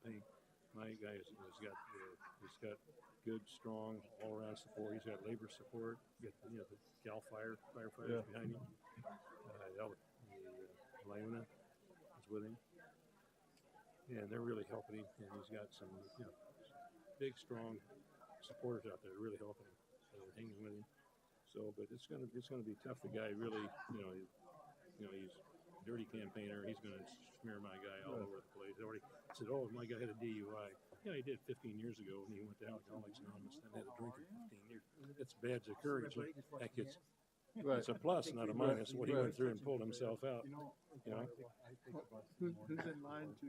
think my guy has he's got good, strong, all-around support. He's got labor support. You got the Cal firefighters behind him. Lyuna is with him, and they're really helping him. And he's got some big, strong supporters out there really helping him. They're hanging with him. So, but it's gonna be tough. The guy really, he's a dirty campaigner. He's gonna smear my guy all over the place. He already said, "Oh, my guy had a DUI." Yeah, he did 15 years ago, and he went to Alcoholics Anonymous and had a drink for 15 years. That's badge of courage. That kid's. Right. It's a plus, not a minus. What he went through and pulled himself out. Who's in line to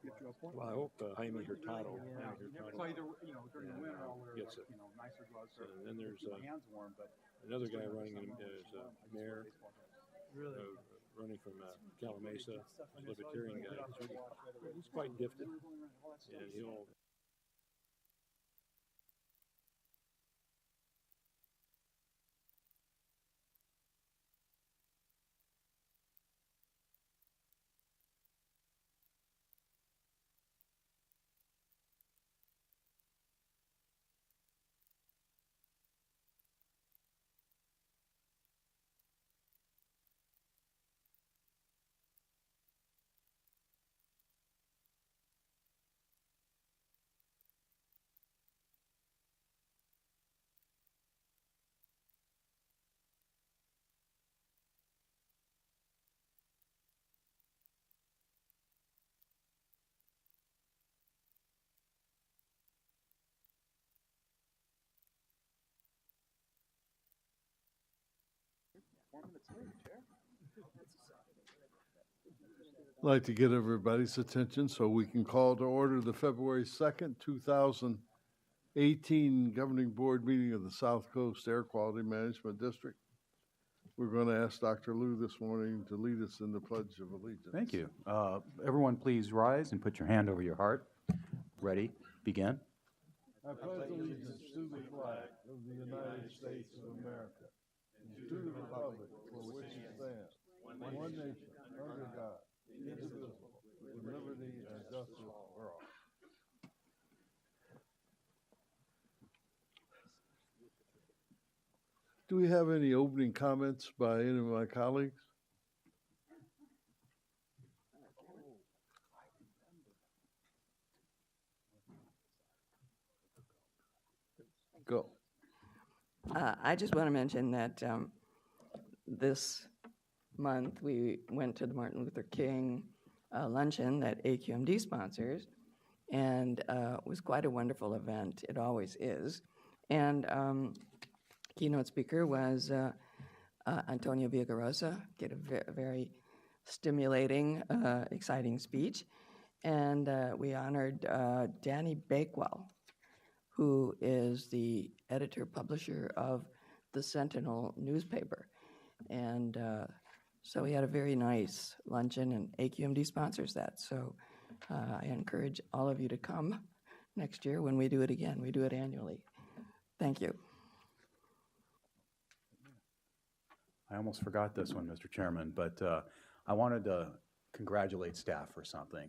get you a point? Well, I hope Jaime Hurtado. So either during the winter I'll wear gets it. Nicer gloves. And then there's my hands warm, but another guy running as mayor. Really? Running from Calamasa, a libertarian guy. He's quite gifted, and he'll. I'd like to get everybody's attention so we can call to order the February 2nd, 2018 Governing Board meeting of the South Coast Air Quality Management District. We're going to ask Dr. Liu this morning to lead us in the Pledge of Allegiance. Thank you. Everyone please rise and put your hand over your heart. Ready? Begin. I pledge allegiance to the flag of the United States of America and to the republic for which it stands, one nation, under God, indivisible, with liberty and justice for all. Do we have any opening comments by any of my colleagues? Go. I just want to mention that this month we went to the Martin Luther King luncheon that AQMD sponsors, and it was quite a wonderful event. It always is. And keynote speaker was Antonio Villagrosa, gave a very stimulating, exciting speech. And we honored Danny Bakewell, who is the editor-publisher of the Sentinel newspaper. And so we had a very nice luncheon, and AQMD sponsors that. So I encourage all of you to come next year when we do it again. We do it annually. Thank you. I almost forgot this one, Mr. Chairman, but I wanted to congratulate staff for something.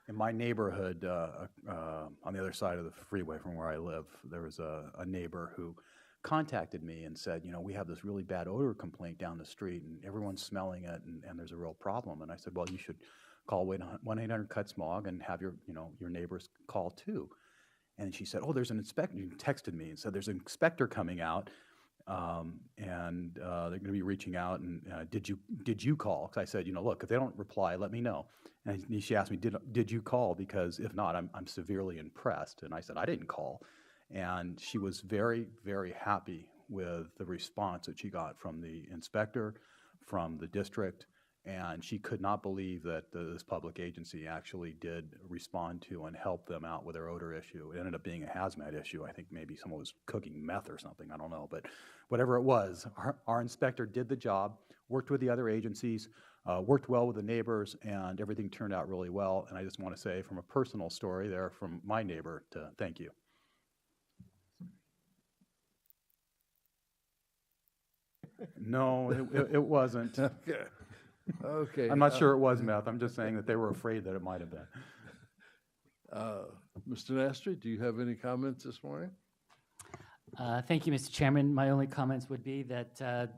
In my neighborhood, on the other side of the freeway from where I live, there was a neighbor who contacted me and said, we have this really bad odor complaint down the street, and everyone's smelling it, and there's a real problem. And I said, well, you should call 1-800-CUT-SMOG and have your neighbors call too. And she said, oh, there's an inspector. You texted me and said there's an inspector coming out, and they're going to be reaching out. And did you call? Because I said, look, if they don't reply, let me know. And she asked me, did you call? Because if not, I'm severely impressed. And I said, I didn't call. And she was very, very happy with the response that she got from the inspector, from the district, and she could not believe that this public agency actually did respond to and help them out with their odor issue. It ended up being a hazmat issue. I think maybe someone was cooking meth or something, I don't know. But whatever it was, our inspector did the job, worked with the other agencies, worked well with the neighbors, and everything turned out really well. And I just want to say from a personal story there from my neighbor to thank you. No, it wasn't. Okay. I'm not sure it was meth. I'm just saying that they were afraid that it might have been. Mr. Nastri, do you have any comments this morning? Thank you, Mr. Chairman. My only comments would be that a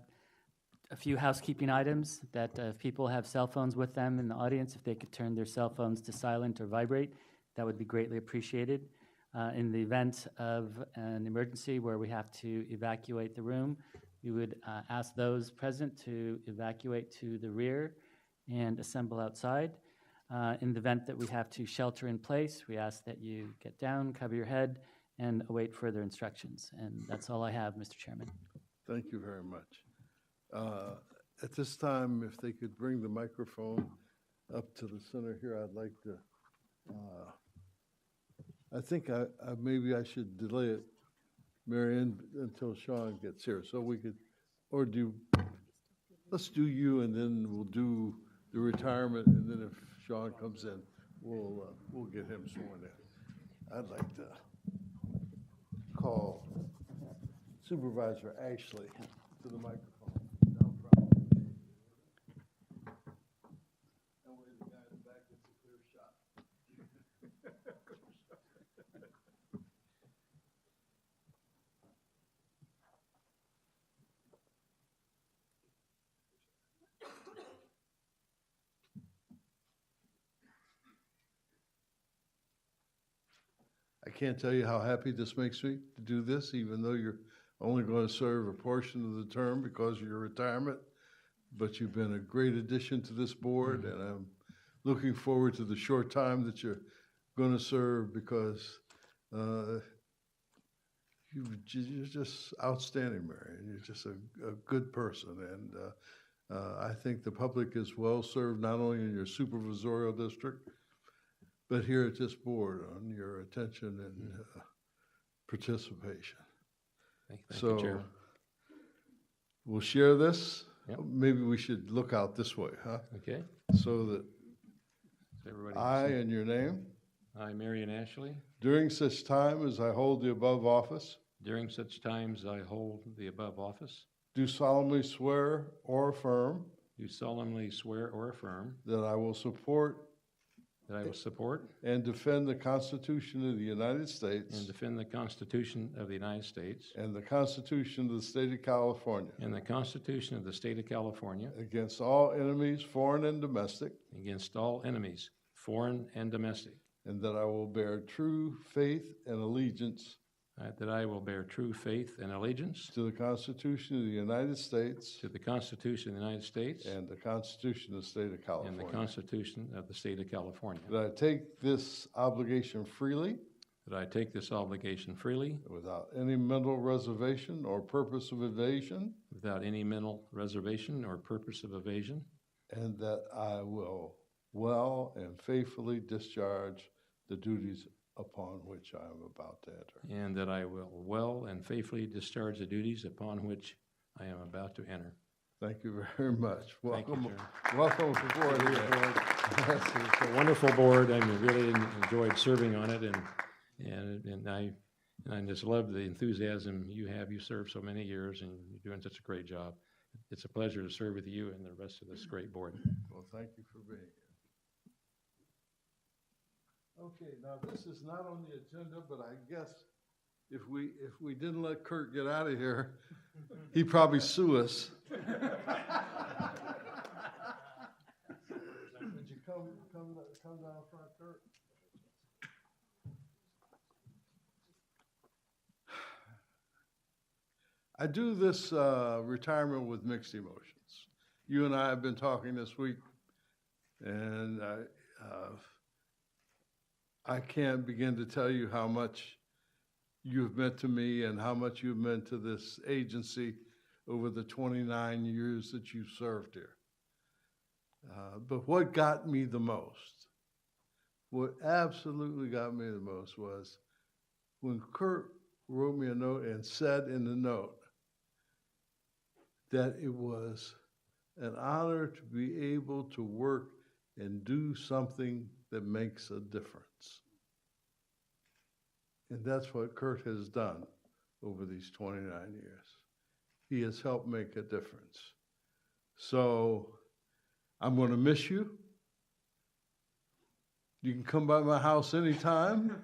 few housekeeping items, that if people have cell phones with them in the audience, if they could turn their cell phones to silent or vibrate, that would be greatly appreciated. In the event of an emergency where we have to evacuate the room, we would ask those present to evacuate to the rear and assemble outside. In the event that we have to shelter in place, we ask that you get down, cover your head, and await further instructions. And that's all I have, Mr. Chairman. Thank you very much. At this time, if they could bring the microphone up to the center here, I'd like to, I think maybe I should delay it, Marion, until Sean gets here, so we could, or let's do you, and then we'll do the retirement, and then if Sean comes in, we'll get him sworn in. I'd like to call Supervisor Ashley to the microphone. No problem. That way the guy in the back gets a clear shot. I can't tell you how happy this makes me to do this, even though you're only going to serve a portion of the term because of your retirement. But you've been a great addition to this board, and I'm looking forward to the short time that you're going to serve because you're just outstanding, Marion. You're just a good person, and I think the public is well served not only in your supervisorial district, but here at this board on your attention and participation. Thank you, Chairman. We'll share this. Yep. Maybe we should look out this way, huh? Okay. So that Everybody I and your name, I, Marion Ashley, during such time as I hold the above office, during such times I hold the above office, do solemnly swear or affirm do solemnly swear or affirm that I will support that I will support and defend the Constitution of the United States and defend the Constitution of the United States and the Constitution of the State of California and the Constitution of the State of California against all enemies, foreign and domestic, against all enemies, foreign and domestic, and that I will bear true faith and allegiance that I will bear true faith and allegiance to the Constitution of the United States to the Constitution of the United States and the Constitution of the State of and California. the Constitution of the State of California. That I take this obligation freely That I take this obligation freely without any mental reservation or purpose of evasion, without any mental reservation or purpose of evasion, and that I will well and faithfully discharge the duties upon which I am about to enter. and that I will well and faithfully discharge the duties upon which I am about to enter. Thank you very much. Thank you, Welcome, Chairman. welcome aboard here. It's a wonderful board. I really enjoyed serving on it, and I just love the enthusiasm you have. You served so many years, and you're doing such a great job. It's a pleasure to serve with you and the rest of this great board. Well, thank you for being here. Okay, now this is not on the agenda, but I guess if we didn't let Kurt get out of here, he'd probably sue us. Would you come down front, Kurt? I do this retirement with mixed emotions. You and I have been talking this week, and I can't begin to tell you how much you've meant to me and how much you've meant to this agency over the 29 years that you've served here. But what got me the most, what absolutely got me the most was when Kurt wrote me a note and said in the note that it was an honor to be able to work and do something that makes a difference. And that's what Kurt has done over these 29 years. He has helped make a difference. So I'm going to miss you. You can come by my house anytime.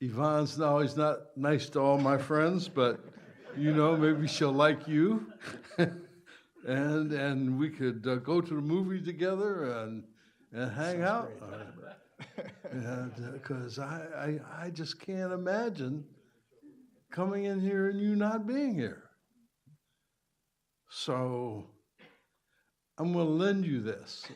Yvonne's always not nice to all my friends, but you know, maybe she'll like you. and we could go to the movie together and hang out. Because I just can't imagine coming in here and you not being here. So I'm going to lend you this.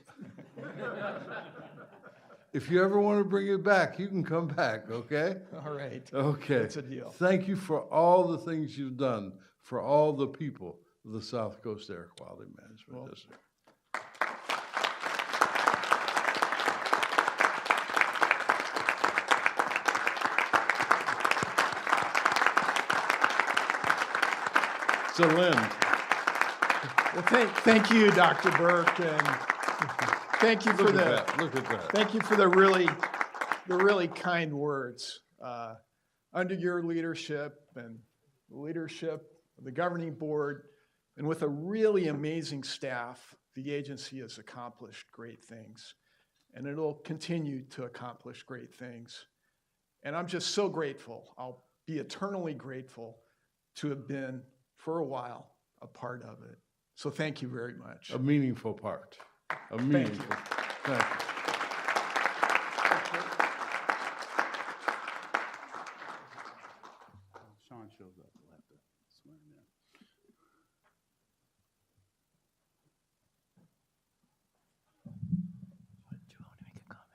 If you ever want to bring it back, you can come back, okay? All right. Okay. That's a deal. Thank Thank you for all the things you've done for all the people of the South Coast Air Quality Management District. So, Lynn. Well, thank you, Dr. Burke, and thank you for Look the at that. Look at that. thank you for the really kind words. Under your leadership and the leadership of the governing board, and with a really amazing staff, the agency has accomplished great things, and it'll continue to accomplish great things. And I'm just so grateful. I'll be eternally grateful to have been, for a while, a part of it. So thank you very much. A meaningful part. A meaningful. Thank you. Sean shows up. We'll have to swear him in. Do you want to make a comment?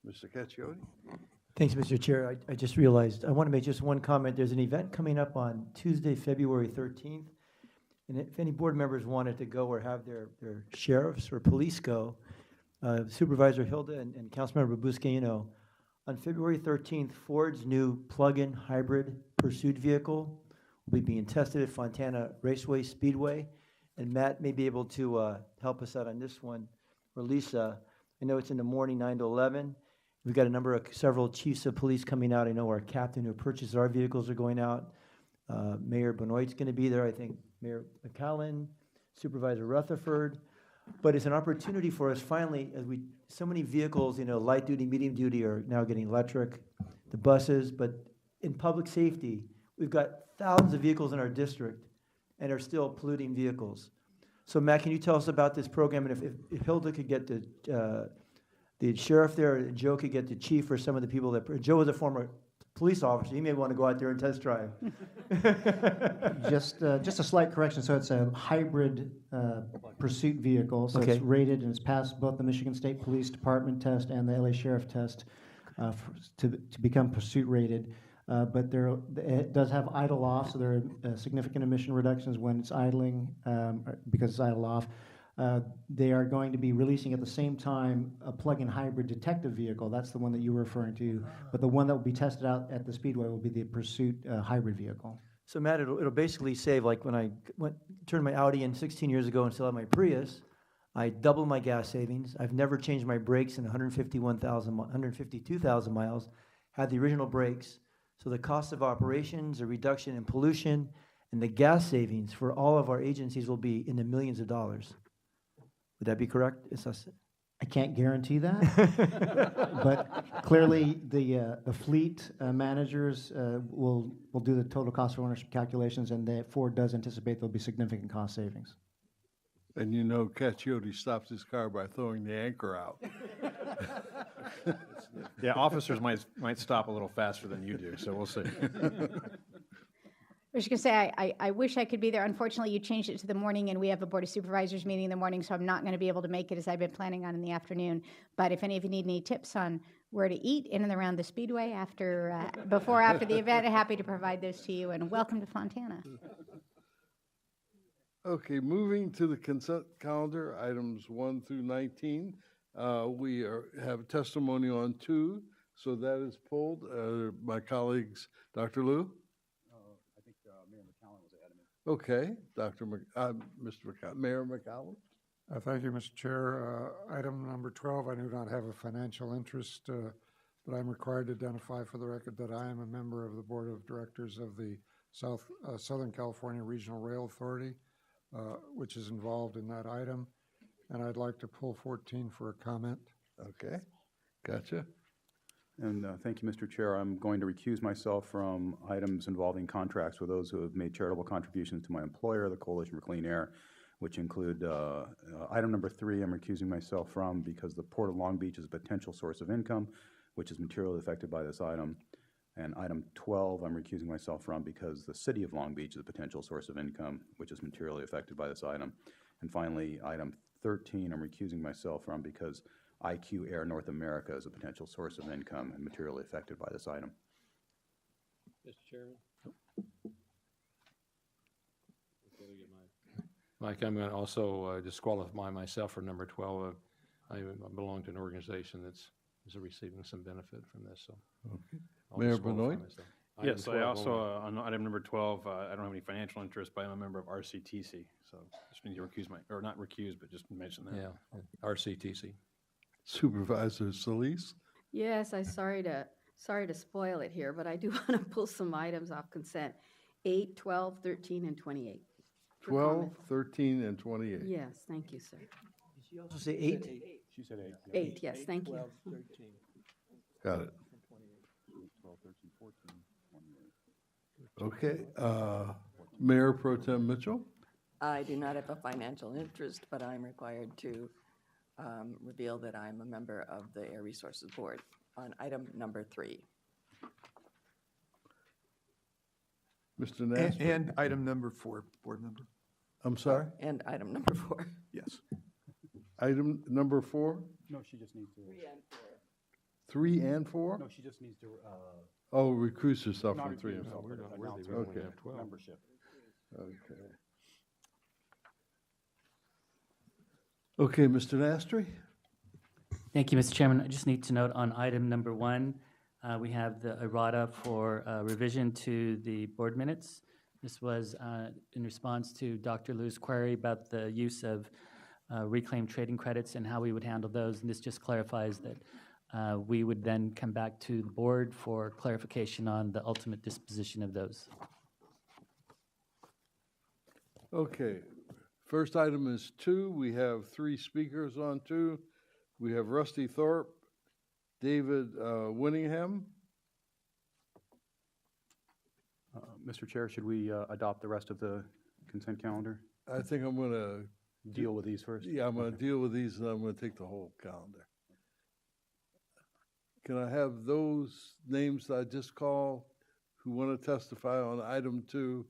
Mr. Caccioli? Thanks, Mr. Chair. I just realized, I want to make just one comment. There's an event coming up on Tuesday, February 13th. And if any board members wanted to go or have their sheriffs or police go, Supervisor Hilda and Councilmember Buscaino, on February 13th, Ford's new plug-in hybrid pursuit vehicle will be being tested at Fontana Raceway Speedway. And Matt may be able to help us out on this one, or Lisa. I know it's in the morning, 9 to 11. We've got several chiefs of police coming out. I know our captain who purchased our vehicles are going out. Mayor Benoit's going to be there. I think Mayor McCallum, Supervisor Rutherford. But it's an opportunity for us finally, as so many vehicles, light duty, medium duty are now getting electric, the buses, but in public safety, we've got thousands of vehicles in our district and are still polluting vehicles. So Matt, can you tell us about this program? And if Hilda could get the sheriff there, and Joe could get the chief or some of the people that, Joe was a former police officer, he may want to go out there and test drive. Just a slight correction. So it's a hybrid pursuit vehicle. So Okay. it's rated and it's passed both the Michigan State Police Department test and the LA Sheriff test to become pursuit rated. But it does have idle off, so there are significant emission reductions when it's idling because it's idle off. They are going to be releasing at the same time a plug-in hybrid detective vehicle. That's the one that you were referring to. But the one that will be tested out at the Speedway will be the Pursuit hybrid vehicle. So Matt, it'll basically save, like when I turned my Audi in 16 years ago and still have my Prius, I doubled my gas savings. I've never changed my brakes in 152,000 miles, had the original brakes. So the cost of operations, a reduction in pollution, and the gas savings for all of our agencies will be in the millions of dollars. Would that be correct? I can't guarantee that, but clearly the fleet managers will do the total cost of ownership calculations, and Ford does anticipate there'll be significant cost savings. And Caccioli stopped his car by throwing the anchor out. Yeah, officers might stop a little faster than you do, so we'll see. I was going to say, I wish I could be there. Unfortunately, you changed it to the morning, and we have a Board of Supervisors meeting in the morning, so I'm not going to be able to make it as I've been planning on in the afternoon. But if any of you need any tips on where to eat in and around the Speedway after the event, I'm happy to provide those to you, and welcome to Fontana. Okay, moving to the consent calendar, items 1 through 19. We have testimony on 2, so that is pulled. My colleagues, Dr. Liu? I think Mayor McCallum was ahead of me. Okay, Mr. Mayor McCallum. Thank you, Mr. Chair. Item number 12, I do not have a financial interest, but I'm required to identify for the record that I am a member of the Board of Directors of the Southern California Regional Rail Authority, which is involved in that item, and I'd like to pull 14 for a comment. Okay, gotcha. And thank you, Mr. Chair. I'm going to recuse myself from items involving contracts with those who have made charitable contributions to my employer, the Coalition for Clean Air, which include item number 3, I'm recusing myself from because the Port of Long Beach is a potential source of income, which is materially affected by this item. And item 12, I'm recusing myself from because the City of Long Beach is a potential source of income, which is materially affected by this item. And finally, item 13, I'm recusing myself from because IQ Air North America is a potential source of income and materially affected by this item. Mr. Chairman? Mike, I'm going to also disqualify myself for number 12. I belong to an organization that's receiving some benefit from this, so. Okay. I'll Mayor disqualify Benoit? myself. Yes, Item I 12 also, only. on item number 12, I don't have any financial interest, but I'm a member of RCTC. So just means you recuse or not recuse, but just mention that. Yeah, RCTC. Supervisor Solis? Yes, I'm sorry to spoil it here, but I do want to pull some items off consent. 8, 12, 13, and 28. for 12, comment. 13, and 28. Yes, thank you, sir. Did she also say 8? She said 8, yes, thank you. Got it. 12, 13, 14, 28. Okay. Mayor Pro Tem Mitchell? I do not have a financial interest, but I'm required to reveal that I'm a member of the Air Resources Board on item number 3. Mr. Nash? And item number 4, board member. I'm sorry? And item number 4. Yes. Item number 4? No, she just needs to. 3 and 4? No, she just needs to. Oh, recuse herself Not from 3 and recuse 4. herself, but We're announce the only Okay. have 12. membership. Okay. Okay, Mr. Nastri? Thank you, Mr. Chairman. I just need to note on item number 1, we have the errata for revision to the board minutes. This was in response to Dr. Liu's query about the use of reclaimed trading credits and how we would handle those. And this just clarifies that we would then come back to the board for clarification on the ultimate disposition of those. Okay. First item is 2. We have 3 speakers on 2. We have Rusty Thorpe, David Winningham. Mr. Chair, should we adopt the rest of the consent calendar? I think I'm going to Deal with these first? Yeah, I'm going to deal with these, and I'm going to take the whole calendar. Can I have those names that I just called who want to testify on item 2?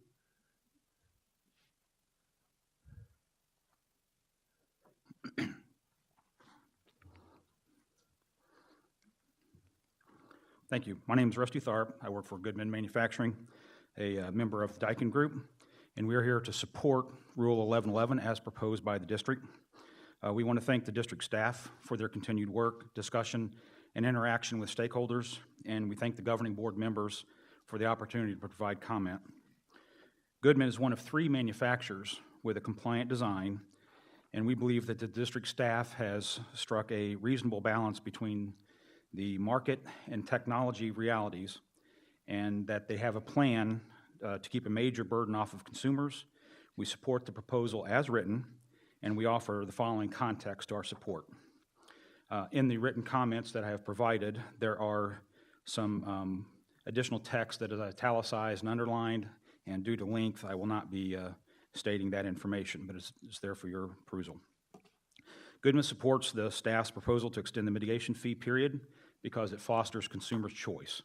Thank you. My name is Rusty Tharp. I work for Goodman Manufacturing, a member of the Daikin Group, and we're here to support Rule 1111 as proposed by the district. We want to thank the district staff for their continued work, discussion, and interaction with stakeholders, and we thank the governing board members for the opportunity to provide comment. Goodman is one of 3 manufacturers with a compliant design, and we believe that the district staff has struck a reasonable balance between the market and technology realities, and that they have a plan to keep a major burden off of consumers. We support the proposal as written, and we offer the following context to our support. In the written comments that I have provided, there are some additional text that is italicized and underlined, and due to length, I will not be stating that information, but it's there for your perusal. Goodman supports the staff's proposal to extend the mitigation fee period because it fosters consumers' choice.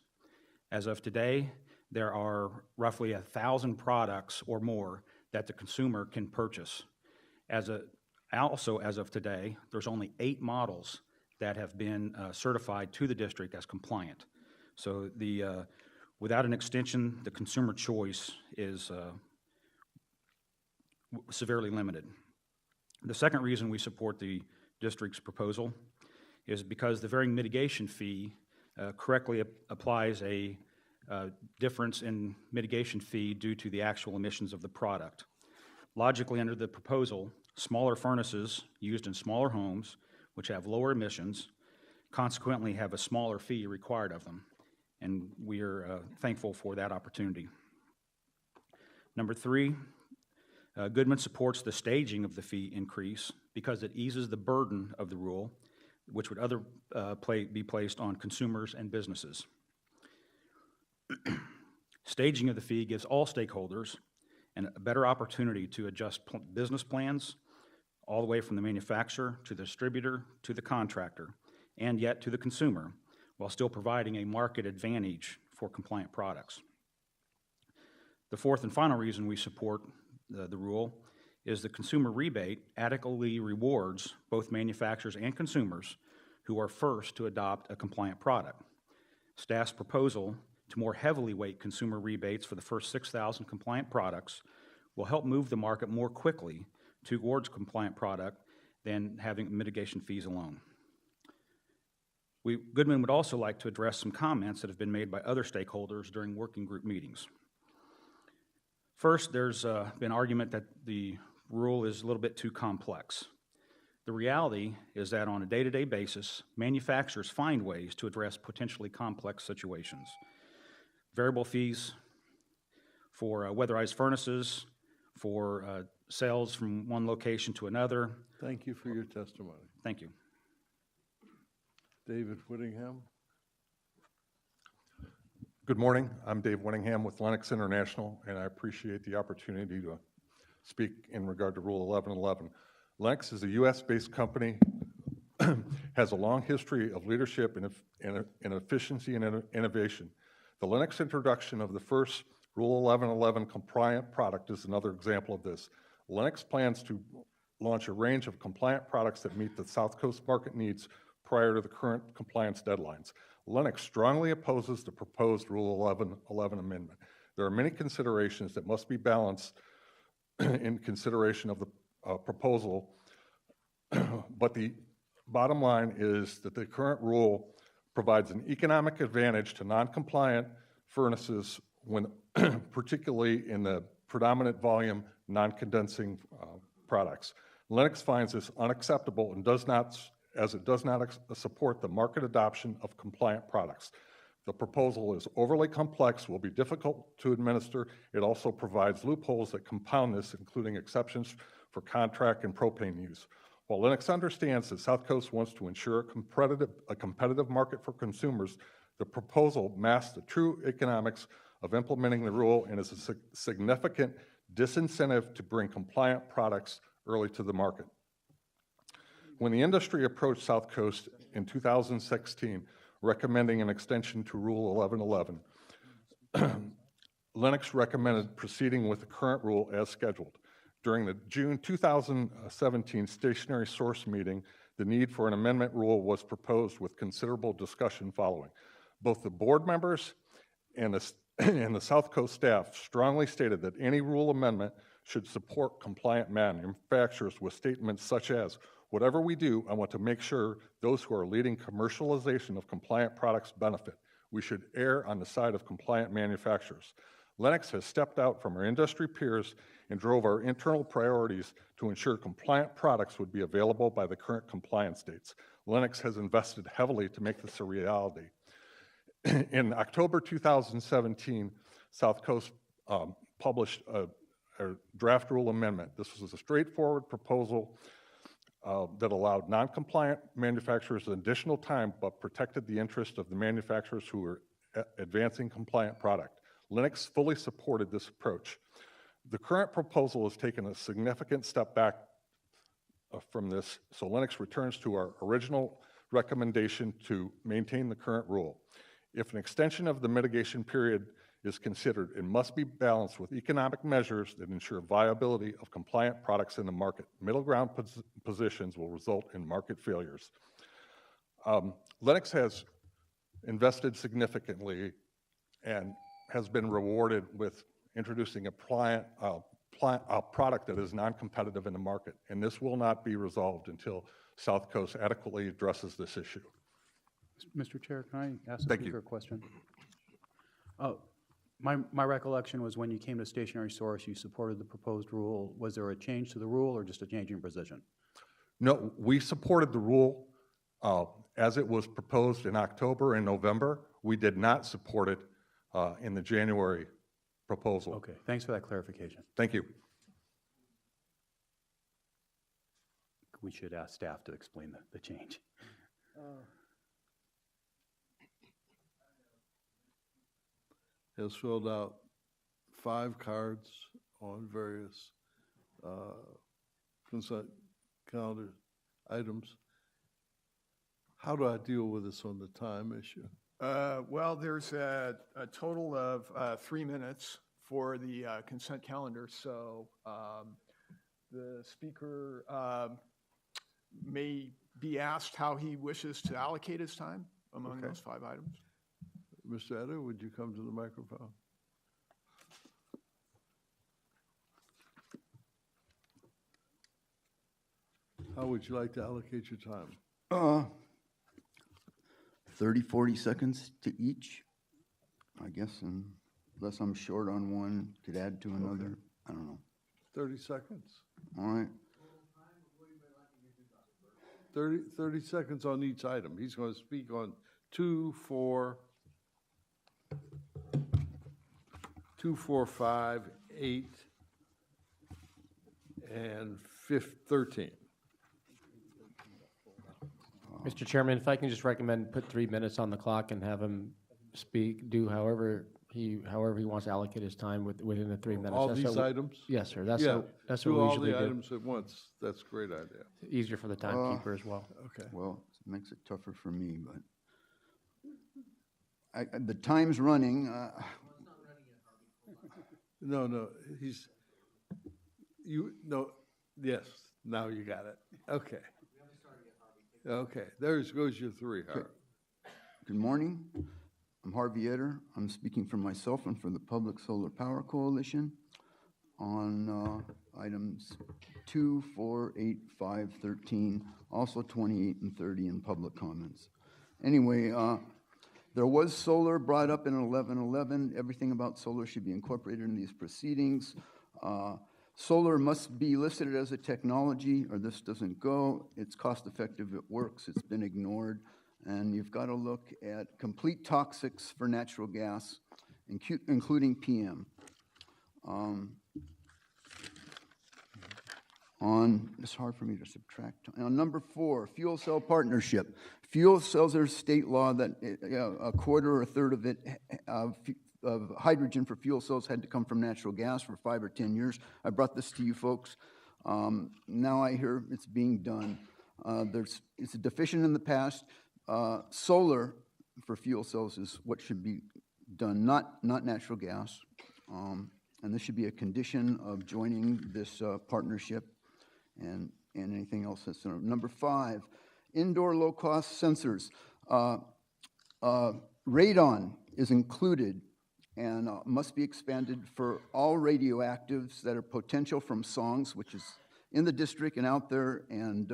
As of today, there are roughly 1,000 products or more that the consumer can purchase. Also, as of today, there's only 8 models that have been certified to the district as compliant. So without an extension, the consumer choice is severely limited. The second reason we support the district's proposal is because the varying mitigation fee correctly applies a difference in mitigation fee due to the actual emissions of the product. Logically, under the proposal, smaller furnaces used in smaller homes, which have lower emissions, consequently have a smaller fee required of them, and we are thankful for that opportunity. Number three, Goodman supports the staging of the fee increase because it eases the burden of the rule, which would be placed on consumers and businesses. Staging of the fee gives all stakeholders a better opportunity to adjust business plans all the way from the manufacturer to the distributor to the contractor and yet to the consumer, while still providing a market advantage for compliant products. The fourth and final reason we support the rule is the consumer rebate adequately rewards both manufacturers and consumers who are first to adopt a compliant product. Staff's proposal to more heavily weight consumer rebates for the first 6,000 compliant products will help move the market more quickly towards compliant product than having mitigation fees alone. Goodman would also like to address some comments that have been made by other stakeholders during working group meetings. First, there's been argument that the rule is a little bit too complex. The reality is that on a day-to-day basis, manufacturers find ways to address potentially complex situations. Variable fees for weatherized furnaces, for sales from one location to another. Thank you for your testimony. Thank you. David Whittingham. Good morning. I'm Dave Whittingham with Lennox International, and I appreciate the opportunity to speak in regard to Rule 1111. Lennox is a U.S.-based company, has a long history of leadership in efficiency and innovation. The Lennox introduction of the first Rule 1111 compliant product is another example of this. Lennox plans to launch a range of compliant products that meet the South Coast market needs prior to the current compliance deadlines. Lennox strongly opposes the proposed Rule 1111 amendment. There are many considerations that must be balanced in consideration of the proposal, but the bottom line is that the current rule provides an economic advantage to non-compliant furnaces when particularly in the predominant volume non-condensing products. Lennox finds this unacceptable and does not support the market adoption of compliant products. The proposal is overly complex, will be difficult to administer. It also provides loopholes that compound this, including exceptions for contract and propane use. While Lennox understands that South Coast wants to ensure a competitive market for consumers, the proposal masks the true economics of implementing the rule and is a significant disincentive to bring compliant products early to the market. When the industry approached South Coast in 2016, recommending an extension to Rule 1111, Lennox recommended proceeding with the current rule as scheduled. During the June 2017 stationary source meeting, the need for an amendment rule was proposed with considerable discussion following. Both the board members and the South Coast staff strongly stated that any rule amendment should support compliant manufacturers with statements such as, whatever we do, I want to make sure those who are leading commercialization of compliant products benefit. We should err on the side of compliant manufacturers. Lennox has stepped out from our industry peers and drove our internal priorities to ensure compliant products would be available by the current compliance dates. Lennox has invested heavily to make this a reality. In October 2017, South Coast published a draft rule amendment. This was a straightforward proposal that allowed non-compliant manufacturers additional time but protected the interest of the manufacturers who were advancing compliant product. Lennox fully supported this approach. The current proposal has taken a significant step back from this, so Lennox returns to our original recommendation to maintain the current rule. If an extension of the mitigation period is considered, it must be balanced with economic measures that ensure viability of compliant products in the market. Middle ground positions will result in market failures. Lennox has invested significantly and has been rewarded with introducing a product that is non-competitive in the market, and this will not be resolved until South Coast adequately addresses this issue. Mr. Chair, can I ask the Thank speaker you. a question? My recollection was when you came to stationary source, you supported the proposed rule. Was there a change to the rule or just a change in position? No, we supported the rule as it was proposed in October and November. We did not support it in the January proposal. Okay, thanks for that clarification. Thank you. We should ask staff to explain the change. Has filled out 5 cards on various consent calendar items. How do I deal with this on the time issue? Well, there's a total of 3 minutes for the consent calendar, so the speaker may be asked how he wishes to allocate his time among those 5 items. Mr. Eder, would you come to the microphone? How would you like to allocate your time? 30, 40 seconds to each, I guess, and unless I'm short on one, could add to another. Okay. I don't know. 30 seconds. All right. 30 seconds on each item. He's going to speak on 2, 4, 5, 8, and 13. Mr. Chairman, if I can just recommend put 3 minutes on the clock and have him speak, do however he wants to allocate his time within the 3 minutes. All That's these what items? Yes, sir. That's Yeah, that's do what we all usually the do. items at once. That's a great idea. Easier for the timekeeper as well. Okay. Well, it makes it tougher for me, but the time's running. No, yes, now you got it. Okay. Okay, there goes your 3, Harvey. Good morning. I'm Harvey Eder. I'm speaking for myself and for the Public Solar Power Coalition on items 2, 4, 8, 5, 13, also 28 and 30 in public comments. Anyway, there was solar brought up in 1111. Everything about solar should be incorporated in these proceedings. Solar must be listed as a technology or this doesn't go. It's cost effective, it works, it's been ignored. And you've got to look at complete toxics for natural gas, including PM. It's hard for me to subtract. On number 4, fuel cell partnership. Fuel cells are state law that a quarter or a third of it of hydrogen for fuel cells had to come from natural gas for 5 or 10 years. I brought this to you folks. Now I hear it's being done. It's deficient in the past. Solar for fuel cells is what should be done, not natural gas. And this should be a condition of joining this partnership and anything else that's in it. Number 5, indoor low-cost sensors. Radon is included and must be expanded for all radioactives that are potential from songs, which is in the district and out there, and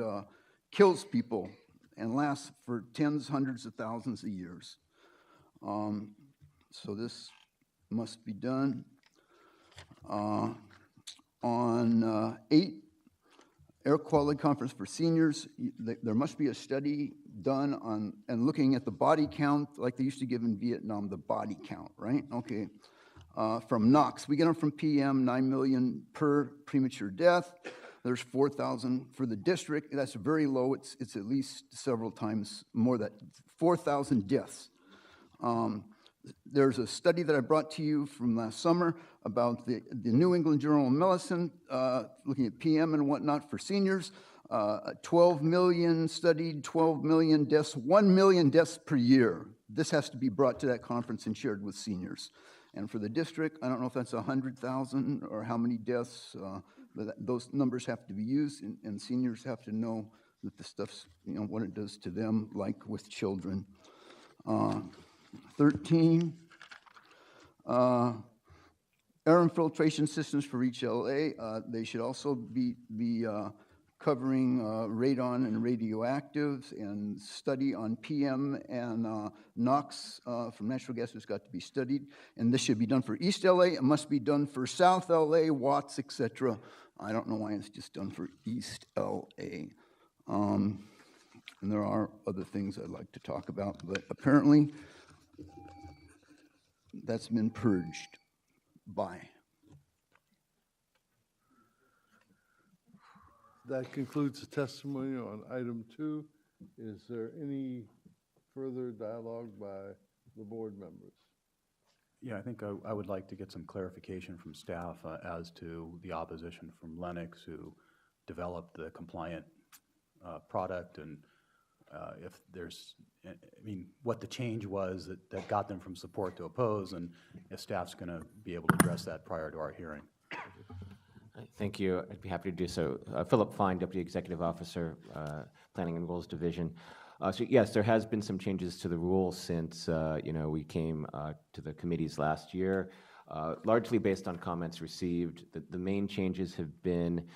kills people and lasts for tens, hundreds of thousands of years. So this must be done. On 8, air quality conference for seniors, there must be a study done on and looking at the body count like they used to give in Vietnam, the body count, right? Okay. From NOx, we get them from PM, 9 million per premature death. There's 4,000 for the district. That's very low. It's at least several times more than 4,000 deaths. There's a study that I brought to you from last summer about the New England Journal of Medicine looking at PM and whatnot for seniors. 12 million studied, 12 million deaths, 1 million deaths per year. This has to be brought to that conference and shared with seniors. And for the district, I don't know if that's 100,000 or how many deaths, but those numbers have to be used, and seniors have to know that the stuff's, what it does to them, like with children. 13, air infiltration systems for each LA. They should also be covering radon and radioactives, and study on PM and NOx from natural gas has got to be studied. And this should be done for East LA. It must be done for South LA, Watts, etc. I don't know why it's just done for East LA. And there are other things I'd like to talk about, but apparently that's been purged by. That concludes the testimony on item 2. Is there any further dialogue by the board members? Yeah, I think I would like to get some clarification from staff as to the opposition from Lennox, who developed the compliant product, and if there's, I mean, what the change was that got them from support to oppose, and if staff's going to be able to address that prior to our hearing. Thank you. I'd be happy to do so. Philip Fine, Deputy Executive Officer, Planning and Rules Division. So yes, there has been some changes to the rule since we came to the committees last year, largely based on comments received. The main changes have been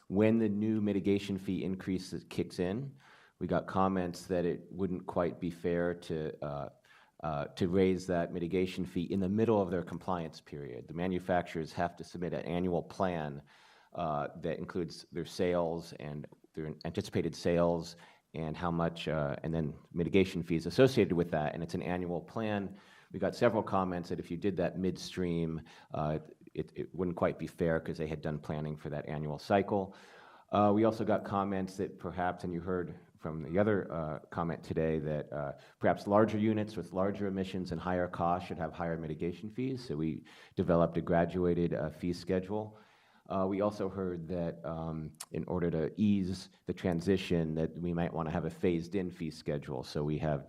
when the new mitigation fee increase kicks in. We got comments that it wouldn't quite be fair to raise that mitigation fee in the middle of their compliance period. The manufacturers have to submit an annual plan that includes their sales and their anticipated sales and how much, and then mitigation fees associated with that, and it's an annual plan. We got several comments that if you did that midstream, it wouldn't quite be fair because they had done planning for that annual cycle. We also got comments that perhaps, and you heard from the other comment today, that perhaps larger units with larger emissions and higher costs should have higher mitigation fees, so we developed a graduated fee schedule. We also heard that in order to ease the transition that we might want to have a phased-in fee schedule. So we have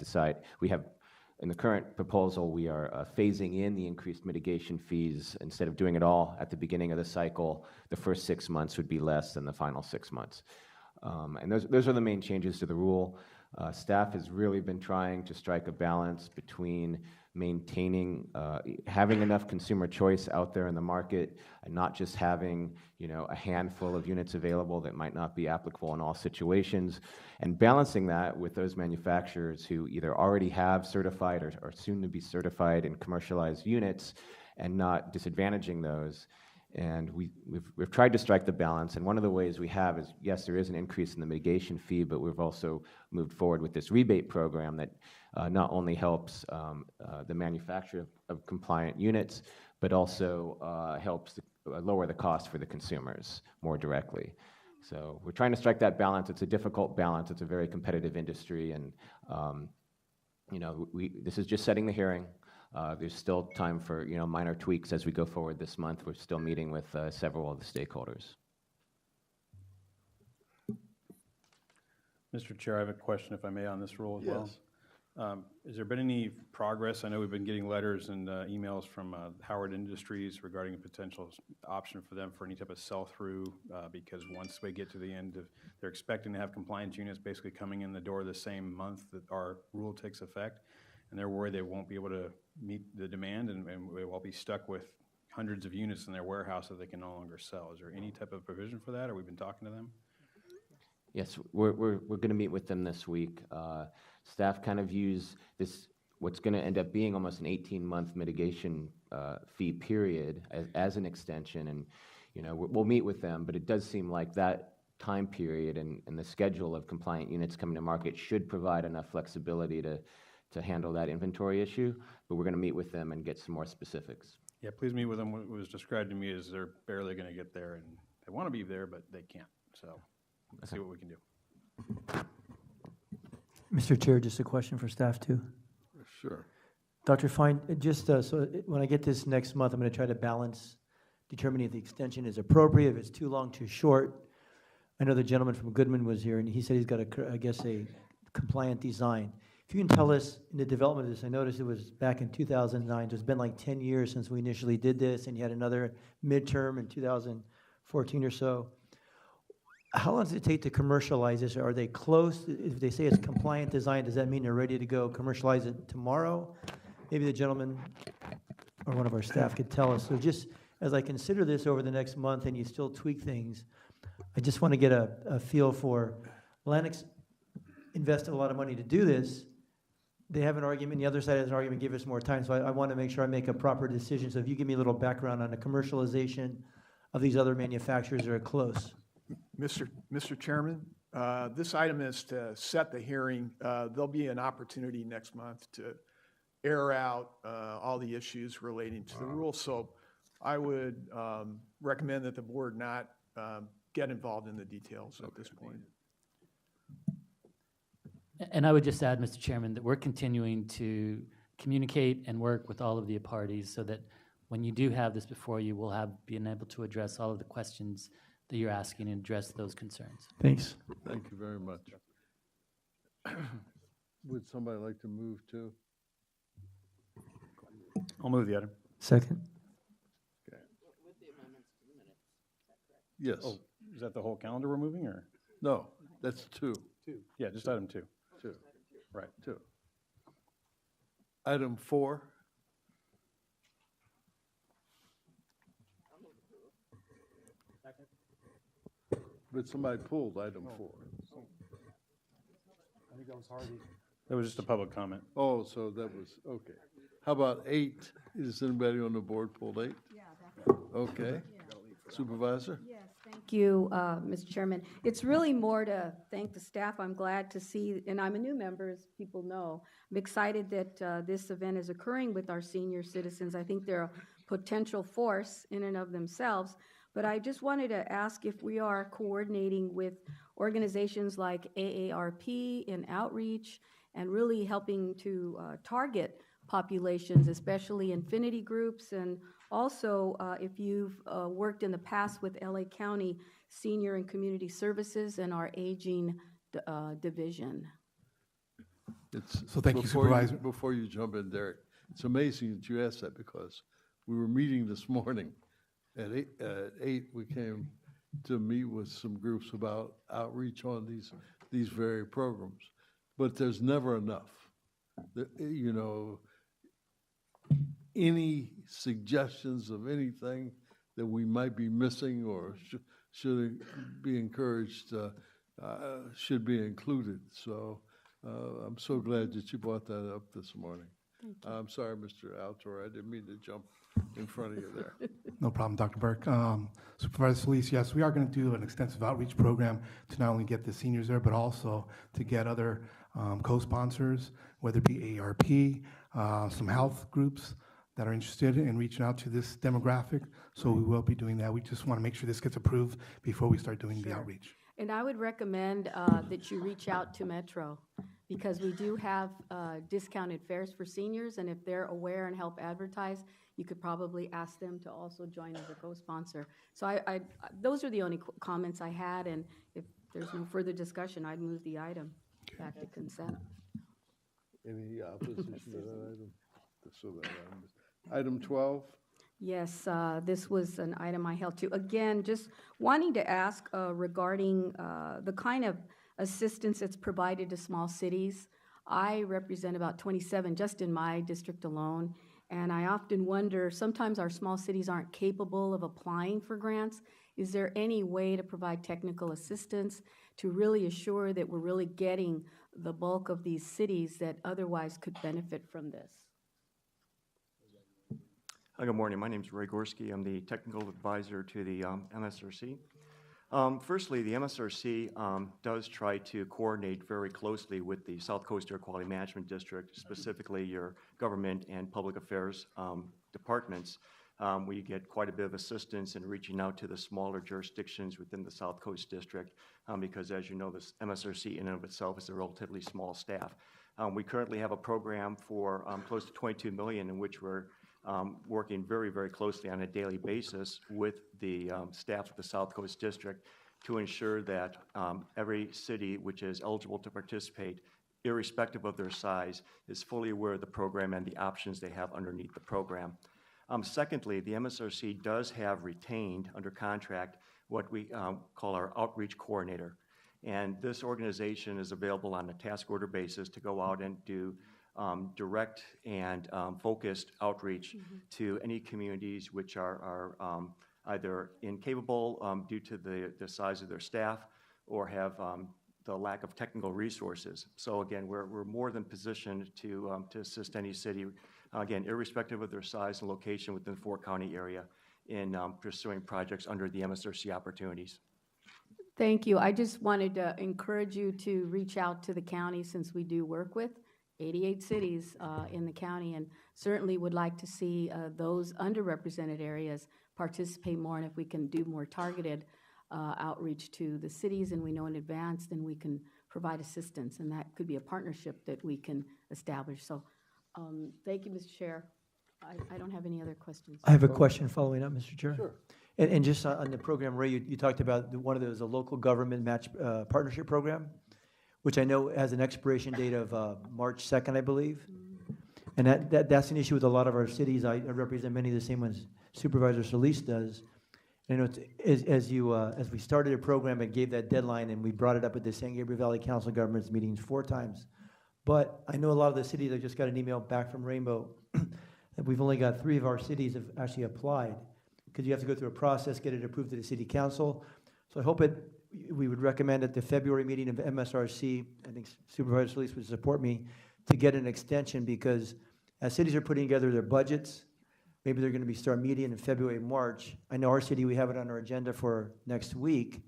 in the current proposal, we are phasing in the increased mitigation fees. Instead of doing it all at the beginning of the cycle, the first 6 months would be less than the final 6 months. And those are the main changes to the rule. Staff has really been trying to strike a balance between maintaining, having enough consumer choice out there in the market, and not just having, a handful of units available that might not be applicable in all situations, and balancing that with those manufacturers who either already have certified or soon to be certified and commercialized units, and not disadvantaging those. And we've tried to strike the balance, and one of the ways we have is, yes, there is an increase in the mitigation fee, but we've also moved forward with this rebate program that not only helps the manufacturer of compliant units, but also helps lower the cost for the consumers more directly. So we're trying to strike that balance. It's a difficult balance. It's a very competitive industry, and this is just setting the hearing. There's still time for minor tweaks as we go forward this month. We're still meeting with several of the stakeholders. Mr. Chair, I have a question, if I may, on this rule as well. Has there been any progress? I know we've been getting letters and emails from Howard Industries regarding a potential option for them for any type of sell-through, because once we get to the end of, they're expecting to have compliance units basically coming in the door the same month that our rule takes effect, and they're worried they won't be able to meet the demand, and they will be stuck with hundreds of units in their warehouse that they can no longer sell. Is there any type of provision for that, or we've been talking to them? Yes, we're going to meet with them this week. Staff kind of views this, what's going to end up being almost an 18-month mitigation fee period as an extension, and we'll meet with them, but it does seem like that time period and the schedule of compliant units coming to market should provide enough flexibility to handle that inventory issue, but we're going to meet with them and get some more specifics. Yeah, please meet with them. What was described to me is they're barely going to get there, and they want to be there, but they can't. So let's see what we can do. Mr. Chair, just a question for staff too. Sure. Dr. Fine, just so when I get this next month, I'm going to try to balance determining if the extension is appropriate, if it's too long, too short. I know the gentleman from Goodman was here, and he said he's got a compliant design. If you can tell us in the development of this, I noticed it was back in 2009, so it's been like 10 years since we initially did this, and you had another midterm in 2014 or so. How long does it take to commercialize this? Are they close? If they say it's compliant design, does that mean they're ready to go commercialize it tomorrow? Maybe the gentleman or one of our staff could tell us. So just as I consider this over the next month and you still tweak things, I just want to get a feel for, Lennox invested a lot of money to do this. They have an argument, the other side has an argument, give us more time. So I want to make sure I make a proper decision. So if you give me a little background on the commercialization of these other manufacturers that are close. Mr. Chairman, this item is to set the hearing. There'll be an opportunity next month to air out all the issues relating to the rule. So I would recommend that the board not get involved in the details at this point. And I would just add, Mr. Chairman, that we're continuing to communicate and work with all of the parties so that when you do have this before you, we'll have been able to address all of the questions that you're asking and address those concerns. Thanks. Thank you very much. Would somebody like to move to? I'll move the item. Second. Yes. Oh, is that the whole calendar we're moving, or? No, that's two. Yeah, just item 2. Two. Right. Two. Item 4. But somebody pulled item 4. I think that was Harvey. That was just a public comment. Oh, so that was, okay. How about 8? Is anybody on the board pulled 8? Yeah, that's. Okay. Supervisor? Yes, thank you, Mr. Chairman. It's really more to thank the staff. I'm glad to see, and I'm a new member, as people know. I'm excited that this event is occurring with our senior citizens. I think they're a potential force in and of themselves. But I just wanted to ask if we are coordinating with organizations like AARP in outreach and really helping to target populations, especially affinity groups, and also if you've worked in the past with LA County Senior and Community Services and our aging division. So thank you, Supervisor. Before you jump in, Derek, it's amazing that you asked that because we were meeting this morning. At 8, we came to meet with some groups about outreach on these very programs. But there's never enough. You know, any suggestions of anything that we might be missing or should be encouraged should be included. So I'm so glad that you brought that up this morning. I'm sorry, Mr. Altor, I didn't mean to jump in front of you there. No problem, Dr. Burke. Supervisor Solis, yes, we are going to do an extensive outreach program to not only get the seniors there, but also to get other co-sponsors, whether it be AARP, some health groups that are interested in reaching out to this demographic. So we will be doing that. We just want to make sure this gets approved before we start doing the outreach. And I would recommend that you reach out to Metro, because we do have discounted fares for seniors, and if they're aware and help advertise, you could probably ask them to also join as a co-sponsor. So I those are the only comments I had, and if there's no further discussion, I'd move the item back to consent. Any opposition to that item? So that item 12? Yes, this was an item I held to. Again, just wanting to ask regarding the kind of assistance that's provided to small cities. I represent about 27 just in my district alone, and I often wonder, sometimes our small cities aren't capable of applying for grants. Is there any way to provide technical assistance to really assure that we're really getting the bulk of these cities that otherwise could benefit from this? Good morning. My name is Ray Gorski. I'm the technical advisor to the MSRC. Firstly, the MSRC does try to coordinate very closely with the South Coast Air Quality Management District, specifically your government and public affairs departments. We get quite a bit of assistance in reaching out to the smaller jurisdictions within the South Coast District because, as you know, this MSRC in and of itself is a relatively small staff. We currently have a program for close to $22 million in which we're working very, very closely on a daily basis with the staff of the South Coast District to ensure that every city which is eligible to participate, irrespective of their size, is fully aware of the program and the options they have underneath the program. Secondly, the MSRC does have retained under contract what we call our outreach coordinator. And this organization is available on a task order basis to go out and do direct and focused outreach to any communities which are either incapable due to the size of their staff or have the lack of technical resources. So again, we're more than positioned to assist any city, again, irrespective of their size and location within the four-county area in pursuing projects under the MSRC opportunities. Thank you. I just wanted to encourage you to reach out to the county, since we do work with 88 cities in the county, and certainly would like to see those underrepresented areas participate more. And if we can do more targeted outreach to the cities, and we know in advance, then we can provide assistance, and that could be a partnership that we can establish. So thank you, Mr. Chair. I don't have any other questions. I have a question following up, Mr. Chair. Sure. And just on the program, Ray, you talked about one of those, a local government match partnership program, which I know has an expiration date of March 2nd, I believe. And that's an issue with a lot of our cities. I represent many of the same ones Supervisor Solis does. And I know as we started a program and gave that deadline, and we brought it up at the San Gabriel Valley Council of Governments meetings 4 times. But I know a lot of the cities, I just got an email back from Rainbow that we've only got 3 of our cities have actually applied, because you have to go through a process, get it approved to the city council. So I hope we would recommend at the February meeting of MSRC, I think Supervisor Solis would support me, to get an extension, because as cities are putting together their budgets, maybe they're going to start meeting in February, March. I know our city, we have it on our agenda for next week,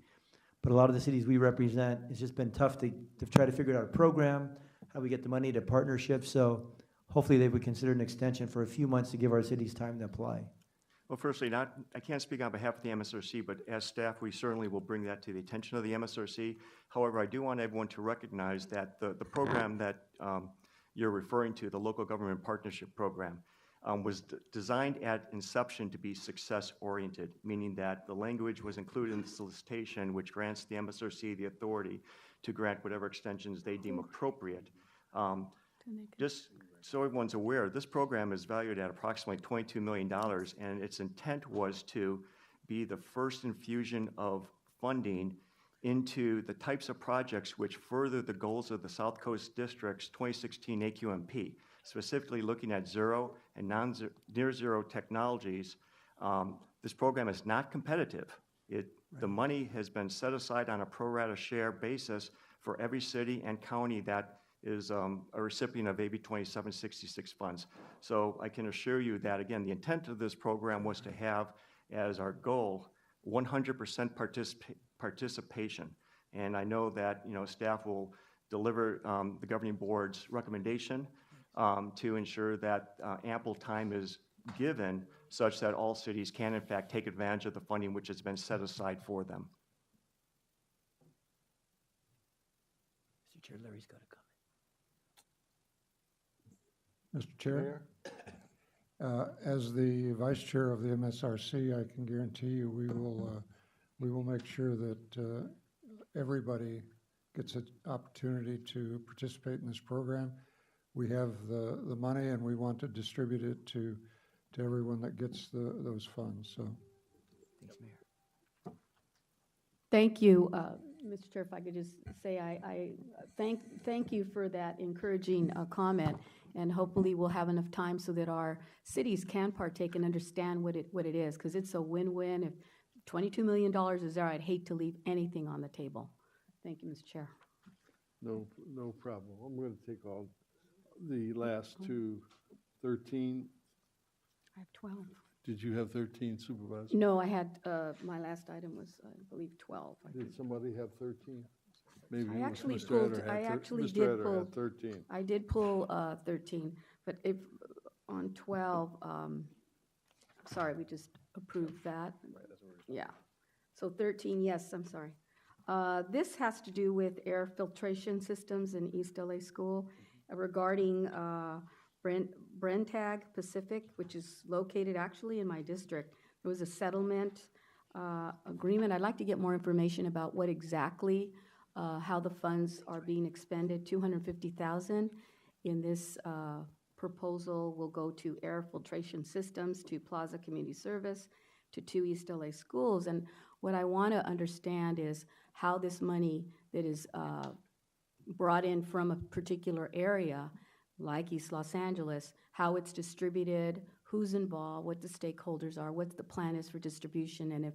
but a lot of the cities we represent, it's just been tough to try to figure out a program, how we get the money to partnerships. So hopefully they would consider an extension for a few months to give our cities time to apply. Well, firstly, I can't speak on behalf of the MSRC, but as staff, we certainly will bring that to the attention of the MSRC. However, I do want everyone to recognize that the program that you're referring to, the Local Government Partnership Program, was designed at inception to be success-oriented, meaning that the language was included in the solicitation, which grants the MSRC the authority to grant whatever extensions they deem appropriate. Just so everyone's aware, this program is valued at approximately $22 million, and its intent was to be the first infusion of funding into the types of projects which further the goals of the South Coast District's 2016 AQMP, specifically looking at zero and near zero technologies. This program is not competitive. The money has been set aside on a pro rata share basis for every city and county that is a recipient of AB 2766 funds. So I can assure you that, again, the intent of this program was to have as our goal 100% participation. And I know that staff will deliver the governing board's recommendation to ensure that ample time is given such that all cities can in fact take advantage of the funding which has been set aside for them. Mr. Chair, Larry's got a comment. Mr. Chair, as the Vice Chair of the MSRC, I can guarantee you we will make sure that everybody gets an opportunity to participate in this program. We have the money, and we want to distribute it to everyone that gets those funds. So, thanks, Mayor. Thank you, Mr. Chair. If I could just say, I thank you for that encouraging comment, and hopefully we'll have enough time so that our cities can partake and understand what it is, because it's a win-win. If $22 million is there, I'd hate to leave anything on the table. Thank you, Mr. Chair. No problem. I'm going to take all the last two. 13. I have 12. Did you have 13, Supervisor? No, I had, my last item was, I believe, 12. Did somebody have 13? Maybe I actually Mr. pulled, Etter I had actually Mr. did Etter pull. had 13. I did pull 13, but if, on 12, sorry, we just approved that. Yeah. So 13, yes, I'm sorry. This has to do with air filtration systems in East LA School regarding Brentag Pacific, which is located actually in my district. There was a settlement agreement. I'd like to get more information about what exactly, how the funds are being expended. $250,000 in this proposal will go to air filtration systems, to Plaza Community Service, to 2 East LA schools. And what I want to understand is how this money that is brought in from a particular area, like East Los Angeles, how it's distributed, who's involved, what the stakeholders are, what the plan is for distribution, and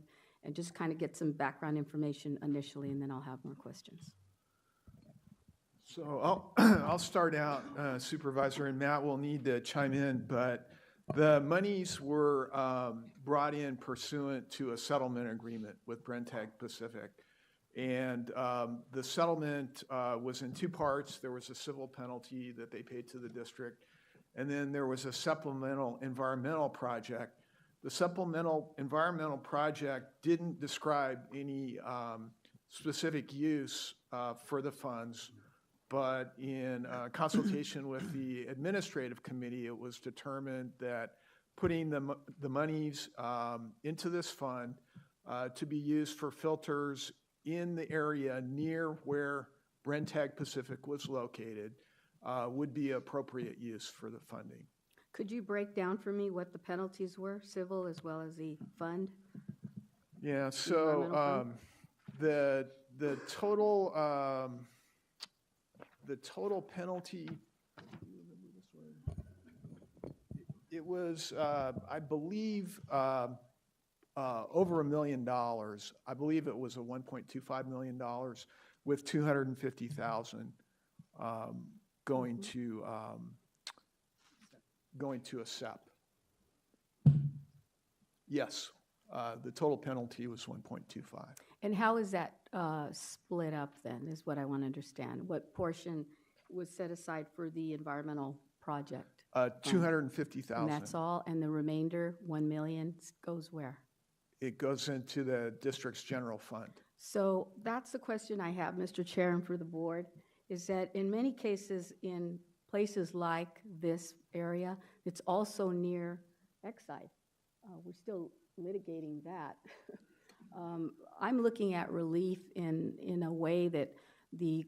just kind of get some background information initially, and then I'll have more questions. So I'll start out, Supervisor, and Matt will need to chime in, but the monies were brought in pursuant to a settlement agreement with Brentag Pacific. And the settlement was in two parts. There was a civil penalty that they paid to the district, and then there was a supplemental environmental project. The supplemental environmental project didn't describe any specific use for the funds, but in consultation with the administrative committee, it was determined that putting the monies into this fund to be used for filters in the area near where Brentag Pacific was located would be appropriate use for the funding. Could you break down for me what the penalties were, civil as well as the fund? Yeah, so the total penalty, it was I believe over $1 million. I believe it was a $1.25 million with $250,000 going to a SEP. Yes, the total penalty was 1.25. And how is that split up then, is what I want to understand. What portion was set aside for the environmental project? $250,000. And that's all? And the remainder, $1 million, goes where? It goes into the district's general fund. So that's the question I have, Mr. Chair, and for the board, is that in many cases in places like this area, it's also near Exide. We're still litigating that. I'm looking at relief in a way that the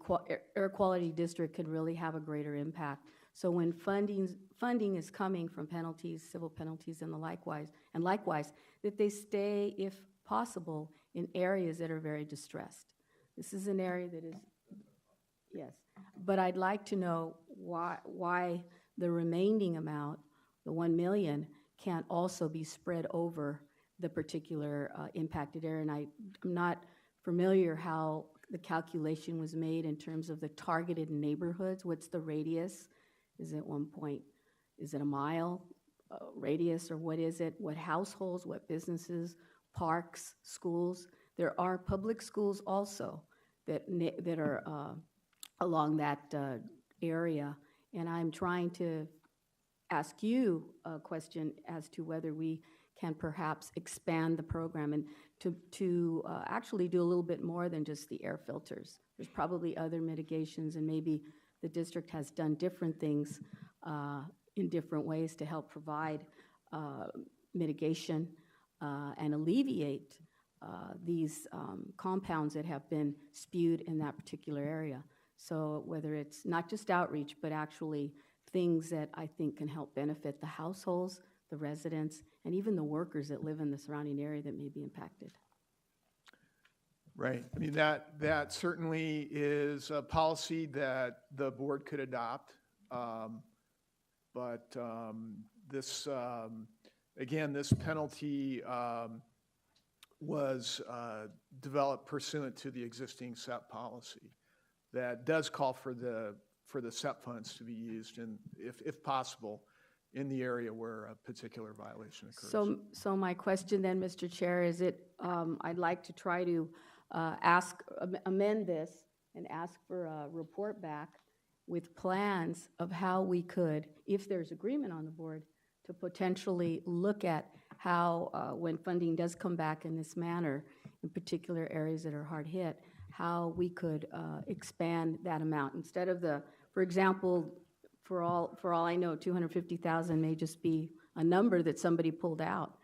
air quality district could really have a greater impact. So when funding is coming from penalties, civil penalties, and likewise, that they stay, if possible, in areas that are very distressed. This is an area that is, yes. But I'd like to know why the remaining amount, the $1 million, can't also be spread over the particular impacted area. And I'm not familiar how the calculation was made in terms of the targeted neighborhoods. What's the radius? Is it is it a mile radius, or what is it? What households, what businesses, parks, schools? There are public schools also that are along that area. And I'm trying to ask you a question as to whether we can perhaps expand the program and to actually do a little bit more than just the air filters. There's probably other mitigations, and maybe the district has done different things in different ways to help provide mitigation and alleviate these compounds that have been spewed in that particular area. So whether it's not just outreach, but actually things that I think can help benefit the households, the residents, and even the workers that live in the surrounding area that may be impacted. Right. I mean, that certainly is a policy that the board could adopt. But this, again, this penalty was developed pursuant to the existing SEP policy that does call for the SEP funds to be used, and if possible, in the area where a particular violation occurs. So my question then, Mr. Chair, is I'd like to try to amend this and ask for a report back with plans of how we could, if there's agreement on the board, to potentially look at how, when funding does come back in this manner, in particular areas that are hard hit, how we could expand that amount. Instead of for example, for all I know, 250,000 may just be a number that somebody pulled out.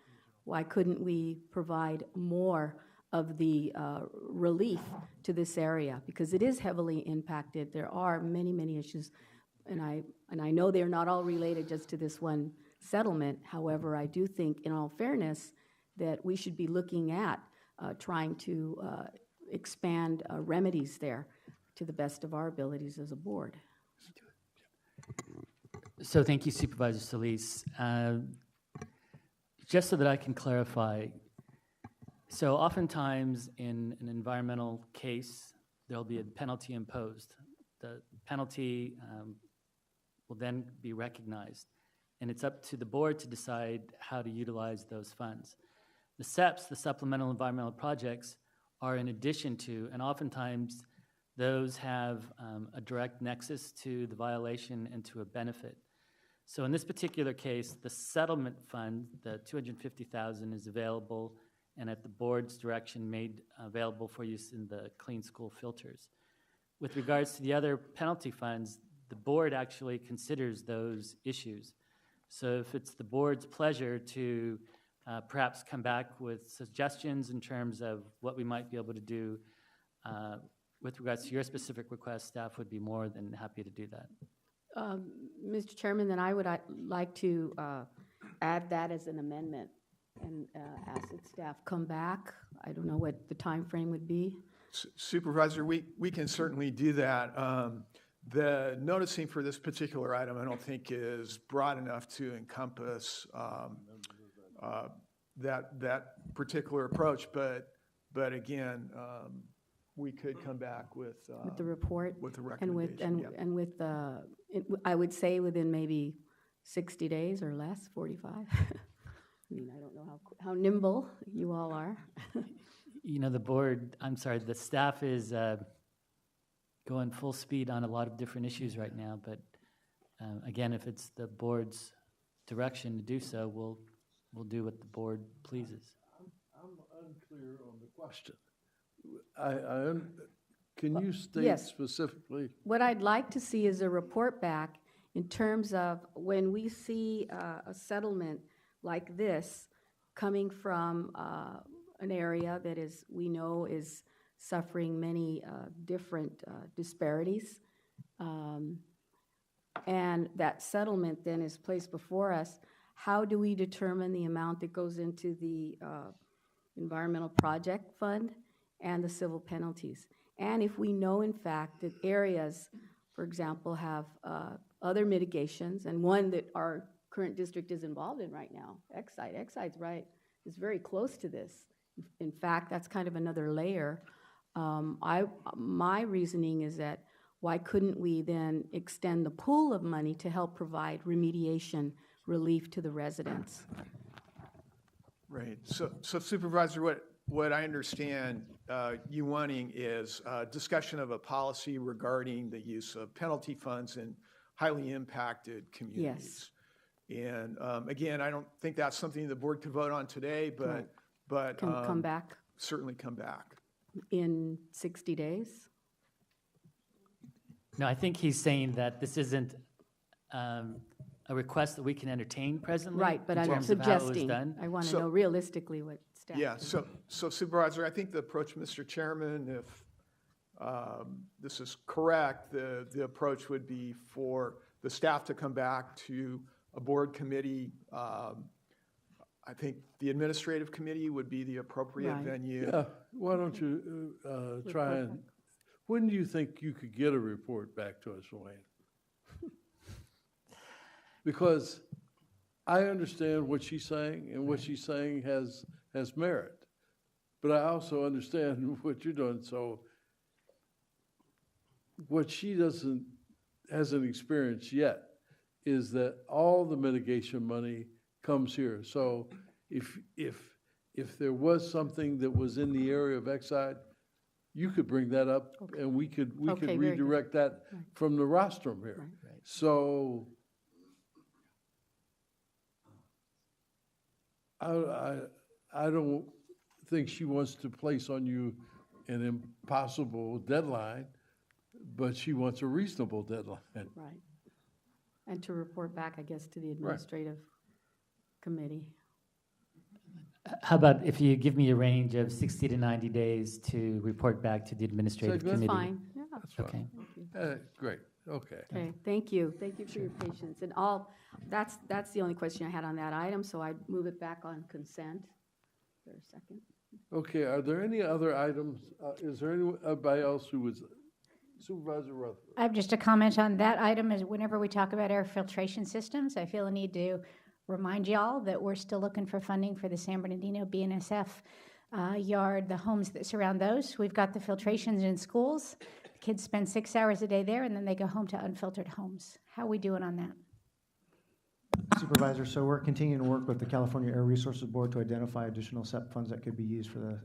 Why couldn't we provide more of the relief to this area? Because it is heavily impacted. There are many, many issues, and I know they're not all related just to this one settlement. However, I do think, in all fairness, that we should be looking at trying to expand remedies there to the best of our abilities as a board. So thank you, Supervisor Solis. Just so that I can clarify, so oftentimes in an environmental case, there'll be a penalty imposed. The penalty will then be recognized, and it's up to the board to decide how to utilize those funds. The SEPs, the supplemental environmental projects, are in addition to, and oftentimes those have a direct nexus to the violation and to a benefit. So in this particular case, the settlement fund, the $250,000, is available and at the board's direction made available for use in the clean school filters. With regards to the other penalty funds, the board actually considers those issues. So if it's the board's pleasure to perhaps come back with suggestions in terms of what we might be able to do with regards to your specific request, staff would be more than happy to do that. Mr. Chairman, then I would like to add that as an amendment and ask that staff come back. I don't know what the time frame would be. Supervisor, we can certainly do that. The noticing for this particular item, I don't think is broad enough to encompass that particular approach, but again, we could come back with the report with the recommendation. and with I would say within maybe 60 days or less, 45. I mean, I don't know how nimble you all are. You know, the staff is going full speed on a lot of different issues right now, but again, if it's the board's direction to do so, we'll do what the board pleases. I'm unclear on the question. Can you state Yes. specifically? What I'd like to see is a report back in terms of when we see a settlement like this coming from an area that we know is suffering many different disparities, and that settlement then is placed before us. How do we determine the amount that goes into the environmental project fund and the civil penalties? And if we know, in fact, that areas, for example, have other mitigations, and one that our current district is involved in right now, Excide's right, is very close to this. In fact, that's kind of another layer. My reasoning is that why couldn't we then extend the pool of money to help provide remediation relief to the residents? Right. So Supervisor, what I understand you wanting is discussion of a policy regarding the use of penalty funds in highly impacted communities. Yes. And again, I don't think that's something the board could vote on today, but Can come back certainly come back in 60 days. No, I think he's saying that this isn't a request that we can entertain presently. Right, but I'm suggesting, I want to know realistically what staff. Yeah, so Supervisor, I think the approach, Mr. Chairman, if this is correct, the approach would be for the staff to come back to a board committee. I think the administrative committee would be the appropriate venue. Yeah, why don't you try and, when do you think you could get a report back to us, Wayne? Because I understand what she's saying, and what she's saying has merit. But I also understand what you're doing. So what she hasn't experienced yet is that all the mitigation money comes here. So if there was something that was in the area of Exide, you could bring that up, and we could redirect that from the rostrum here. Right. So I don't think she wants to place on you an impossible deadline, but she wants a reasonable deadline. Right. And to report back, I guess, to the administrative committee. How about if you give me a range of 60 to 90 days to report back to the administrative committee? That's fine. Yeah. That's fine. Okay. Great. Okay. Okay. Thank you. Thank you for your patience. And that's the only question I had on that item, so I'd move it back on consent. For a second. Okay. Are there any other items? Is there anybody else who was Supervisor Rutherford? I have just a comment on that item. Is whenever we talk about air filtration systems, I feel a need to remind y'all that we're still looking for funding for the San Bernardino BNSF yard, the homes that surround those. We've got the filtrations in schools. Kids spend 6 hours a day there, and then they go home to unfiltered homes. How are we doing on that? Supervisor, so we're continuing to work with the California Air Resources Board to identify additional SEP funds that could be used for the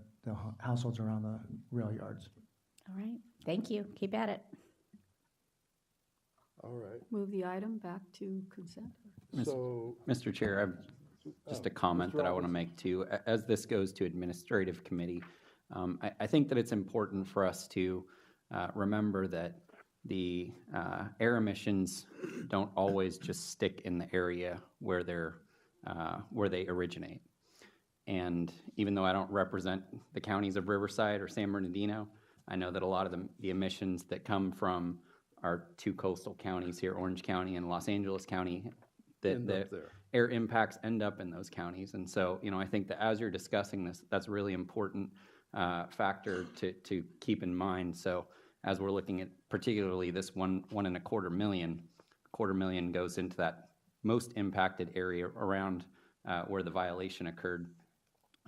households around the rail yards. All right, thank you. Keep at it. All right. Move the item back to consent. So, Mr. Chair, I have just a comment Mr. that I want to Roberts. make too. As this goes to administrative committee, I think that it's important for us to remember that the air emissions don't always just stick in the area where they originate. And even though I don't represent the counties of Riverside or San Bernardino, I know that a lot of the emissions that come from our two coastal counties here, Orange County and Los Angeles County, that the air impacts end up in those counties. And so, I think that as you're discussing this, that's a really important factor to keep in mind. So as we're looking at particularly this $1.25 million, $250,000 goes into that most impacted area around where the violation occurred.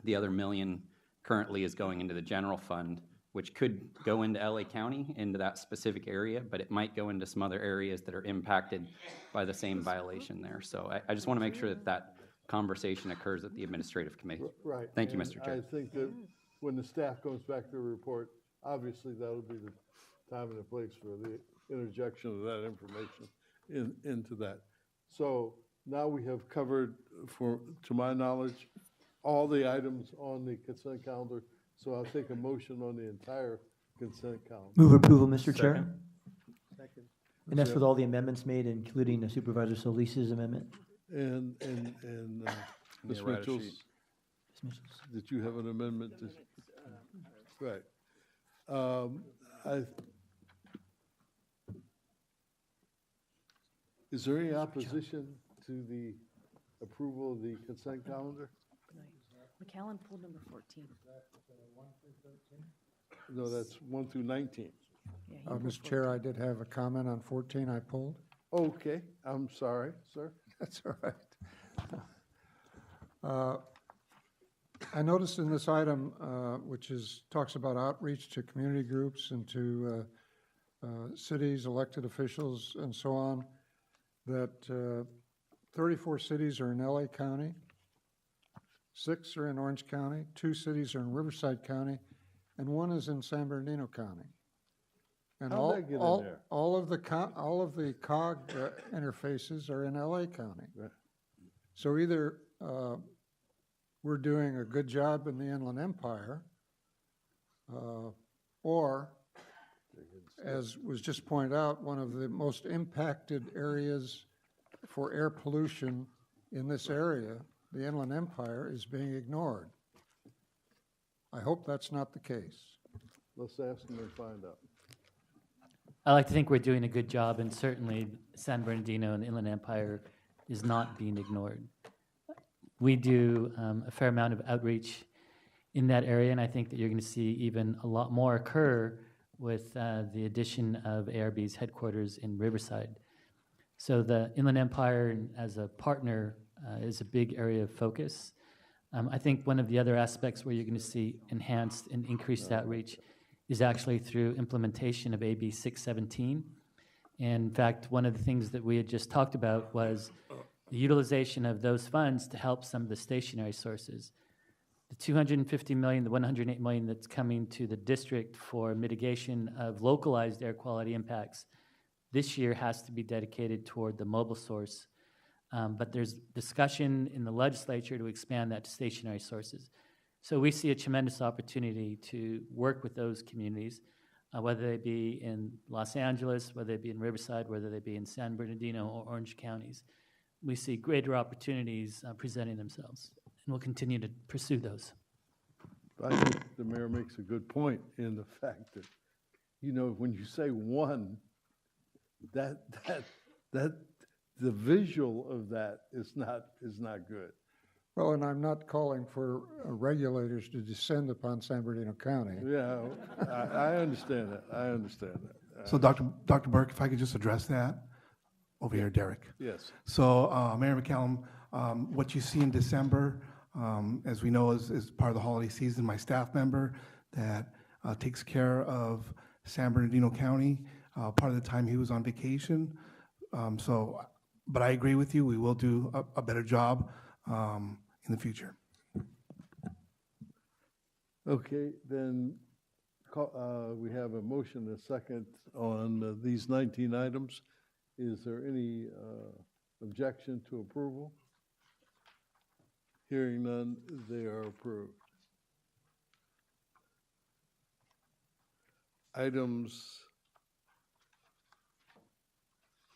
The other $1 million currently is going into the general fund, which could go into LA County, into that specific area, but it might go into some other areas that are impacted by the same violation there. So I just want to make sure that conversation occurs at the administrative committee. right. Thank you, and Mr. Chair. I think that when the staff goes back to the report, obviously that'll be the time and the place for the interjection of that information into that. So now we have covered, to my knowledge, all the items on the consent calendar. So I'll take a motion on the entire consent calendar. Move approval, Mr. Chair. Second. And that's with all the amendments made, including Supervisor Solis's amendment. And Ms. the errata Mitchell's, sheet. did you have an amendment? Right. Is there any opposition to the approval of the consent calendar? McAllen pulled number 14. No, that's 1 through 19. Yeah, Mr. Chair, I did have a comment on 14 I pulled. Okay, I'm sorry, sir. That's all right. I noticed in this item, which talks about outreach to community groups and to cities, elected officials, and so on, that 34 cities are in LA County, 6 are in Orange County, 2 cities are in Riverside County, and 1 is in San Bernardino County. And How'd that get in there? all of the COG interfaces are in LA County. Right. So either we're doing a good job in the Inland Empire, or, as was just pointed out, one of the most impacted areas for air pollution in this area, the Inland Empire, is being ignored. I hope that's not the case. Let's ask them and find out. I like to think we're doing a good job, and certainly San Bernardino and the Inland Empire is not being ignored. We do a fair amount of outreach in that area, and I think that you're going to see even a lot more occur with the addition of ARB's headquarters in Riverside. So the Inland Empire as a partner is a big area of focus. I think one of the other aspects where you're going to see enhanced and increased outreach is actually through implementation of AB 617. And in fact, one of the things that we had just talked about was the utilization of those funds to help some of the stationary sources. The $250 million, the $108 million that's coming to the district for mitigation of localized air quality impacts this year has to be dedicated toward the mobile source. But there's discussion in the legislature to expand that to stationary sources. So we see a tremendous opportunity to work with those communities, whether they be in Los Angeles, whether they be in Riverside, whether they be in San Bernardino or Orange counties. We see greater opportunities presenting themselves, and we'll continue to pursue those. I think the mayor makes a good point in the fact that, when you say one, that the visual of that is not good. Well, and I'm not calling for regulators to descend upon San Bernardino County. Yeah, I understand that. I understand that. So, Dr. Burke, if I could just address that. Over here, Derek. Yes. So, Mayor McCallum, What you see in December, as we know, is part of the holiday season. My staff member that takes care of San Bernardino County, part of the time he was on vacation. But I agree with you, we will do a better job in the future. Okay, then we have a motion and a second on these 19 items. Is there any objection to approval? Hearing none, they are approved. Items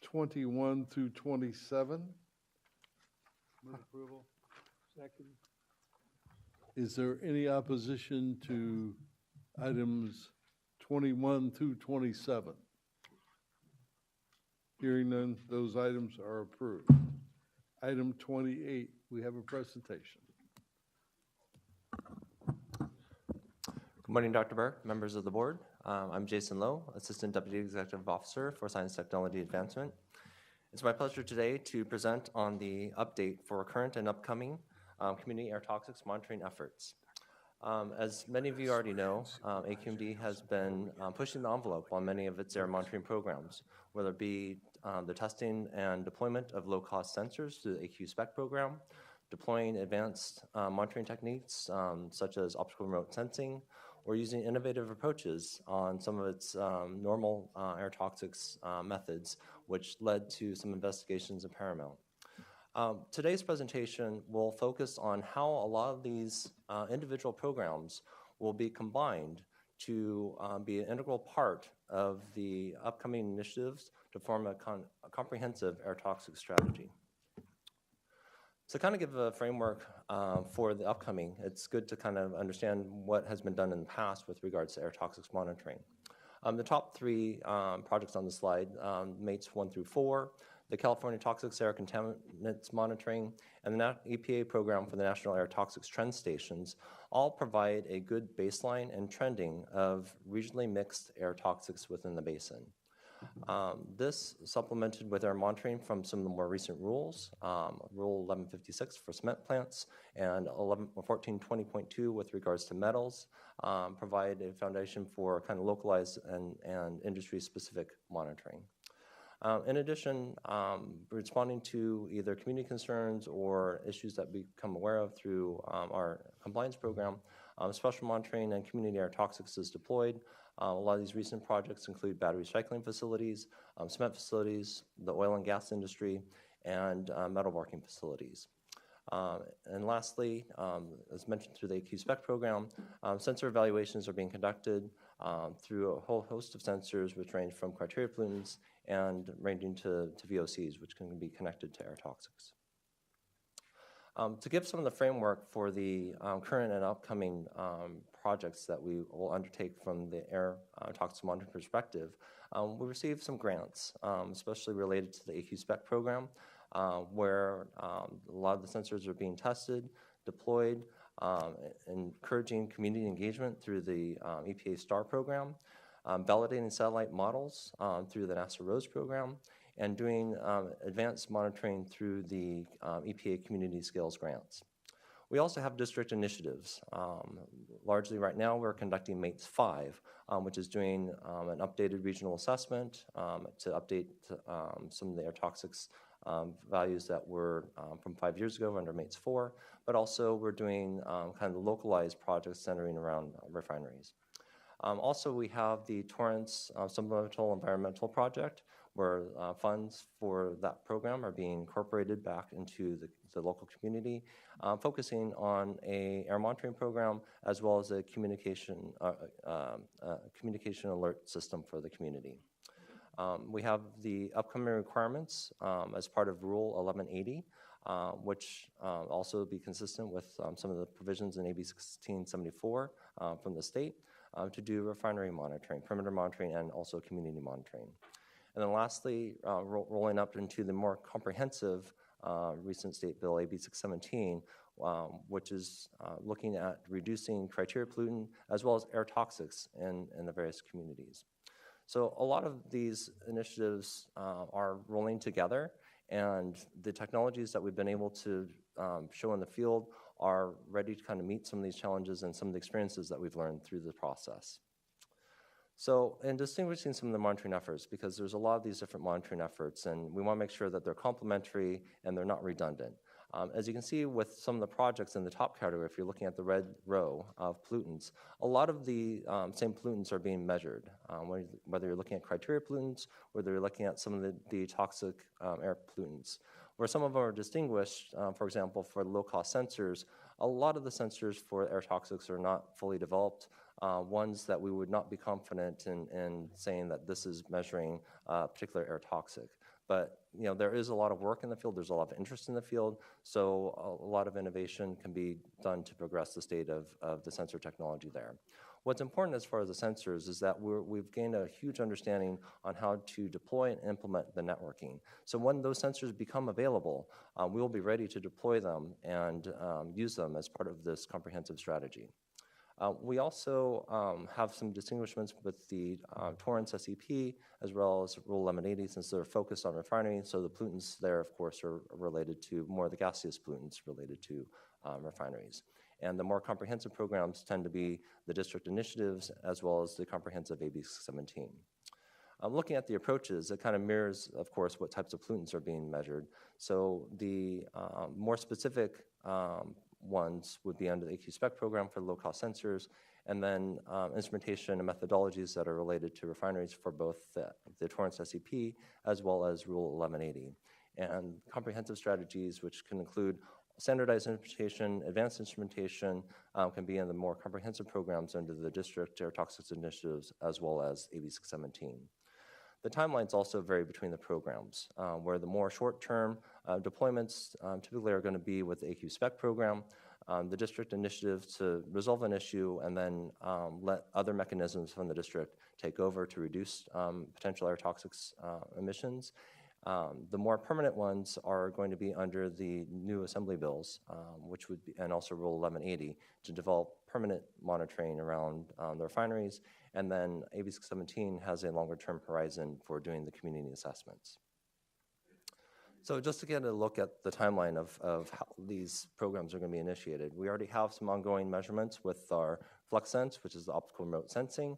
21 through 27. Move approval. Second. Is there any opposition to items 21 through 27? Hearing none, those items are approved. Item 28, we have a presentation. Good morning, Dr. Burke, members of the board. I'm Jason Lowe, Assistant Deputy Executive Officer for Science Technology Advancement. It's my pleasure today to present on the update for current and upcoming community air toxics monitoring efforts. As many of you already know, AQMD has been pushing the envelope on many of its air monitoring programs, whether it be the testing and deployment of low-cost sensors through the AQ-SPEC program, deploying advanced monitoring techniques such as optical remote sensing, or using innovative approaches on some of its normal air toxics methods, which led to some investigations in Paramount. Today's presentation will focus on how a lot of these individual programs will be combined to be an integral part of the upcoming initiatives to form a comprehensive air toxic strategy. So kind of give a framework for the upcoming, it's good to kind of understand what has been done in the past with regards to air toxics monitoring. The top three projects on the slide, MATES 1 through 4, the California Toxics Air Contaminants Monitoring, and the EPA program for the National Air Toxics Trend Stations all provide a good baseline and trending of regionally mixed air toxics within the basin. This supplemented with air monitoring from some of the more recent rules, Rule 1156 for cement plants and 1420.2 with regards to metals, provide a foundation for kind of localized and industry-specific monitoring. In addition, responding to either community concerns or issues that we become aware of through our compliance program, special monitoring and community air toxics is deployed. A lot of these recent projects include battery recycling facilities, cement facilities, the oil and gas industry, and metalworking facilities. And lastly, as mentioned through the AQ-SPEC program, sensor evaluations are being conducted through a whole host of sensors which range from criteria pollutants and ranging to VOCs, which can be connected to air toxics. To give some of the framework for the current and upcoming projects that we will undertake from the air toxic monitoring perspective, we received some grants, especially related to the AQ-SPEC program, where a lot of the sensors are being tested, deployed, encouraging community engagement through the EPA STAR program, validating satellite models through the NASA ROSE program, and doing advanced monitoring through the EPA Community Scales grants. We also have district initiatives. Largely right now we're conducting MATES 5, which is doing an updated regional assessment to update some of the air toxics values that were from 5 years ago under MATES 4, but also we're doing kind of localized projects centering around refineries. Also, we have the Torrance Supplemental Environmental Project, where funds for that program are being incorporated back into the local community, focusing on a air monitoring program as well as a communication alert system for the community. We have the upcoming requirements as part of Rule 1180, which also be consistent with some of the provisions in AB 1674 from the state to do refinery monitoring, perimeter monitoring, and also community monitoring. And then lastly, rolling up into the more comprehensive recent state bill, AB 617, which is looking at reducing criteria pollutant as well as air toxics in the various communities. So a lot of these initiatives are rolling together, And the technologies that we've been able to show in the field are ready to kind of meet some of these challenges and some of the experiences that we've learned through the process. So in distinguishing some of the monitoring efforts, because there's a lot of these different monitoring efforts, and we want to make sure that they're complementary and they're not redundant. As you can see with some of the projects in the top category, if you're looking at the red row of pollutants, a lot of the same pollutants are being measured, whether you're looking at criteria pollutants, whether you're looking at some of the toxic air pollutants. Where some of them are distinguished, for example, for low-cost sensors, a lot of the sensors for air toxics are not fully developed, ones that we would not be confident in saying that this is measuring a particular air toxic. But there is a lot of work in the field, there's a lot of interest in the field, so a lot of innovation can be done to progress the state of the sensor technology there. What's important as far as the sensors is that we've gained a huge understanding on how to deploy and implement the networking. So when those sensors become available, we will be ready to deploy them and use them as part of this comprehensive strategy. We also have some distinguishments with the Torrance SEP as well as Rule 1180 since they're focused on refineries. So the pollutants there, of course, are related to more of the gaseous pollutants related to refineries. And the more comprehensive programs tend to be the district initiatives as well as the comprehensive AB 617. Looking at the approaches, it kind of mirrors, of course, what types of pollutants are being measured. So the more specific ones would be under the AQ-SPEC program for low-cost sensors, and then instrumentation and methodologies that are related to refineries for both the Torrance SEP as well as Rule 1180. And comprehensive strategies, which can include standardized instrumentation, advanced instrumentation, can be in the more comprehensive programs under the district air toxics initiatives as well as AB 617. The timelines also vary between the programs, where the more short-term deployments typically are going to be with the AQ-SPEC program, the district initiative to resolve an issue and then let other mechanisms from the district take over to reduce potential air toxics emissions. The more permanent ones are going to be under the new assembly bills, which would be, and also Rule 1180, to develop permanent monitoring around the refineries, and then AB 617 has a longer-term horizon for doing the community assessments. So just to get a look at the timeline of how these programs are going to be initiated, we already have some ongoing measurements with our FlexSense, which is the optical remote sensing.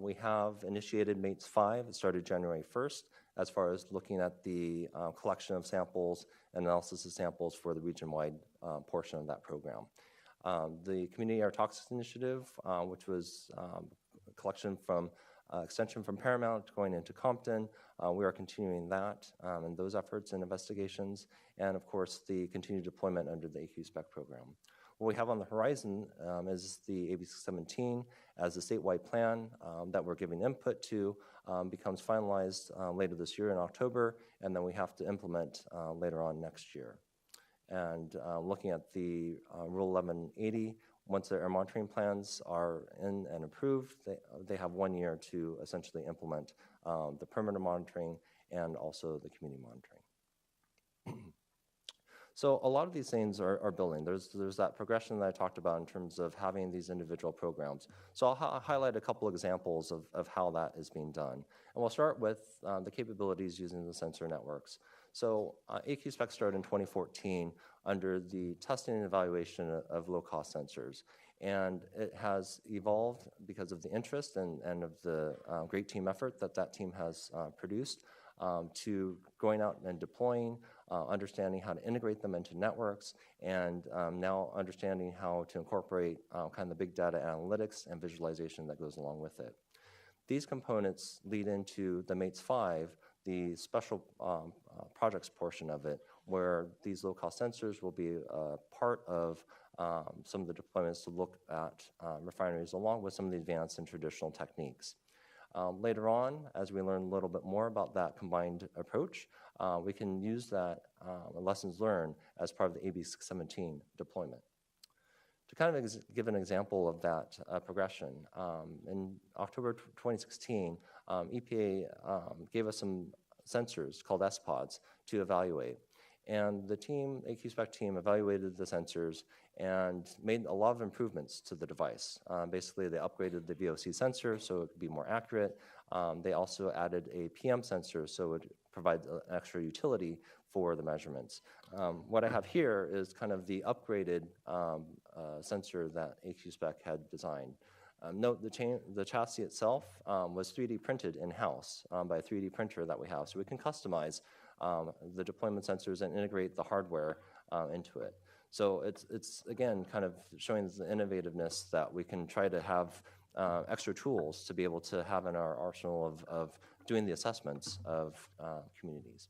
We have initiated MATES 5. It started January 1st as far as looking at the collection of samples and analysis of samples for the region-wide portion of that program. The Community Air Toxics Initiative, which was collection from extension from Paramount going into Compton, we are continuing that and those efforts and investigations, and of course the continued deployment under the AQ-SPEC program. What we have on the horizon is the AB 617 as a statewide plan that we're giving input to becomes finalized later this year in October, and then we have to implement later on next year. And looking at the Rule 1180, once the air monitoring plans are in and approved, they have 1 year to essentially implement the permanent monitoring and also the community monitoring. So a lot of these things are building. There's that progression that I talked about in terms of having these individual programs. So I'll highlight a couple examples of how that is being done. And we'll start with the capabilities using the sensor networks. So AQ-SPEC started in 2014 under the testing and evaluation of low-cost sensors. And it has evolved because of the interest and of the great team effort that team has produced to going out and deploying, understanding how to integrate them into networks, and now understanding how to incorporate kind of the big data analytics and visualization that goes along with it. These components lead into the MATES 5, the special projects portion of it, where these low-cost sensors will be part of some of the deployments to look at refineries along with some of the advanced and traditional techniques. Later on, as we learn a little bit more about that combined approach, we can use that lessons learned as part of the AB 617 deployment. To kind of give an example of that progression, in October 2016, EPA gave us some sensors called SPODs to evaluate. And the team, AQ-SPEC team, evaluated the sensors and made a lot of improvements to the device. Basically, they upgraded the VOC sensor so it could be more accurate. They also added a PM sensor so it would provides an extra utility for the measurements. What I have here is kind of the upgraded sensor that AQSpec had designed. Note the chassis itself was 3D printed in-house by a 3D printer that we have, so we can customize the deployment sensors and integrate the hardware into it. So it's again kind of showing the innovativeness that we can try to have extra tools to be able to have in our arsenal of doing the assessments of communities.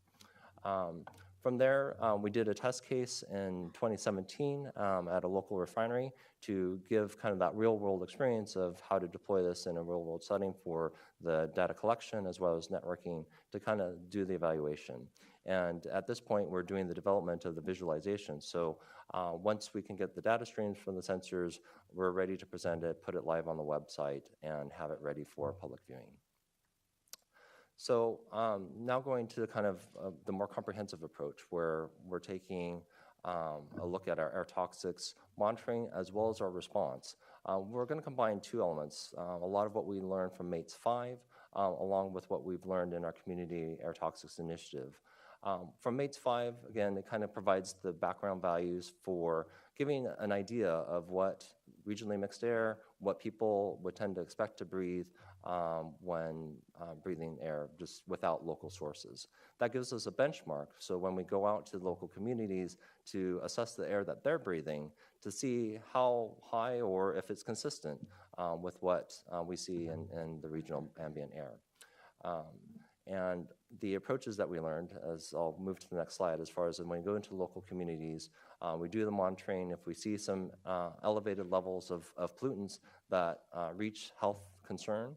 From there, we did a test case in 2017 at a local refinery to give kind of that real-world experience of how to deploy this in a real-world setting for the data collection as well as networking to kind of do the evaluation. And at this point, we're doing the development of the visualization. So once we can get the data streams from the sensors, we're ready to present it, put it live on the website, and have it ready for public viewing. So now going to kind of the more comprehensive approach where we're taking a look at our air toxics monitoring as well as our response. We're going to combine two elements, a lot of what we learned from MATES 5 along with what we've learned in our community air toxics initiative. From MATES 5, again, it kind of provides the background values for giving an idea of what regionally mixed air, what people would tend to expect to breathe when breathing air just without local sources. That gives us a benchmark, so when we go out to local communities to assess the air that they're breathing, to see how high or if it's consistent with what we see in the regional ambient air. And the approaches that we learned, as I'll move to the next slide, as far as when we go into local communities, we do the monitoring. If we see some elevated levels of pollutants that reach health concern,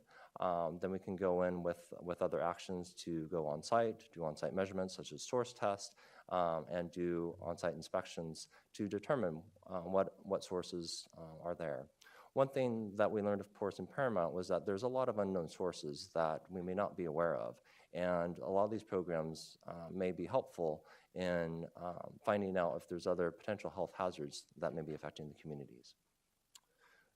then we can go in with other actions to go on site, do on-site measurements such as source test, and do on-site inspections to determine what sources are there. One thing that we learned, of course, in Paramount was that there's a lot of unknown sources that we may not be aware of. And a lot of these programs may be helpful in finding out if there's other potential health hazards that may be affecting the communities.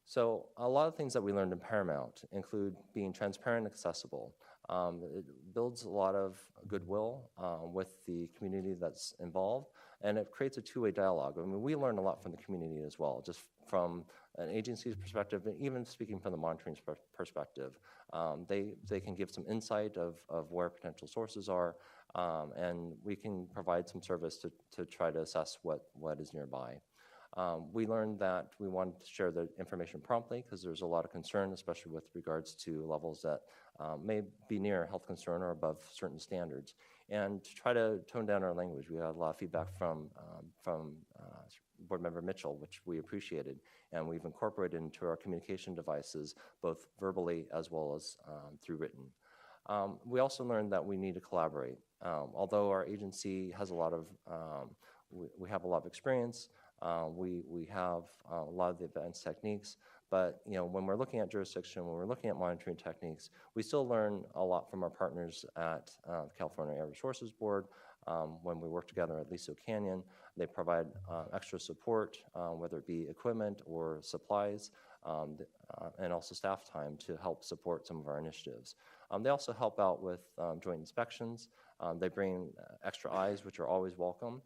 So a lot of things that we learned in Paramount include being transparent and accessible. It builds a lot of goodwill with the community that's involved, and it creates a two-way dialogue. I mean, we learn a lot from the community as well, just from an agency's perspective, and even speaking from the monitoring perspective. They can give some insight of where potential sources are, and we can provide some service to try to assess what is nearby. We learned that we wanted to share the information promptly because there's a lot of concern, especially with regards to levels that may be near health concern or above certain standards. And to try to tone down our language, we had a lot of feedback from Board Member Mitchell, which we appreciated, and we've incorporated into our communication devices, both verbally as well as through written. We also learned that we need to collaborate. Although our agency has a lot of, we have a lot of experience, we have a lot of the advanced techniques, but when we're looking at jurisdiction, when we're looking at monitoring techniques, we still learn a lot from our partners at the California Air Resources Board. When we work together at Liso Canyon, they provide extra support, whether it be equipment or supplies, and also staff time to help support some of our initiatives. They also help out with joint inspections. They bring extra eyes, which are always welcome.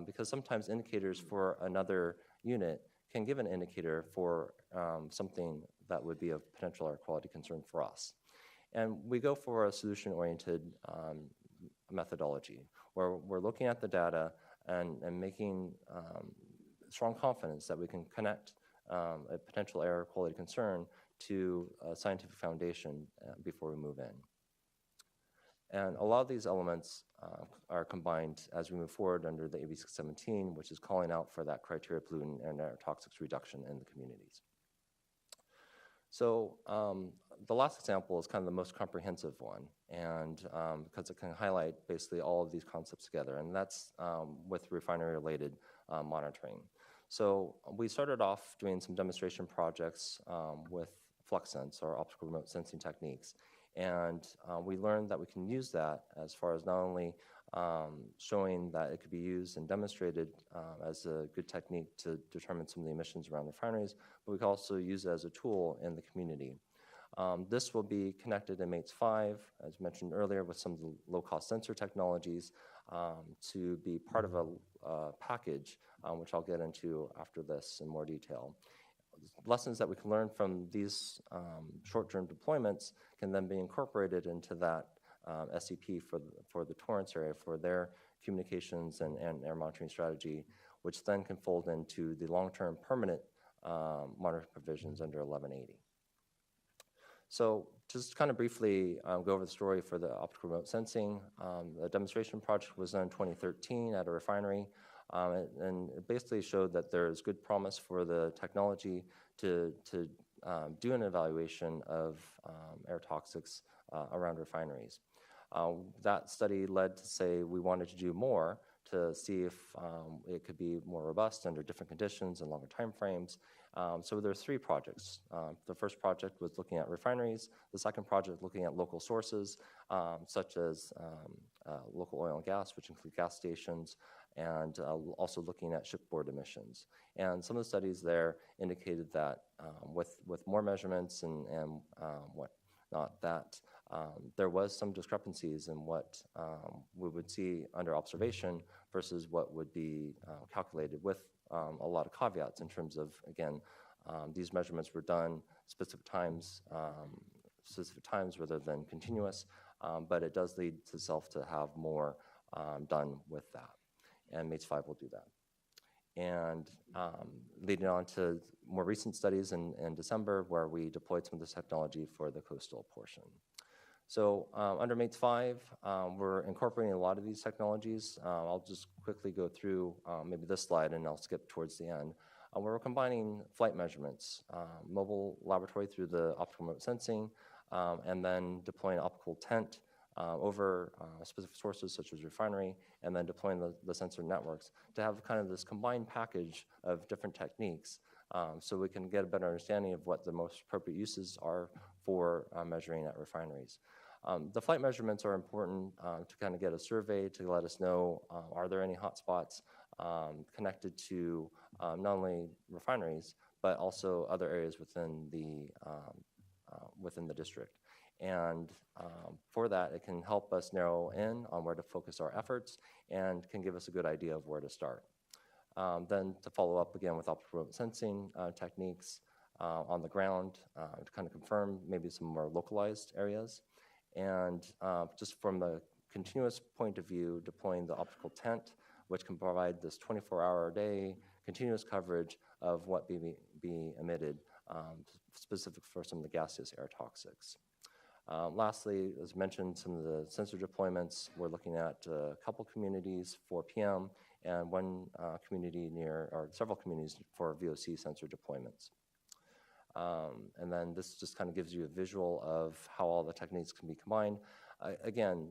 Because sometimes indicators for another unit can give an indicator for something that would be of potential air quality concern for us. And we go for a solution-oriented methodology, where we're looking at the data and making strong confidence that we can connect a potential air quality concern to a scientific foundation before we move in. And a lot of these elements are combined as we move forward under the AB 617, which is calling out for that criteria pollutant and air toxics reduction in the communities. So the last example is kind of the most comprehensive one, and because it can highlight basically all of these concepts together, and that's with refinery-related monitoring. So we started off doing some demonstration projects with FluxSense, or optical remote sensing techniques. And we learned that we can use that as far as not only showing that it could be used and demonstrated as a good technique to determine some of the emissions around refineries, but we can also use it as a tool in the community. This will be connected in MATES 5, as mentioned earlier, with some of the low-cost sensor technologies to be part of a package, which I'll get into after this in more detail. Lessons that we can learn from these short-term deployments can then be incorporated into that SCP for the Torrance area for their communications and air monitoring strategy, which then can fold into the long-term permanent monitoring provisions under 1180. So just kind of briefly go over the story for the optical remote sensing. The demonstration project was done in 2013 at a refinery, and it basically showed that there is good promise for the technology to do an evaluation of air toxics around refineries. That study led to say we wanted to do more to see if it could be more robust under different conditions and longer time frames. So there are 3 projects. The first project was looking at refineries. The second project looking at local sources, such as local oil and gas, which include gas stations, and also looking at shipboard emissions. And some of the studies there indicated that with more measurements and whatnot, that there was some discrepancies in what we would see under observation versus what would be calculated with a lot of caveats in terms of, again, these measurements were done specific times rather than continuous, but it does lead to itself to have more done with that, and MATES 5 will do that. And leading on to more recent studies in December, where we deployed some of this technology for the coastal portion. So under MATES 5, we're incorporating a lot of these technologies. I'll just quickly go through maybe this slide, and I'll skip towards the end. We're combining flight measurements, mobile laboratory through the optical remote sensing, and then deploying optical tent over specific sources such as refinery, and then deploying the sensor networks to have kind of this combined package of different techniques so we can get a better understanding of what the most appropriate uses are for measuring at refineries. The flight measurements are important to kind of get a survey to let us know are there any hotspots connected to not only refineries but also other areas within the district. And for that, it can help us narrow in on where to focus our efforts and can give us a good idea of where to start. Then to follow up again with optical remote sensing techniques on the ground to kind of confirm maybe some more localized areas. And just from the continuous point of view, deploying the optical tent, which can provide this 24-hour-a-day continuous coverage of what be emitted, specific for some of the gaseous air toxics. Lastly, as mentioned, some of the sensor deployments, we're looking at a couple communities for PM and one community or several communities for VOC sensor deployments. And then this just kind of gives you a visual of how all the techniques can be combined. Again,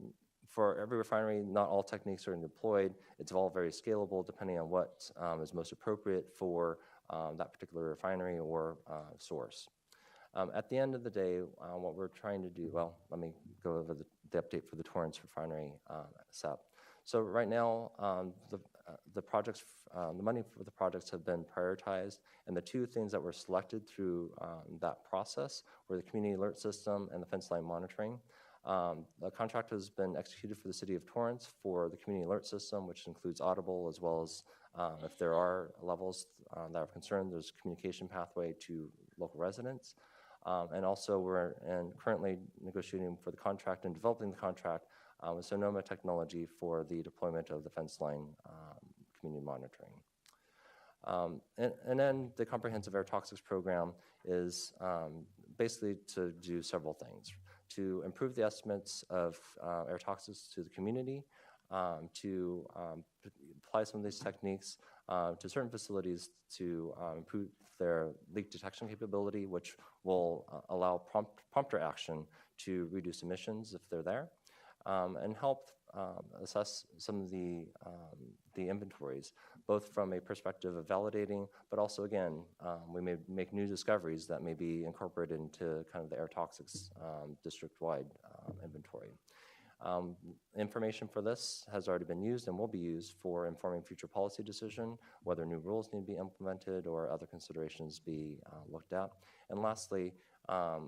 for every refinery, not all techniques are deployed. It's all very scalable depending on what is most appropriate for that particular refinery or source. At the end of the day, what we're trying to do, well, let me go over the update for the Torrance refinery SEP. So right now, the projects, the money for the projects have been prioritized, and the 2 things that were selected through that process were the community alert system and the fence line monitoring. The contract has been executed for the city of Torrance for the community alert system, which includes audible, as well as if there are levels that are concerned, there's a communication pathway to local residents. And also we're currently negotiating for the contract and developing the contract with Sonoma Technology for the deployment of the fence line community monitoring. And then the Comprehensive Air Toxics Program is basically to do several things: to improve the estimates of air toxics to the community, to apply some of these techniques to certain facilities to improve their leak detection capability, which will allow prompter action to reduce emissions if they're there, and help assess some of the inventories, both from a perspective of validating, but also, again, we may make new discoveries that may be incorporated into kind of the air toxics district-wide inventory. Information for this has already been used and will be used for informing future policy decision, whether new rules need to be implemented or other considerations be looked at. And lastly,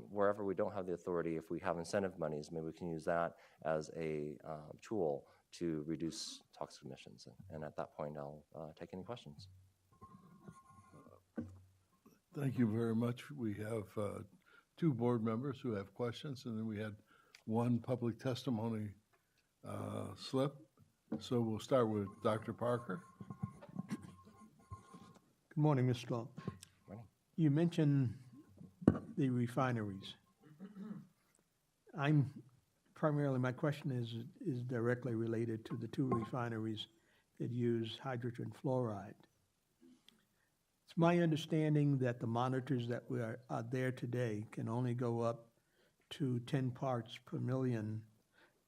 Wherever we don't have the authority, if we have incentive monies, maybe we can use that as a tool to reduce toxic emissions. And at that point, I'll take any questions. Thank you very much. We have 2 board members who have questions, and then we had 1 public testimony slip. So we'll start with Dr. Parker. Good morning, Mr. Long. Morning. You mentioned the refineries. My question is directly related to the 2 refineries that use hydrogen fluoride. It's my understanding that the monitors that are there today can only go up to 10 parts per million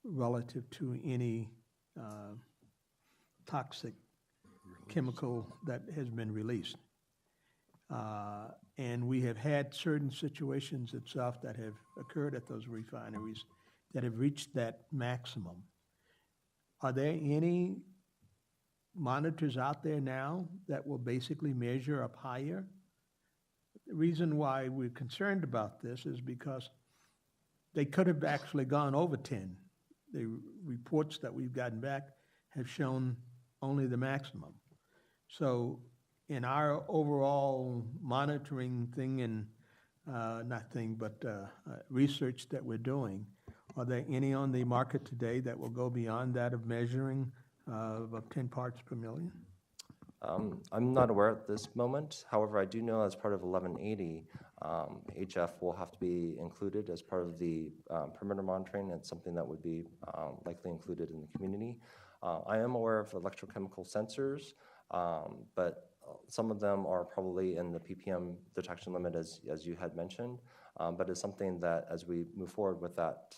relative to any toxic chemical that has been released. And we have had certain situations itself that have occurred at those refineries that have reached that maximum. Are there any monitors out there now that will basically measure up higher? The reason why we're concerned about this is because they could have actually gone over 10. The reports that we've gotten back have shown only the maximum. So in our overall monitoring thing and research that we're doing, are there any on the market today that will go beyond that of measuring of 10 parts per million? I'm not aware at this moment. However, I do know as part of 1180, HF will have to be included as part of the perimeter monitoring. It's something that would be likely included in the community. I am aware of electrochemical sensors, but some of them are probably in the ppm detection limit as you had mentioned, but it's something that as we move forward with that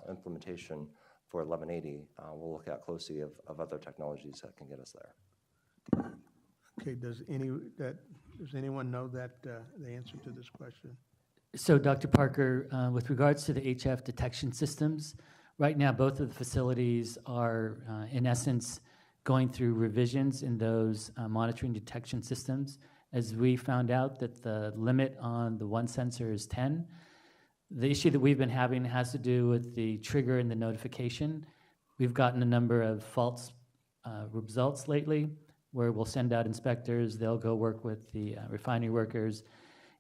implementation for 1180, we'll look at closely of other technologies that can get us there. Okay, does anyone know that the answer to this question? So Dr. Parker, with regards to the HF detection systems, right now both of the facilities are in essence going through revisions in those monitoring detection systems. As we found out that the limit on the one sensor is 10, the issue that we've been having has to do with the trigger and the notification. We've gotten a number of false results lately where we'll send out inspectors, they'll go work with the refinery workers.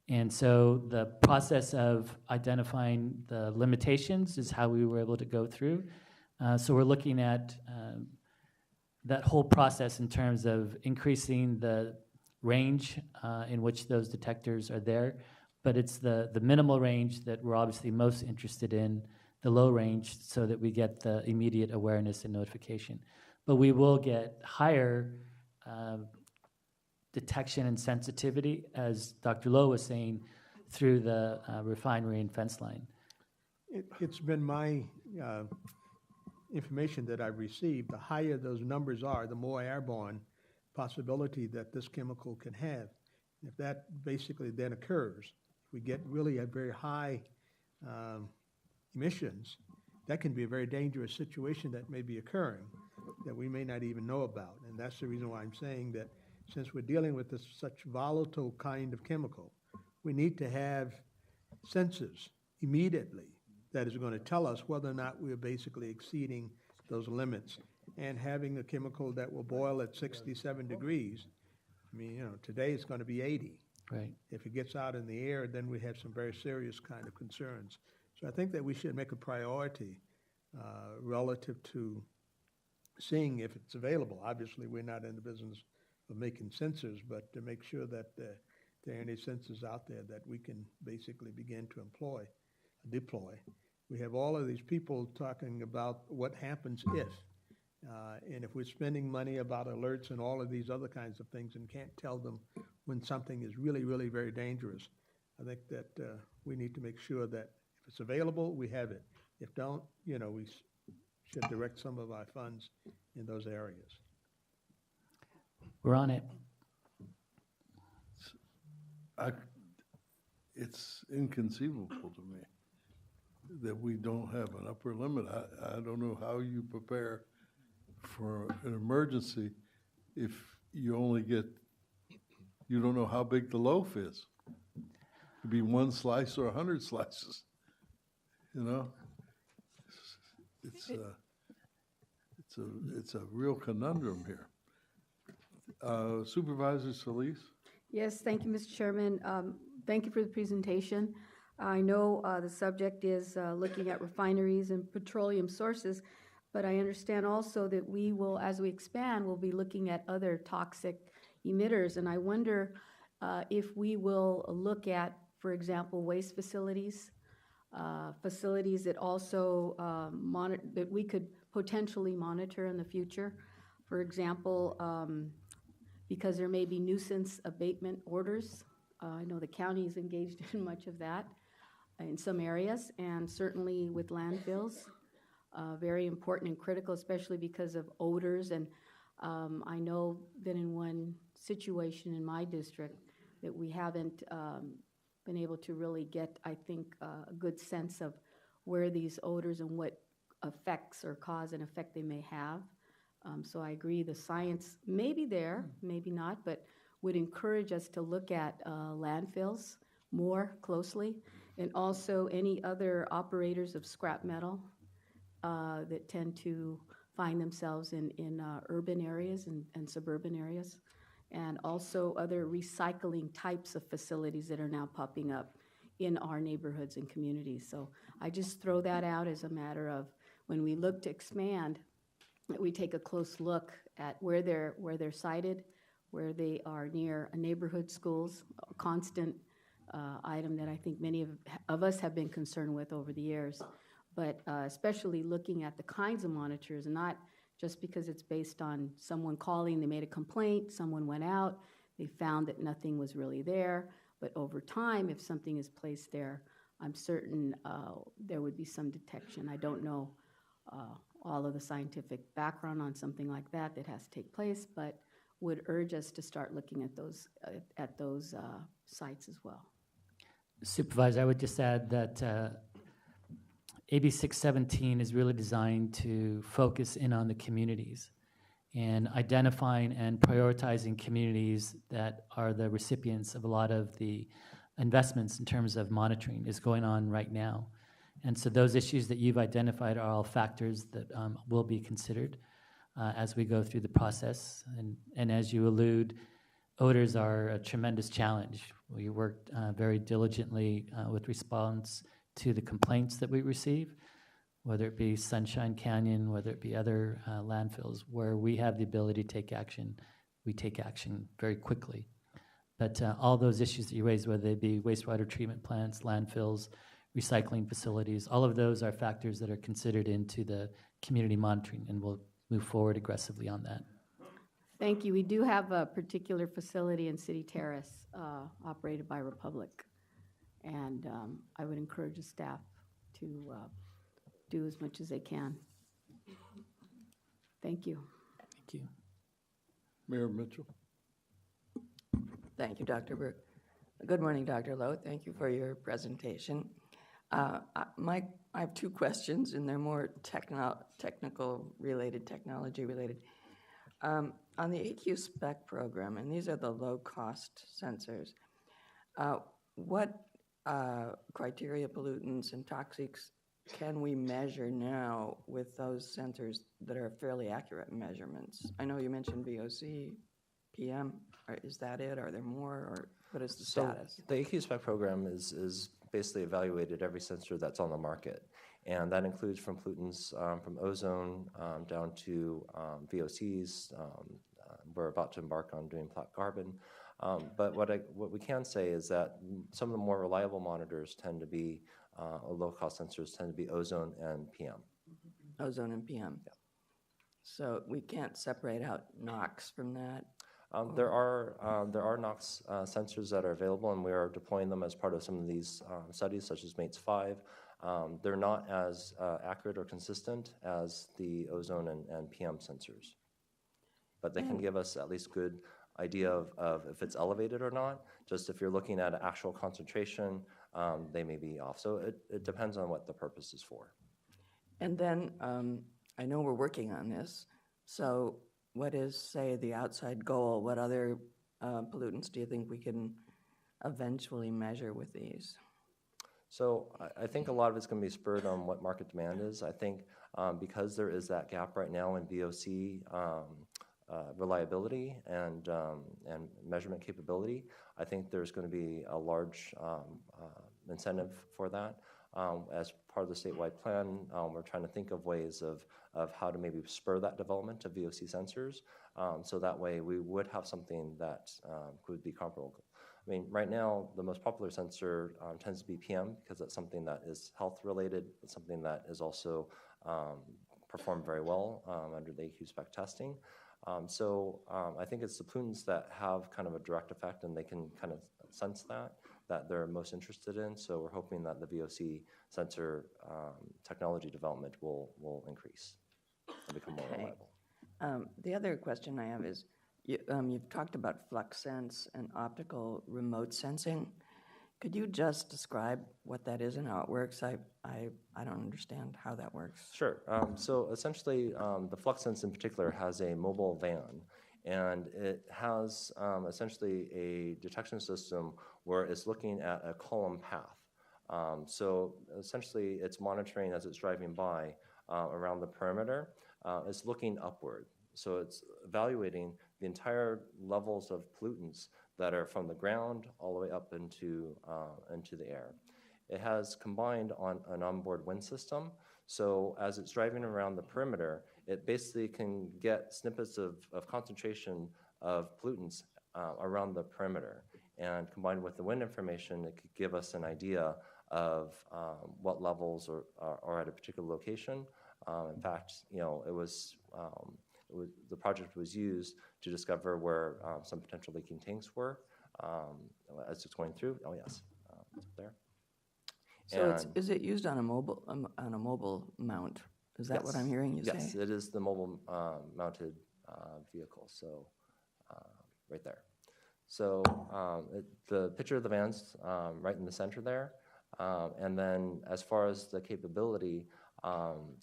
And so the process of identifying the limitations is how we were able to go through. So we're looking at that whole process in terms of increasing the range in which those detectors are there. But it's the minimal range that we're obviously most interested in, the low range, so that we get the immediate awareness and notification. But we will get higher detection and sensitivity, as Dr. Lowe was saying, through the refinery and fence line. It's been my information that I've received, the higher those numbers are, the more airborne possibility that this chemical can have. If that basically then occurs, we get really a very high emissions, that can be a very dangerous situation that may be occurring that we may not even know about. And that's the reason why I'm saying that since we're dealing with this such volatile kind of chemical, we need to have sensors immediately that is going to tell us whether or not we're basically exceeding those limits. And having a chemical that will boil at 67 degrees, I mean, you know, today it's going to be 80. Right. If it gets out in the air, then we have some very serious kind of concerns. So I think that we should make a priority relative to seeing if it's available. Obviously, we're not in the business of making sensors, but to make sure that there are any sensors out there that we can basically begin to deploy. We have all of these people talking about what happens if. And if we're spending money about alerts and all of these other kinds of things and can't tell them when something is really, really very dangerous, I think that we need to make sure that if it's available, we have it. If don't, you know, we should direct some of our funds in those areas. We're on it. It's inconceivable to me that we don't have an upper limit. I don't know how you prepare for an emergency if you don't know how big the loaf is. could be one slice or 100 slices, you know? It's a real conundrum here. Supervisor Solis? Yes, thank you, Mr. Chairman. Thank you for the presentation. I know the subject is looking at refineries and petroleum sources, but I understand also that we will, as we expand, we'll be looking at other toxic emitters. And I wonder if we will look at, for example, waste facilities, facilities that also that we could potentially monitor in the future. For example, because there may be nuisance abatement orders. I know the county is engaged in much of that in some areas, and certainly with landfills, very important and critical, especially because of odors. And I know that in one situation in my district that we haven't been able to really get, I think, a good sense of where these odors and what effects or cause and effect they may have. So I agree the science may be there, maybe not, but would encourage us to look at landfills more closely, and also any other operators of scrap metal that tend to find themselves in urban areas and suburban areas, and also other recycling types of facilities that are now popping up in our neighborhoods and communities. So I just throw that out as a matter of when we look to expand, that we take a close look at where they're sited, where they are near neighborhood schools, a constant item that I think many of us have been concerned with over the years, but especially looking at the kinds of monitors, not just because it's based on someone calling, they made a complaint, someone went out, they found that nothing was really there, but over time, if something is placed there, I'm certain there would be some detection. I don't know all of the scientific background on something like that has to take place, but would urge us to start looking at those sites as well. Supervisor, I would just add that AB 617 is really designed to focus in on the communities and identifying and prioritizing communities that are the recipients of a lot of the investments in terms of monitoring is going on right now. And so those issues that you've identified are all factors that will be considered as we go through the process. And as you allude, odors are a tremendous challenge. We worked very diligently with response to the complaints that we receive, whether it be Sunshine Canyon, whether it be other landfills, where we have the ability to take action, we take action very quickly. But all those issues that you raised, whether they be wastewater treatment plants, landfills, recycling facilities, all of those are factors that are considered into the community monitoring, and we'll move forward aggressively on that. Thank you. We do have a particular facility in City Terrace operated by Republic, and I would encourage the staff to do as much as they can. Thank you. Thank you. Mayor Mitchell. Thank you, Dr. Burke. Good morning, Dr. Lowe. Thank you for your presentation. I have two questions, and they're more technical related, technology related. On the AQ SPEC program, and these are the low-cost sensors, what criteria, pollutants, and toxics can we measure now with those sensors that are fairly accurate measurements? I know you mentioned VOC, PM. Is that it? Are there more, or what is the status? The AQ SPEC program is basically evaluated every sensor that's on the market, and that includes from pollutants from ozone down to VOCs. We're about to embark on doing black carbon, but what we can say is that some of the more reliable monitors tend to be low-cost sensors tend to be ozone and PM. Ozone and PM. Yeah. So we can't separate out NOx from that. There are NOx sensors that are available, and we are deploying them as part of some of these studies, such as MATES 5. They're not as accurate or consistent as the ozone and PM sensors, but they can give us at least good idea of if it's elevated or not. Just if you're looking at an actual concentration, they may be off. So it depends on what the purpose is for. And then I know we're working on this, so what is, say, the outside goal? What other pollutants do you think we can eventually measure with these? So I think a lot of it's going to be spurred on what market demand is. I think because there is that gap right now in VOC reliability and measurement capability, I think there's going to be a large incentive for that. As part of the statewide plan, we're trying to think of ways of how to maybe spur that development of VOC sensors, so that way we would have something that could be comparable. I mean, right now, the most popular sensor tends to be PM because it's something that is health-related. It's something that is also performed very well under the AQ spec testing. So I think it's the pollutants that have kind of a direct effect, and they can kind of sense that they're most interested in. So we're hoping that the VOC sensor technology development will increase and become more reliable. The other question I have is, you've talked about flux sense and optical remote sensing. Could you just describe what that is and how it works? I don't understand how that works. Sure. So essentially, the FluxSense in particular has a mobile van, and it has essentially a detection system where it's looking at a column path. So essentially, it's monitoring as it's driving by around the perimeter. It's looking upward. So it's evaluating the entire levels of pollutants that are from the ground all the way up into the air. It has combined on an onboard wind system. So as it's driving around the perimeter, it basically can get snippets of concentration of pollutants around the perimeter. And combined with the wind information, it could give us an idea of what levels are at a particular location. In fact, the project was used to discover where some potential leaking tanks were as it's going through. Oh yes, it's up there. So is it used on a mobile mount? Is that what I'm hearing you say? Yes, it is the mobile mounted vehicle. So right there. So the picture of the van's right in the center there. And then as far as the capability,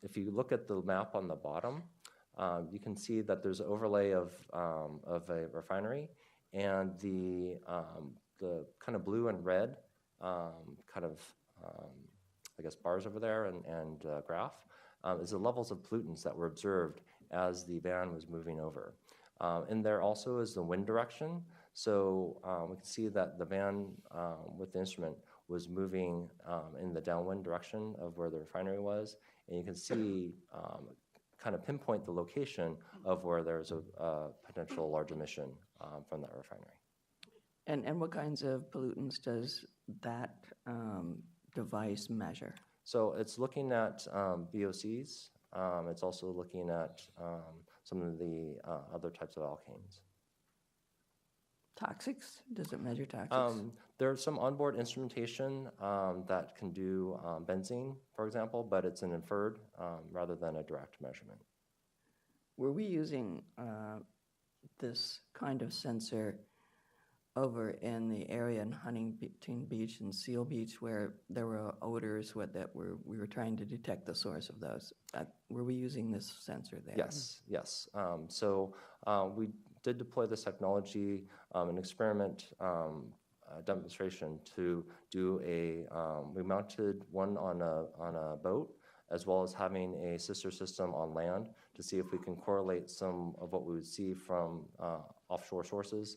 if you look at the map on the bottom, you can see that there's an overlay of a refinery, and the kind of blue and red I guess bars over there and graph is the levels of pollutants that were observed as the van was moving over. And there also is the wind direction. So we can see that the van with the instrument was moving in the downwind direction of where the refinery was, and you can see kind of pinpoint the location of where there's a potential large emission from that refinery. And what kinds of pollutants does that device measure? So it's looking at VOCs. It's also looking at some of the other types of alkanes. Toxics? Does it measure toxics? There's some onboard instrumentation that can do benzene, for example, but it's an inferred rather than a direct measurement. Were we using this kind of sensor over in the area in Huntington Beach and Seal Beach where there were odors we were trying to detect the source of those? Were we using this sensor there? Yes. So we did deploy this technology, an experiment demonstration to do we mounted one on a boat, as well as having a sister system on land to see if we can correlate some of what we would see from offshore sources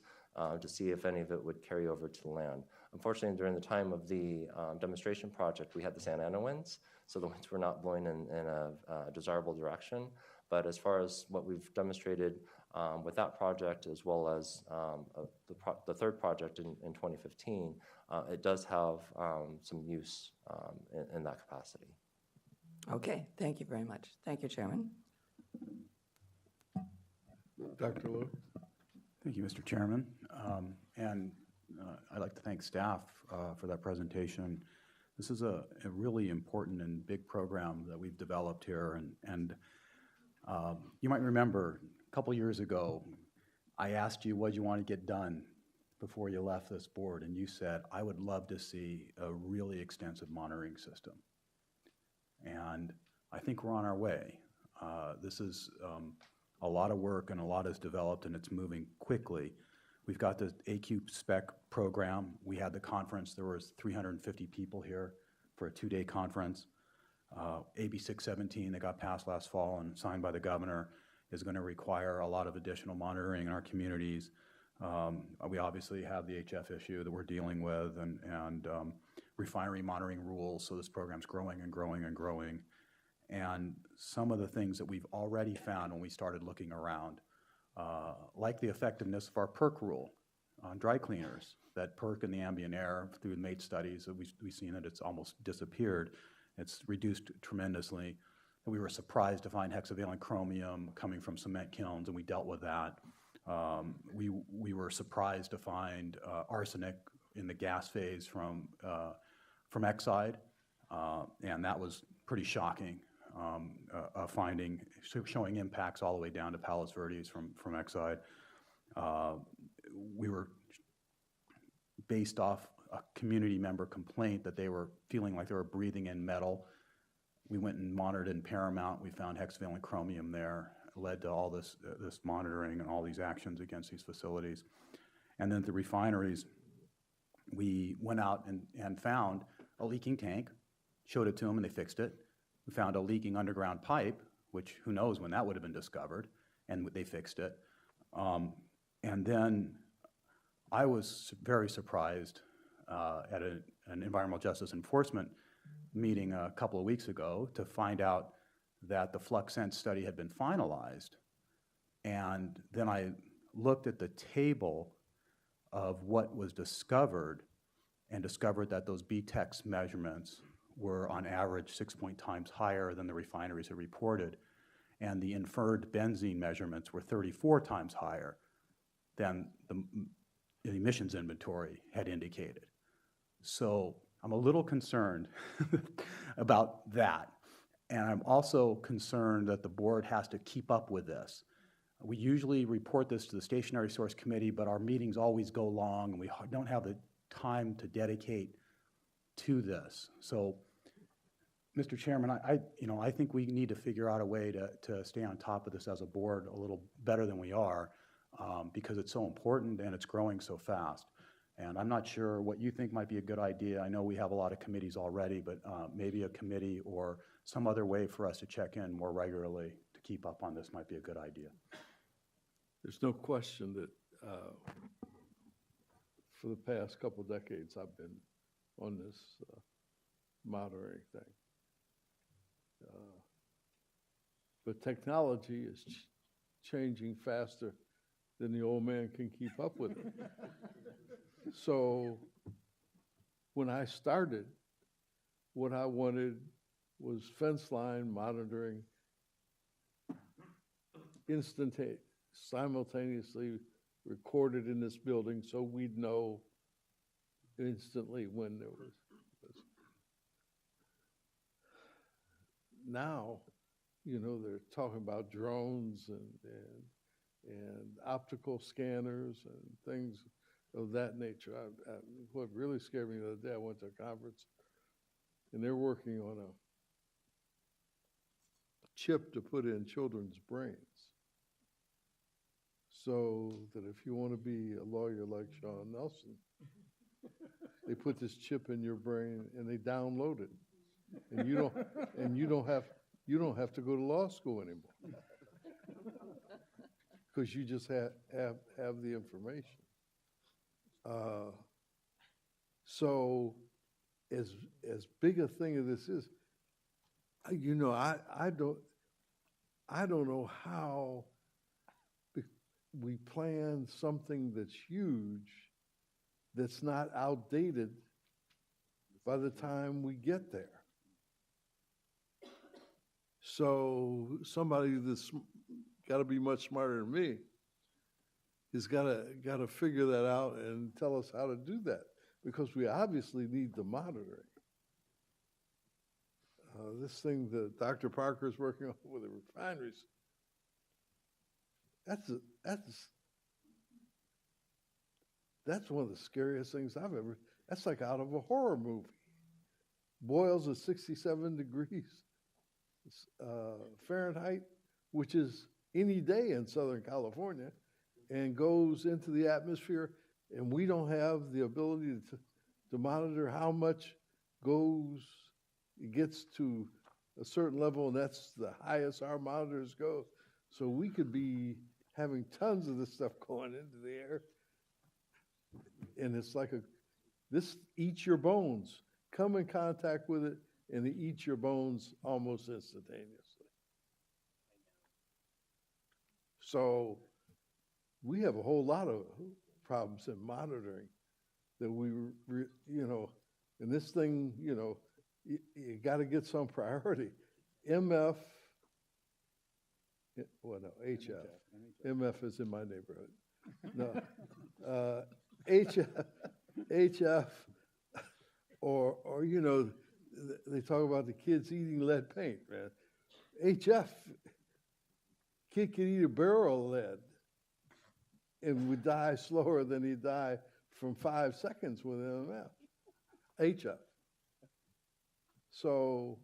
to see if any of it would carry over to the land. Unfortunately, during the time of the demonstration project, we had the Santa Ana winds, so the winds were not blowing in a desirable direction. But as far as what we've demonstrated with that project, as well as the third project in 2015, it does have some use in that capacity. Okay, thank you very much. Thank you, Chairman. Dr. Lowe? Thank you, Mr. Chairman. And I'd like to thank staff for that presentation. This is a really important and big program that we've developed here. And you might remember a couple years ago, I asked you what you want to get done before you left this board, and you said, I would love to see a really extensive monitoring system. And I think we're on our way. This is a lot of work, and a lot is developed, and it's moving quickly. We've got the AQ spec program. We had the conference. There was 350 people here for a 2-day conference. AB 617 that got passed last fall and signed by the governor is going to require a lot of additional monitoring in our communities. We obviously have the HF issue that we're dealing with, and refinery monitoring rules, so this program's growing and growing and growing. And some of the things that we've already found when we started looking around, like the effectiveness of our PERC rule on dry cleaners, that PERC in the ambient air through MATE studies, that we've seen that it's almost disappeared. It's reduced tremendously. And we were surprised to find hexavalent chromium coming from cement kilns, and we dealt with that. We were surprised to find arsenic in the gas phase from Exide, and that was pretty shocking, a finding showing impacts all the way down to Palos Verdes from Exide. We were based off a community member complaint that they were feeling like they were breathing in metal. We went and monitored in Paramount. We found hexavalent chromium there. It led to all this monitoring and all these actions against these facilities. And then the refineries, we went out and found a leaking tank, showed it to them, and they fixed it. We found a leaking underground pipe, which who knows when that would have been discovered, and they fixed it. And then I was very surprised at an environmental justice enforcement meeting a couple of weeks ago to find out that the FluxSense study had been finalized. And then I looked at the table of what was discovered and discovered that those BTEX measurements were on average 6 times higher than the refineries had reported. And the inferred benzene measurements were 34 times higher than the emissions inventory had indicated. So I'm a little concerned about that. And I'm also concerned that the board has to keep up with this. We usually report this to the Stationary Source Committee, but our meetings always go long and we don't have the time to dedicate to this. So, Mr. Chairman, I think we need to figure out a way to stay on top of this as a board a little better than we are, because it's so important and it's growing so fast. And I'm not sure what you think might be a good idea. I know we have a lot of committees already, but maybe a committee or some other way for us to check in more regularly to keep up on this might be a good idea. There's no question that for the past couple of decades, I've been on this monitoring thing. But technology is changing faster than the old man can keep up with it. So when I started, what I wanted was fence line monitoring simultaneously recorded in this building so we'd know instantly when there was. Now, you know, they're talking about drones and optical scanners and things of that nature. What really scared me the other day, I went to a conference and they're working on a chip to put in children's brains so that if you want to be a lawyer like Sean Nelson, they put this chip in your brain and they download it, and you don't have to go to law school anymore because you just have the information. So as big a thing as this is, you know, I don't know how we plan something that's huge that's not outdated by the time we get there. So somebody that's got to be much smarter than me has got to figure that out and tell us how to do that, because we obviously need the monitoring. This thing that Dr. Parker is working on with the refineries, that's one of the scariest things I've ever. That's like out of a horror movie. Boils at 67 degrees Fahrenheit, which is any day in Southern California, and goes into the atmosphere, and we don't have the ability to monitor how much it gets to a certain level, and that's the highest our monitors go. So we could be having tons of this stuff going into the air, and it's like this eats your bones. Come in contact with it, and it eats your bones almost instantaneously. So we have a whole lot of problems in monitoring that and this thing, you got to get some priority. HF. MF is in my neighborhood. No, HF, or they talk about the kids eating lead paint, man. HF, kid can eat a barrel of lead and would die slower than he'd die from 5 seconds with MF. HF. So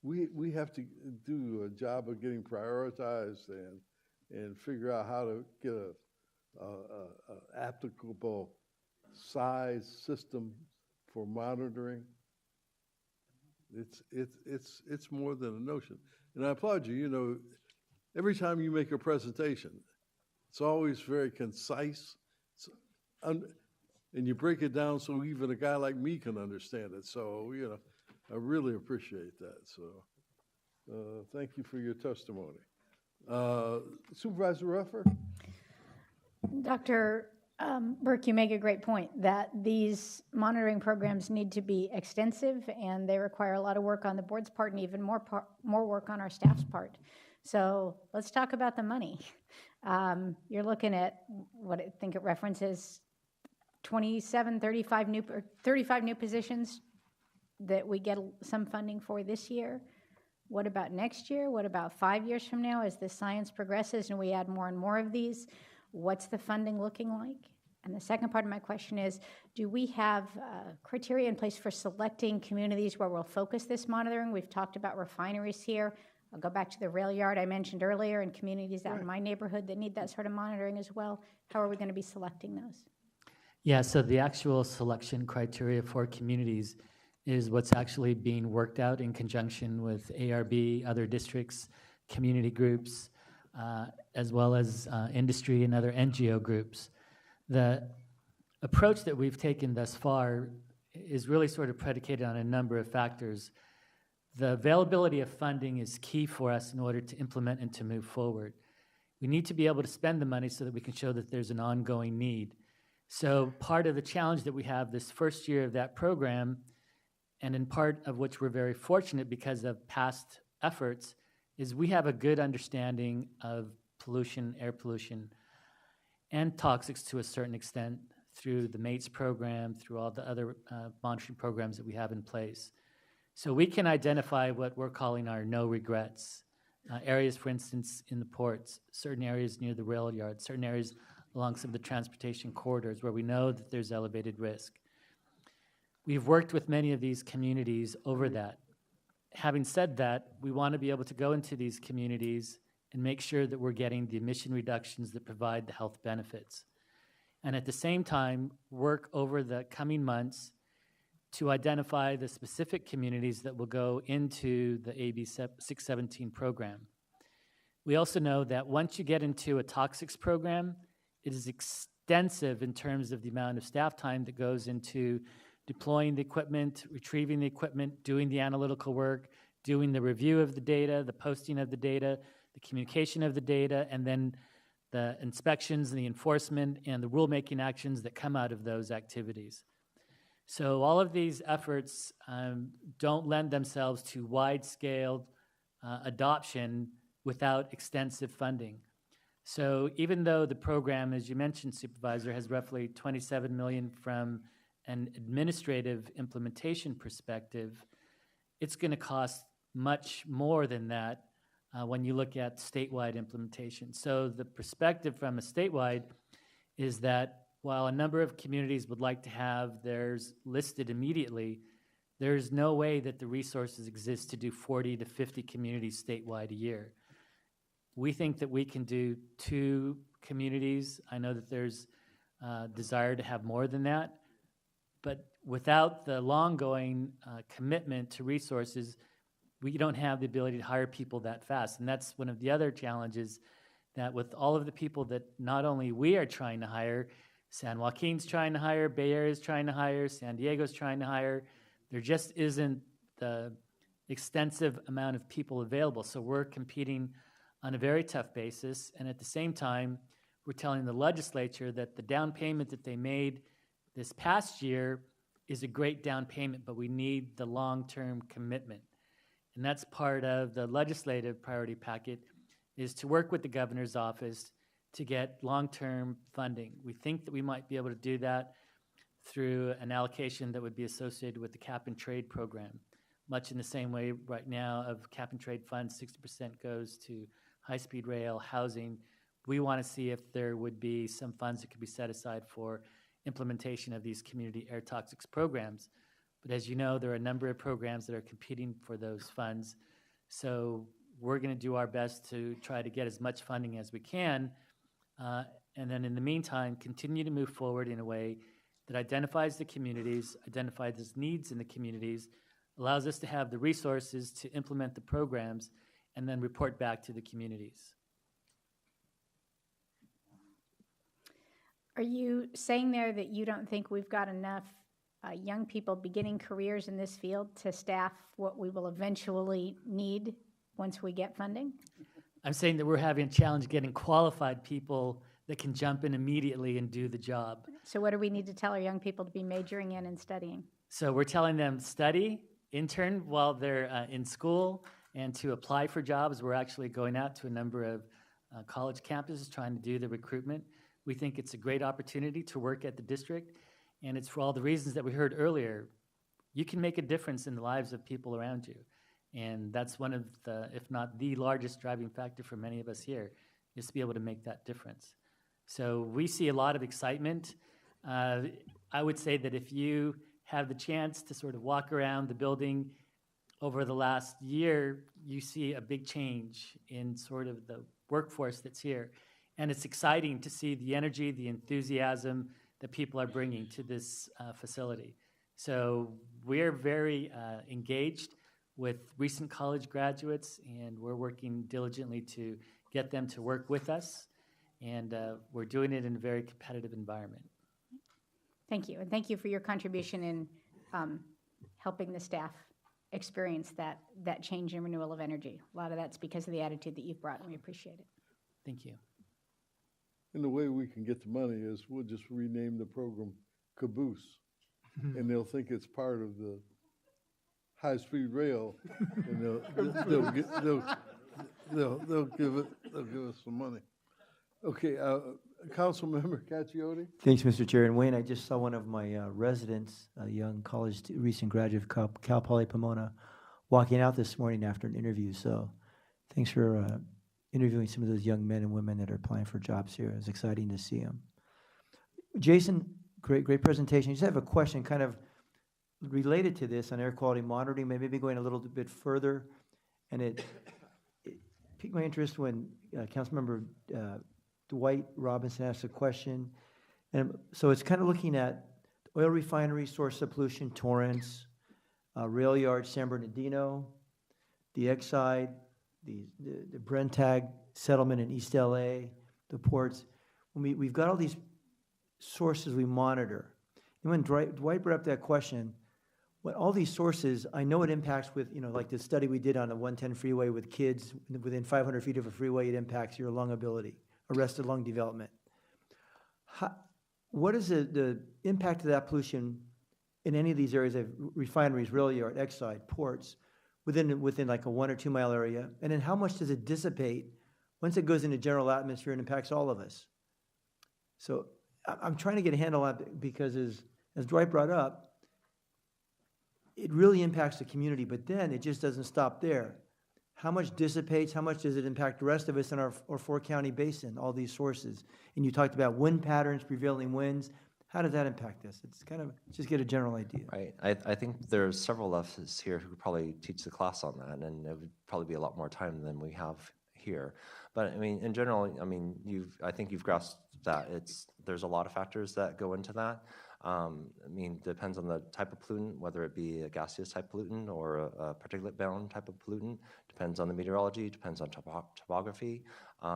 we have to do a job of getting prioritized and figure out how to get a applicable size system for monitoring. It's more than a notion. And I applaud you. Every time you make a presentation, it's always very concise, and you break it down so even a guy like me can understand it. So, I really appreciate that. So, thank you for your testimony. Supervisor Ruffer? Dr. Burke, you make a great point that these monitoring programs need to be extensive, and they require a lot of work on the board's part and even more work on our staff's part. So let's talk about the money. You're looking at what I think it references 35 new positions that we get some funding for this year. What about next year? What about 5 years from now as the science progresses and we add more and more of these? What's the funding looking like? And the second part of my question is, do we have criteria in place for selecting communities where we'll focus this monitoring? We've talked about refineries here. I'll go back to the rail yard I mentioned earlier and communities out in my neighborhood that need that sort of monitoring as well. How are we going to be selecting those? Yeah, so the actual selection criteria for communities is what's actually being worked out in conjunction with ARB, other districts, community groups, as well as industry and other NGO groups. The approach that we've taken thus far is really sort of predicated on a number of factors. The availability of funding is key for us in order to implement and to move forward. We need to be able to spend the money so that we can show that there's an ongoing need. So part of the challenge that we have this first year of that program, and in part of which we're very fortunate because of past efforts, is we have a good understanding of pollution, air pollution, and toxics to a certain extent through the MATES program, through all the other monitoring programs that we have in place. So we can identify what we're calling our no regrets. Areas, for instance, in the ports, certain areas near the rail yard, certain areas along some of the transportation corridors where we know that there's elevated risk. We've worked with many of these communities over that. Having said that, we want to be able to go into these communities and make sure that we're getting the emission reductions that provide the health benefits. And at the same time, work over the coming months to identify the specific communities that will go into the AB 617 program. We also know that once you get into a toxics program, it is extensive in terms of the amount of staff time that goes into deploying the equipment, retrieving the equipment, doing the analytical work, doing the review of the data, the posting of the data, the communication of the data, and then the inspections and the enforcement and the rulemaking actions that come out of those activities. So all of these efforts don't lend themselves to wide-scale adoption without extensive funding. So even though the program, as you mentioned, Supervisor, has roughly $27 million from an administrative implementation perspective, it's going to cost much more than that when you look at statewide implementation. So the perspective from a statewide is that while a number of communities would like to have theirs listed immediately, there's no way that the resources exist to do 40 to 50 communities statewide a year. We think that we can do 2 communities. I know that there's desire to have more than that, but without the long-going commitment to resources, we don't have the ability to hire people that fast. And that's one of the other challenges, that with all of the people that not only we are trying to hire, San Joaquin's trying to hire, Bay Area's trying to hire, San Diego's trying to hire, there just isn't the extensive amount of people available. So we're competing on a very tough basis. And at the same time, we're telling the legislature that the down payment that they made this past year is a great down payment, but we need the long-term commitment. And that's part of the legislative priority packet, is to work with the governor's office to get long-term funding. We think that we might be able to do that through an allocation that would be associated with the cap and trade program. Much in the same way right now of cap and trade funds, 60% goes to high-speed rail, housing. We want to see if there would be some funds that could be set aside for implementation of these community air toxics programs. But as you know, there are a number of programs that are competing for those funds. So we're going to do our best to try to get as much funding as we can. And then in the meantime, continue to move forward in a way that identifies the communities, identifies the needs in the communities, allows us to have the resources to implement the programs, and then report back to the communities. Are you saying there that you don't think we've got enough young people beginning careers in this field to staff what we will eventually need once we get funding? I'm saying that we're having a challenge getting qualified people that can jump in immediately and do the job. So what do we need to tell our young people to be majoring in and studying? So we're telling them study, intern while they're in school, and to apply for jobs. We're actually going out to a number of college campuses trying to do the recruitment. We think it's a great opportunity to work at the district, and it's for all the reasons that we heard earlier. You can make a difference in the lives of people around you, and that's one of the, if not the largest driving factor for many of us here, is to be able to make that difference. So we see a lot of excitement. I would say that if you have the chance to sort of walk around the building over the last year, you see a big change in sort of the workforce that's here. And it's exciting to see the energy, the enthusiasm that people are bringing to this facility. So we're very engaged with recent college graduates, and we're working diligently to get them to work with us. And we're doing it in a very competitive environment. Thank you, and thank you for your contribution in helping the staff experience that change and renewal of energy. A lot of that's because of the attitude that you've brought, and we appreciate it. Thank you. And the way we can get the money is we'll just rename the program Caboose, and they'll think it's part of the high-speed rail, and they'll give us some money. Okay, Councilmember Caccioti? Thanks, Mr. Chair. And Wayne, I just saw one of my residents, a young college recent graduate of Cal Poly Pomona, walking out this morning after an interview. So thanks for interviewing some of those young men and women that are applying for jobs here. It's exciting to see them. Jason, great presentation. I just have a question kind of related to this on air quality monitoring, maybe going a little bit further. And it piqued my interest when Councilmember Dwight Robinson asked a question. And so it's kind of looking at oil refinery, source of pollution, Torrance, rail yard, San Bernardino, the Exide, the Brentag settlement in East LA, the ports. When we've got all these sources we monitor. And when Dwight brought up that question, when all these sources, I know it impacts with, like the study we did on the 110 freeway with kids within 500 feet of a freeway, it impacts your lung ability, arrested lung development. What is the impact of that pollution in any of these areas of refineries, rail yard, Exide, ports, within like a 1 or 2 mile area? And then how much does it dissipate once it goes into general atmosphere and impacts all of us? So I'm trying to get a handle on it because as Dwight brought up, it really impacts the community, but then it just doesn't stop there. How much dissipates? How much does it impact the rest of us in our 4-county basin, all these sources? And you talked about wind patterns, prevailing winds. How does that impact us? It's kind of, just get a general idea. Right. I think there's several of us here who could probably teach the class on that, and it would probably be a lot more time than we have here. But I mean, in general, I mean, I think you've grasped that there's a lot of factors that go into that. I mean, depends on the type of pollutant, whether it be a gaseous type pollutant or a particulate bound type of pollutant. Depends on the meteorology, depends on topography,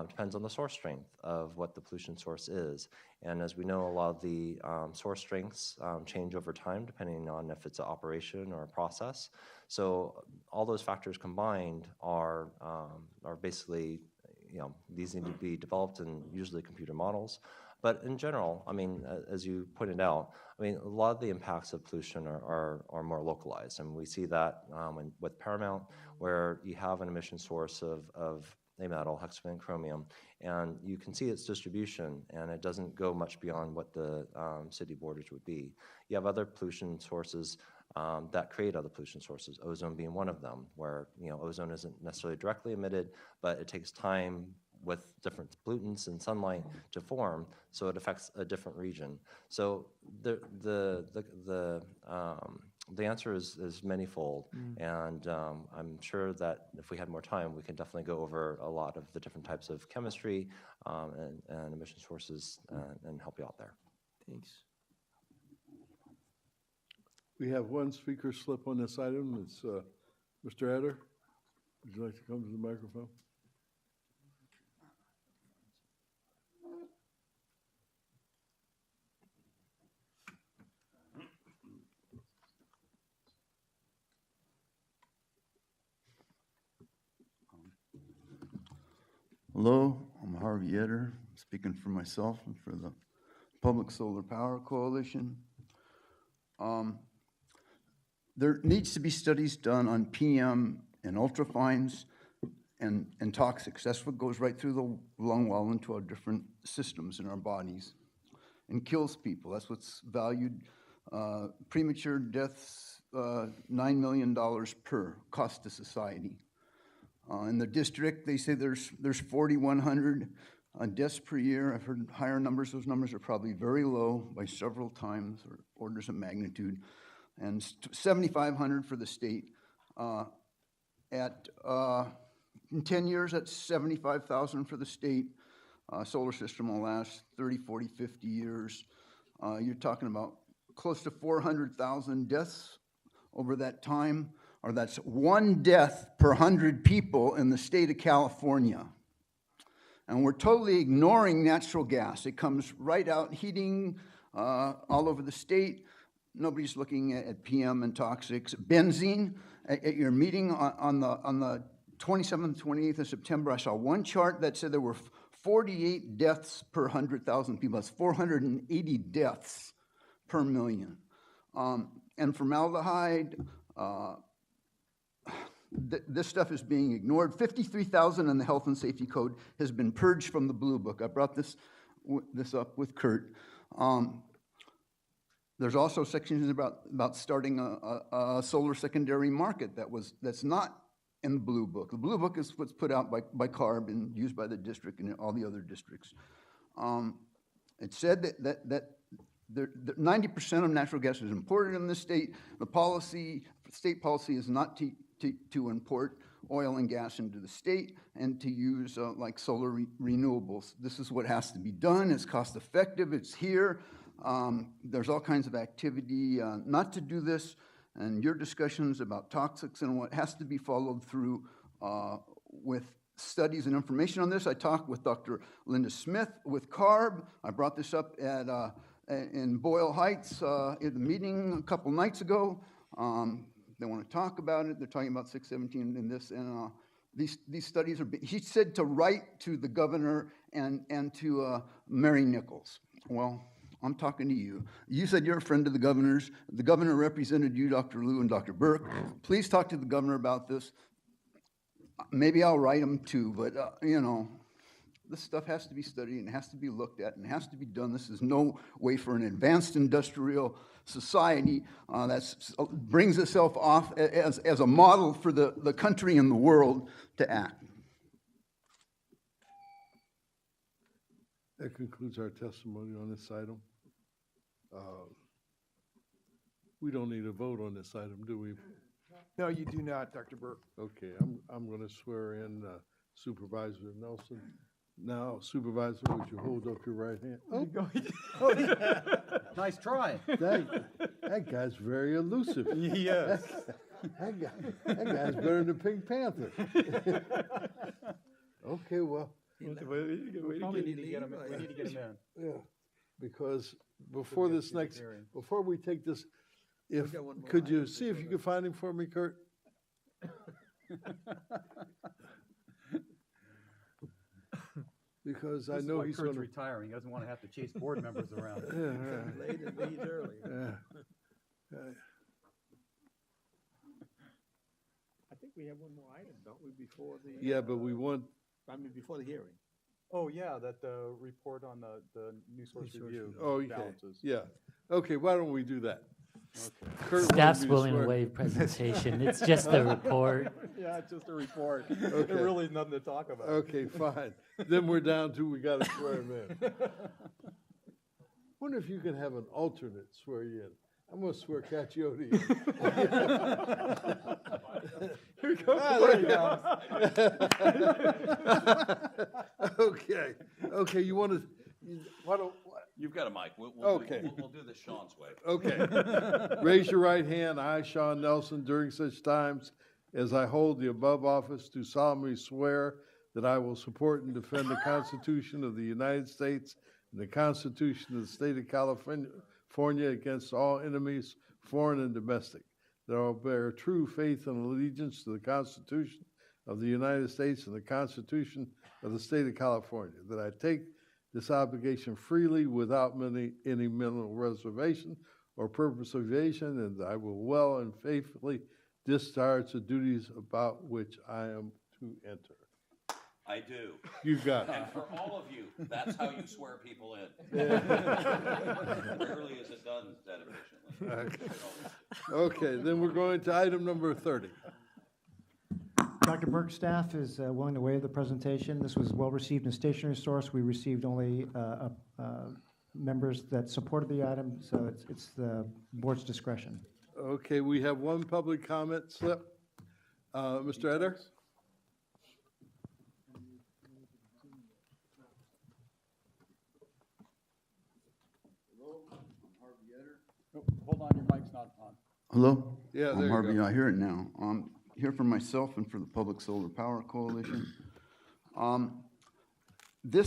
depends on the source strength of what the pollution source is. And as we know, a lot of the source strengths change over time depending on if it's an operation or a process. So all those factors combined are basically, these need to be developed in usually computer models. But in general, I mean, as you pointed out, I mean, a lot of the impacts of pollution are more localized. And we see that with Paramount, where you have an emission source of a metal, hexavalent chromium, and you can see its distribution, and it doesn't go much beyond what the city borders would be. You have other pollution sources that create other pollution sources, ozone being one of them, where ozone isn't necessarily directly emitted, but it takes time with different pollutants and sunlight to form, so it affects a different region. So the answer is manifold, and I'm sure that if we had more time, we can definitely go over a lot of the different types of chemistry and emission sources and help you out there. Thanks. We have one speaker slip on this item. It's Mr. Eder. Would you like to come to the microphone? Hello, I'm Harvey Eder, speaking for myself and for the Public Solar Power Coalition. There needs to be studies done on PM and ultrafines and toxics. That's what goes right through the lung wall into our different systems in our bodies and kills people. That's what's valued. Premature deaths, $9 million per cost to society. In the district, they say there's 4,100 deaths per year. I've heard higher numbers. Those numbers are probably very low by several times or orders of magnitude. And 7,500 for the state. In 10 years, that's 75,000 for the state. Solar system will last 30, 40, 50 years. You're talking about close to 400,000 deaths over that time. Or that's one death per 100 people in the state of California. And we're totally ignoring natural gas. It comes right out heating all over the state. Nobody's looking at PM and toxics. Benzene, at your meeting on the 27th, 28th of September, I saw one chart that said there were 48 deaths per 100,000 people. That's 480 deaths per million. And formaldehyde, this stuff is being ignored. 53,000 in the Health and Safety Code has been purged from the Blue Book. I brought this up with Kurt. There's also sections about starting a solar secondary market that's not in the Blue Book. The Blue Book is what's put out by CARB and used by the district and all the other districts. It said that 90% of natural gas is imported in the state. The state policy is not to import oil and gas into the state and to use like solar renewables. This is what has to be done. It's cost effective. It's here. There's all kinds of activity not to do this, and your discussions about toxics and what has to be followed through with studies and information on this. I talked with Dr. Linda Smith with CARB. I brought this up in Boyle Heights at the meeting a couple nights ago. They want to talk about it. They're talking about 617 in this, and these studies are. He said to write to the governor and to Mary Nichols. Well, I'm talking to you. You said you're a friend of the governor's. The governor represented you, Dr. Liu and Dr. Burke. Please talk to the governor about this. Maybe I'll write him too, but this stuff has to be studied and has to be looked at and has to be done. This is no way for an advanced industrial society that brings itself off as a model for the country and the world to act. That concludes our testimony on this item. We don't need a vote on this item, do we? No, you do not, Dr. Burke. Okay, I'm going to swear in Supervisor Nelson. Now, Supervisor, would you hold up your right hand? Oh, Nice try. that guy's very elusive. Yes. That guy's better than Pink Panther. Okay, well. We need to get him in. Yeah, because before we take this, could you see if you could find him for me, Kurt? Because I know he's Kurt's retiring. He doesn't want to have to chase board members around. Late and leave early. I think we have one more item, don't we, before the? Yeah, but we want. Before the hearing. Oh, yeah, that report on the new source review balances. Yeah. Okay, why don't we do that? Okay. Kurt Staff's willing to waive presentation. It's just a report. Yeah, it's just a report. Okay. There really is nothing to talk about. Okay, fine. Then we're down to we got to swear him in. Wonder if you could have an alternate swear you in. I'm going to swear Cacchiotti in. Here comes Okay, you want to, why don't, You've got a mic. We'll do this Sean's way. Okay. Raise your right hand. I, Sean Nelson, during such times as I hold the above office, do solemnly swear that I will support and defend the Constitution of the United States and the Constitution of the State of California against all enemies, foreign and domestic. That I will bear true faith and allegiance to the Constitution of the United States and the Constitution of the State of California. That I take this obligation freely without any mental reservation or purpose of evasion, and that I will well and faithfully discharge the duties about which I am to enter. I do. You got it. And for all of you, that's how you swear people in. Rarely is it done that efficiently. Okay, then we're going to item number 30. Dr. Burke's staff is willing to waive the presentation. This was well received in stationery source. We received only members that supported the item, so it's the board's discretion. Okay, we have one public comment slip. Mr. Eder? Hold on, your mic's not on. Hello? Yeah, there I'm you Harvey. go. I hear it now. Here for myself and for the Public Solar Power Coalition. The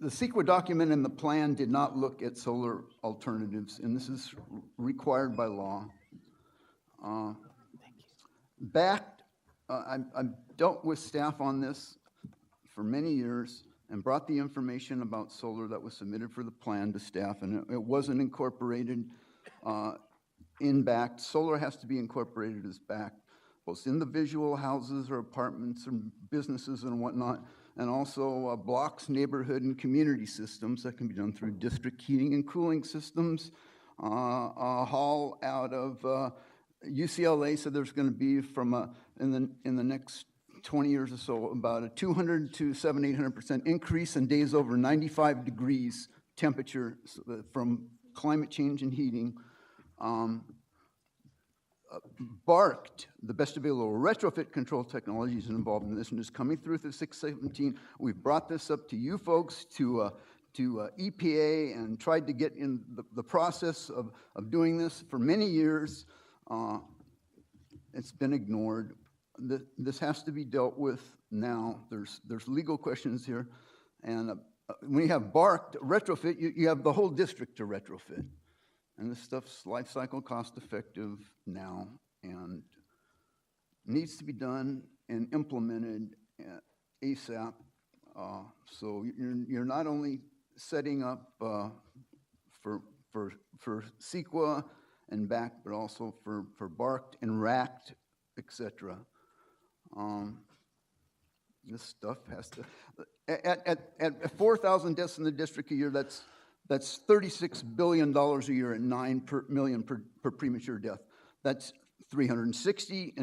CEQA document and the plan did not look at solar alternatives, and this is required by law. I've dealt with staff on this for many years and brought the information about solar that was submitted for the plan to staff, and it wasn't incorporated in backed. Solar has to be incorporated as backed, both individual houses or apartments and businesses and whatnot, and also blocks, neighborhood, and community systems that can be done through district heating and cooling systems. A haul out of UCLA said there's going to be in the next 20 years or so about a 200 to 800% increase in days over 95 degrees temperature from climate change and heating. BARCT, the best available retrofit control technology, is involved in this and is coming through 617. We've brought this up to you folks, to EPA, and tried to get in the process of doing this for many years. It's been ignored. This has to be dealt with now. There's legal questions here. And when you have BARCT retrofit, you have the whole district to retrofit. And this stuff's life cycle cost effective now and needs to be done and implemented ASAP. So you're not only setting up for CEQA and BACT, but also for BARCT and RACT, etc. This stuff has to, at 4,000 deaths in the district a year, that's $36 billion a year and $9 million per premature death. That's 360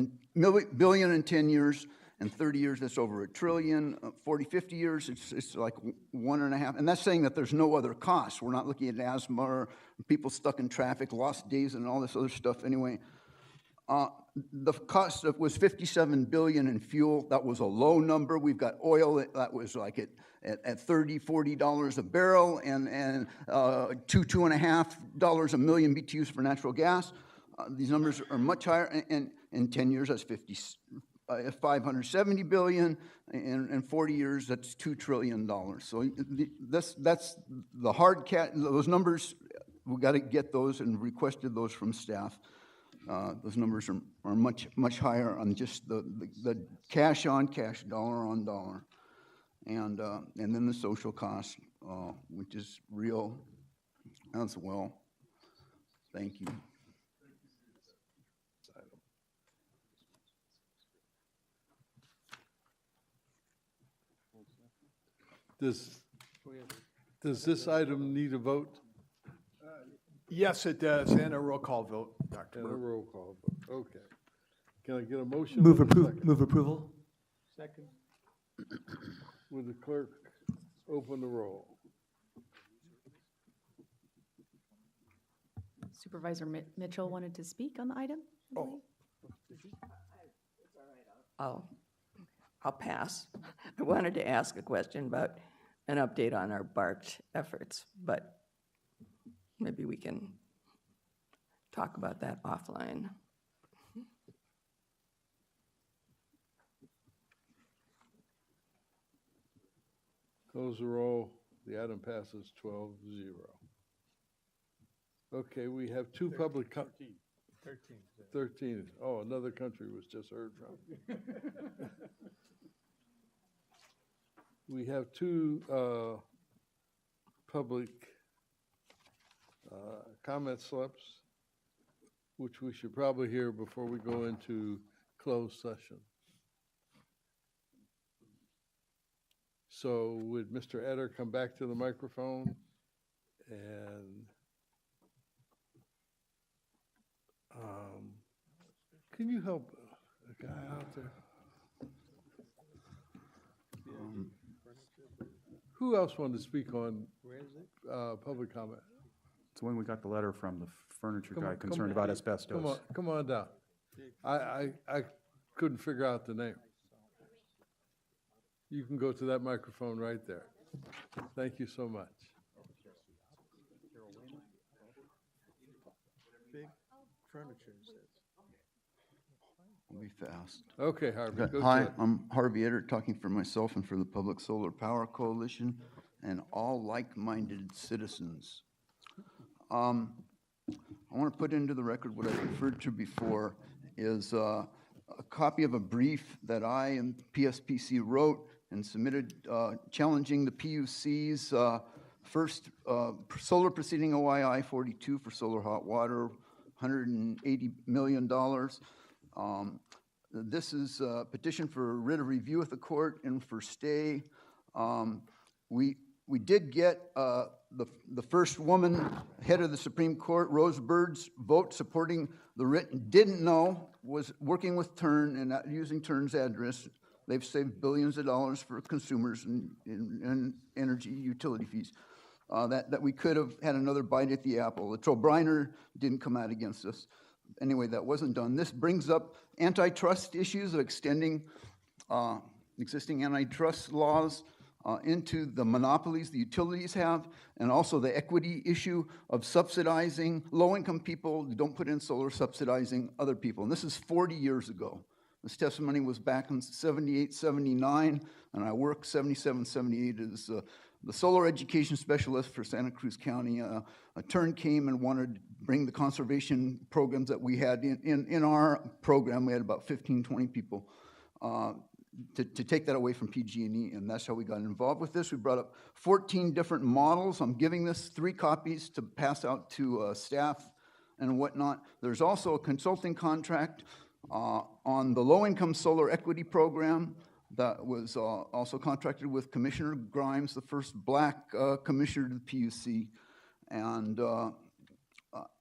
billion in 10 years, and 30 years, that's over $1 trillion. 40, 50 years, it's like 1.5. And that's saying that there's no other costs. We're not looking at asthma or people stuck in traffic, lost days, and all this other stuff anyway. The cost was 57 billion in fuel. That was a low number. We've got oil that was like at $30, $40 a barrel, and $2.5 a million BTUs for natural gas. These numbers are much higher. And in 10 years, that's 570 billion. In 40 years, that's $2 trillion. So that's the hard those numbers. We got to get those and requested those from staff. Those numbers are much higher on just the cash on cash, dollar on dollar, and then the social cost, which is real as well. Thank you. Does this item need a vote? Yes, it does, and a roll call vote, Dr. And a Burke. roll call vote, okay. Can I get a motion? Move and a second? move approval. Second. Would the clerk open the roll? Supervisor Mitchell wanted to speak on the item? I believe. I'll pass. I wanted to ask a question about an update on our BART efforts, but maybe we can talk about that offline. Close the roll. The item passes 12-0. Okay, we have two public. 13. Oh, another country was just heard from. We have two public comment slips, which we should probably hear before we go into closed session. So would Mr. Etter come back to the microphone and can you help a guy out there? Who else wanted to speak on public comment? It's when we got the letter from the furniture guy concerned about asbestos. Come on down. I couldn't figure out the name. You can go to that microphone right there. Thank you so much. Big furniture. We'll be fast. Okay, Harvey. Go Hi, ahead. I'm Harvey Etter, talking for myself and for the Public Solar Power Coalition and all like-minded citizens. I want to put into the record what I referred to before is a copy of a brief that I and PSPC wrote and submitted challenging the PUC's first solar proceeding OII 42 for solar hot water, $180 million. This is a petition for writ of review at the court and for stay. We did get the first woman head of the Supreme Court, Rose Bird's vote supporting the writ. Didn't know, was working with TURN and not using TURN's address. They've saved billions of dollars for consumers and energy utility fees. That we could have had another bite at the apple. The Trobriner didn't come out against us. Anyway, that wasn't done. This brings up antitrust issues of extending existing antitrust laws into the monopolies the utilities have, and also the equity issue of subsidizing low-income people who don't put in solar, subsidizing other people. And this is 40 years ago. This testimony was back in 78, 79, and I worked 77, 78 as the solar education specialist for Santa Cruz County. A TURN came and wanted to bring the conservation programs that we had in our program. We had about 15, 20 people to take that away from PG&E, and that's how we got involved with this. We brought up 14 different models. I'm giving this 3 copies to pass out to staff and whatnot. There's also a consulting contract on the low-income solar equity program that was also contracted with Commissioner Grimes, the first black commissioner to the PUC, and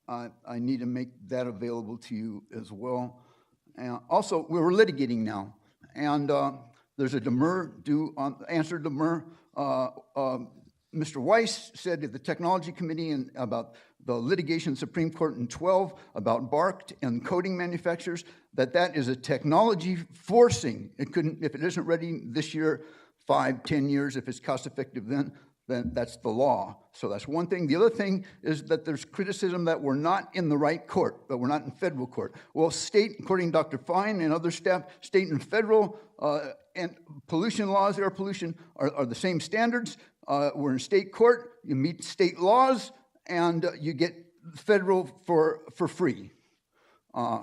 I need to make that available to you as well. And also, we're litigating now, and there's a demur due on answer demur. Mr. Weiss said at the technology committee about the litigation Supreme Court in 12 about bark and coating manufacturers, that is a technology forcing. It couldn't, if it isn't ready this year, 5, 10 years, if it's cost effective then that's the law. So that's one thing. The other thing is that there's criticism that we're not in the right court, that we're not in federal court. Well, state, according to Dr. Fine and other staff, state and federal and pollution laws, air pollution, are the same standards. We're in state court, you meet state laws, and you get federal for free.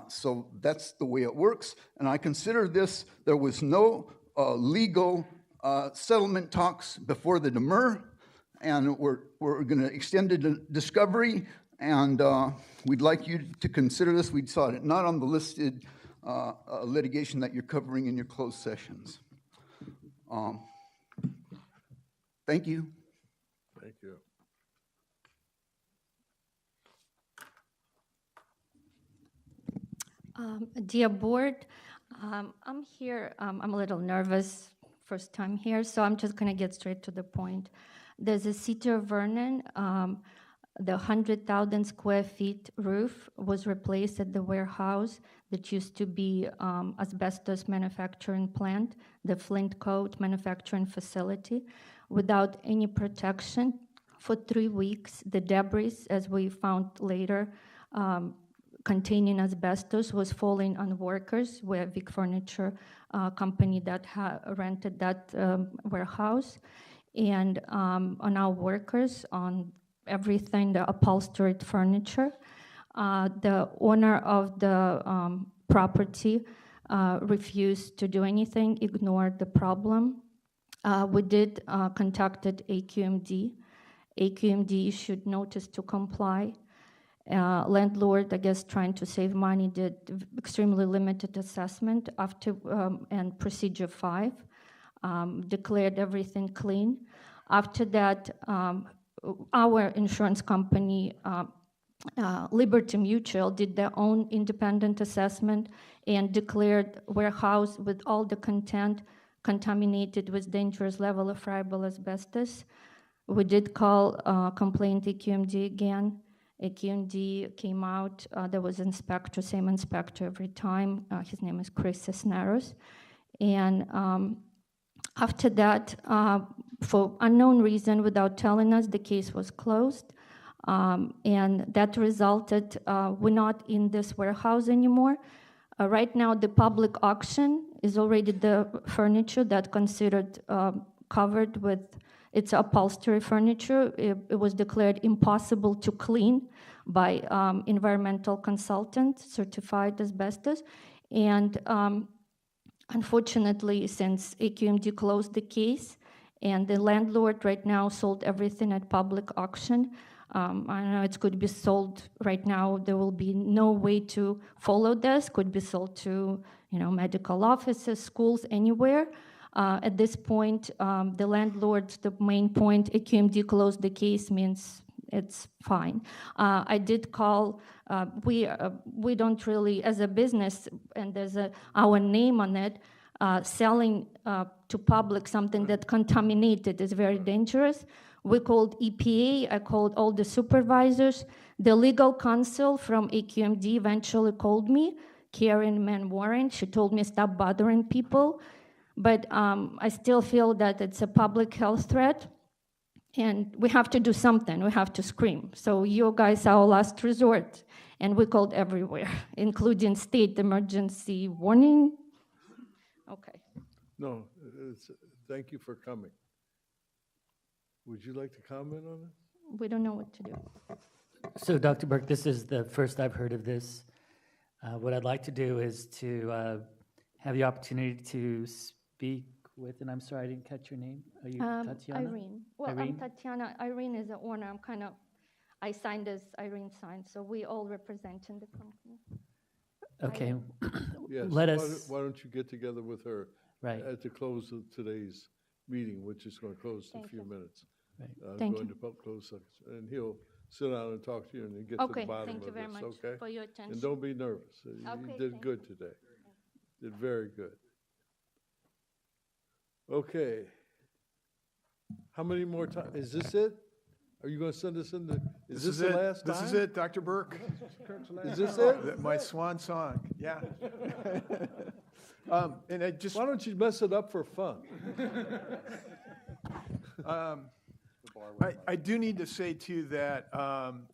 So that's the way it works. And I consider this, there was no legal settlement talks before the demur, and we're going to extend it to discovery, and we'd like you to consider this. We saw it not on the listed litigation that you're covering in your closed sessions. Thank you. Thank you. Dear board, I'm here, I'm a little nervous, first time here, so I'm just gonna get straight to the point. There's a City of Vernon, the 100,000 square feet roof was replaced at the warehouse that used to be asbestos manufacturing plant, the Flint Coat manufacturing facility, without any protection. For 3 weeks, the debris, as we found later, containing asbestos was falling on workers. We're a big furniture company that rented that warehouse. And on our workers, on everything, the upholstered furniture. The owner of the property refused to do anything, ignored the problem. We did contacted AQMD. AQMD issued notice to comply. Landlord, I guess, trying to save money, did extremely limited assessment after and procedure 5, declared everything clean. After that, our insurance company, Liberty Mutual, did their own independent assessment and declared warehouse with all the content contaminated with dangerous level of friable asbestos. We did call complaint AQMD again. AQMD came out, there was inspector, same inspector every time. His name is Chris Cisneros. And after that, for unknown reason, without telling us, the case was closed. And that resulted, we're not in this warehouse anymore. Right now, the public auction is already the furniture that considered covered with it's upholstery furniture. It was declared impossible to clean by environmental consultant, certified asbestos. And unfortunately, since AQMD closed the case and the landlord right now sold everything at public auction, I know it could be sold right now. There will be no way to follow this. Could be sold to medical offices, schools, anywhere. At this point, the landlord, the main point, AQMD closed the case means it's fine. I did call, we don't really, as a business, and there's our name on it, selling to public something that contaminated is very dangerous. We called EPA, I called all the supervisors. The legal counsel from AQMD eventually called me, Karen Mann-Warren. She told me stop bothering people. But I still feel that it's a public health threat, and we have to do something. We have to scream. So you guys are our last resort, and we called everywhere, including state emergency warning. Okay. No, thank you for coming. Would you like to comment on it? We don't know what to do. So, Dr. Burke, this is the first I've heard of this. What I'd like to do is to have the opportunity to speak with, and I'm sorry I didn't catch your name. Are you Tatiana? Irene. Well, Irene? I'm Tatiana. Irene is the owner. I signed as Irene signed, so we all representing the company. Okay. Yes. Let us. Why don't you get together with her at the close of today's meeting, which is going to close in a few minutes. Right. Thank go you. into closed session, and he'll sit down and talk to you and then get to the bottom thank you of very this. much Okay. for your attention. And don't be nervous. Okay, You did good today. Did very good. Okay. How many more times? Is this it? Are you gonna send us in the, is This this the it. last time? This is it, Dr. Burke. Is this it? My swan song, yeah. And I just. Why don't you mess it up for fun? I do need to say too that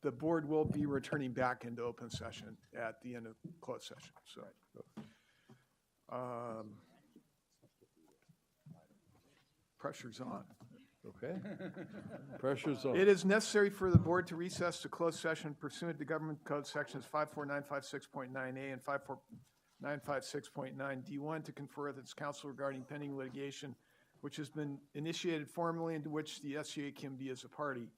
the board will be returning back into open session at the end of closed session, so. Pressure's on. Okay. Pressure's on. It is necessary for the board to recess to closed session pursuant to Government Code Sections 54956.9A and 54956.9D1 to confer with its counsel regarding pending litigation, which has been initiated formally and to which the SCAQMD is a party.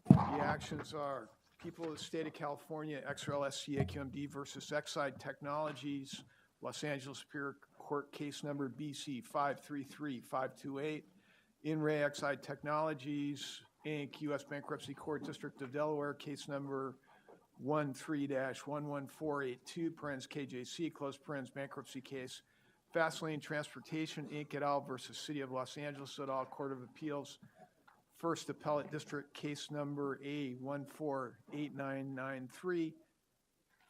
The actions are People of the State of California, XRL SCAQMD versus Exide Technologies, Los Angeles Superior Court case number BC 533528. In re Exide Technologies, Inc., U.S. Bankruptcy Court, District of Delaware, case number 13-11482, parens KJC, close parens, bankruptcy case. Fastlane Transportation, Inc. et al. Versus City of Los Angeles et al., Court of Appeals, First Appellate District, case number A148993,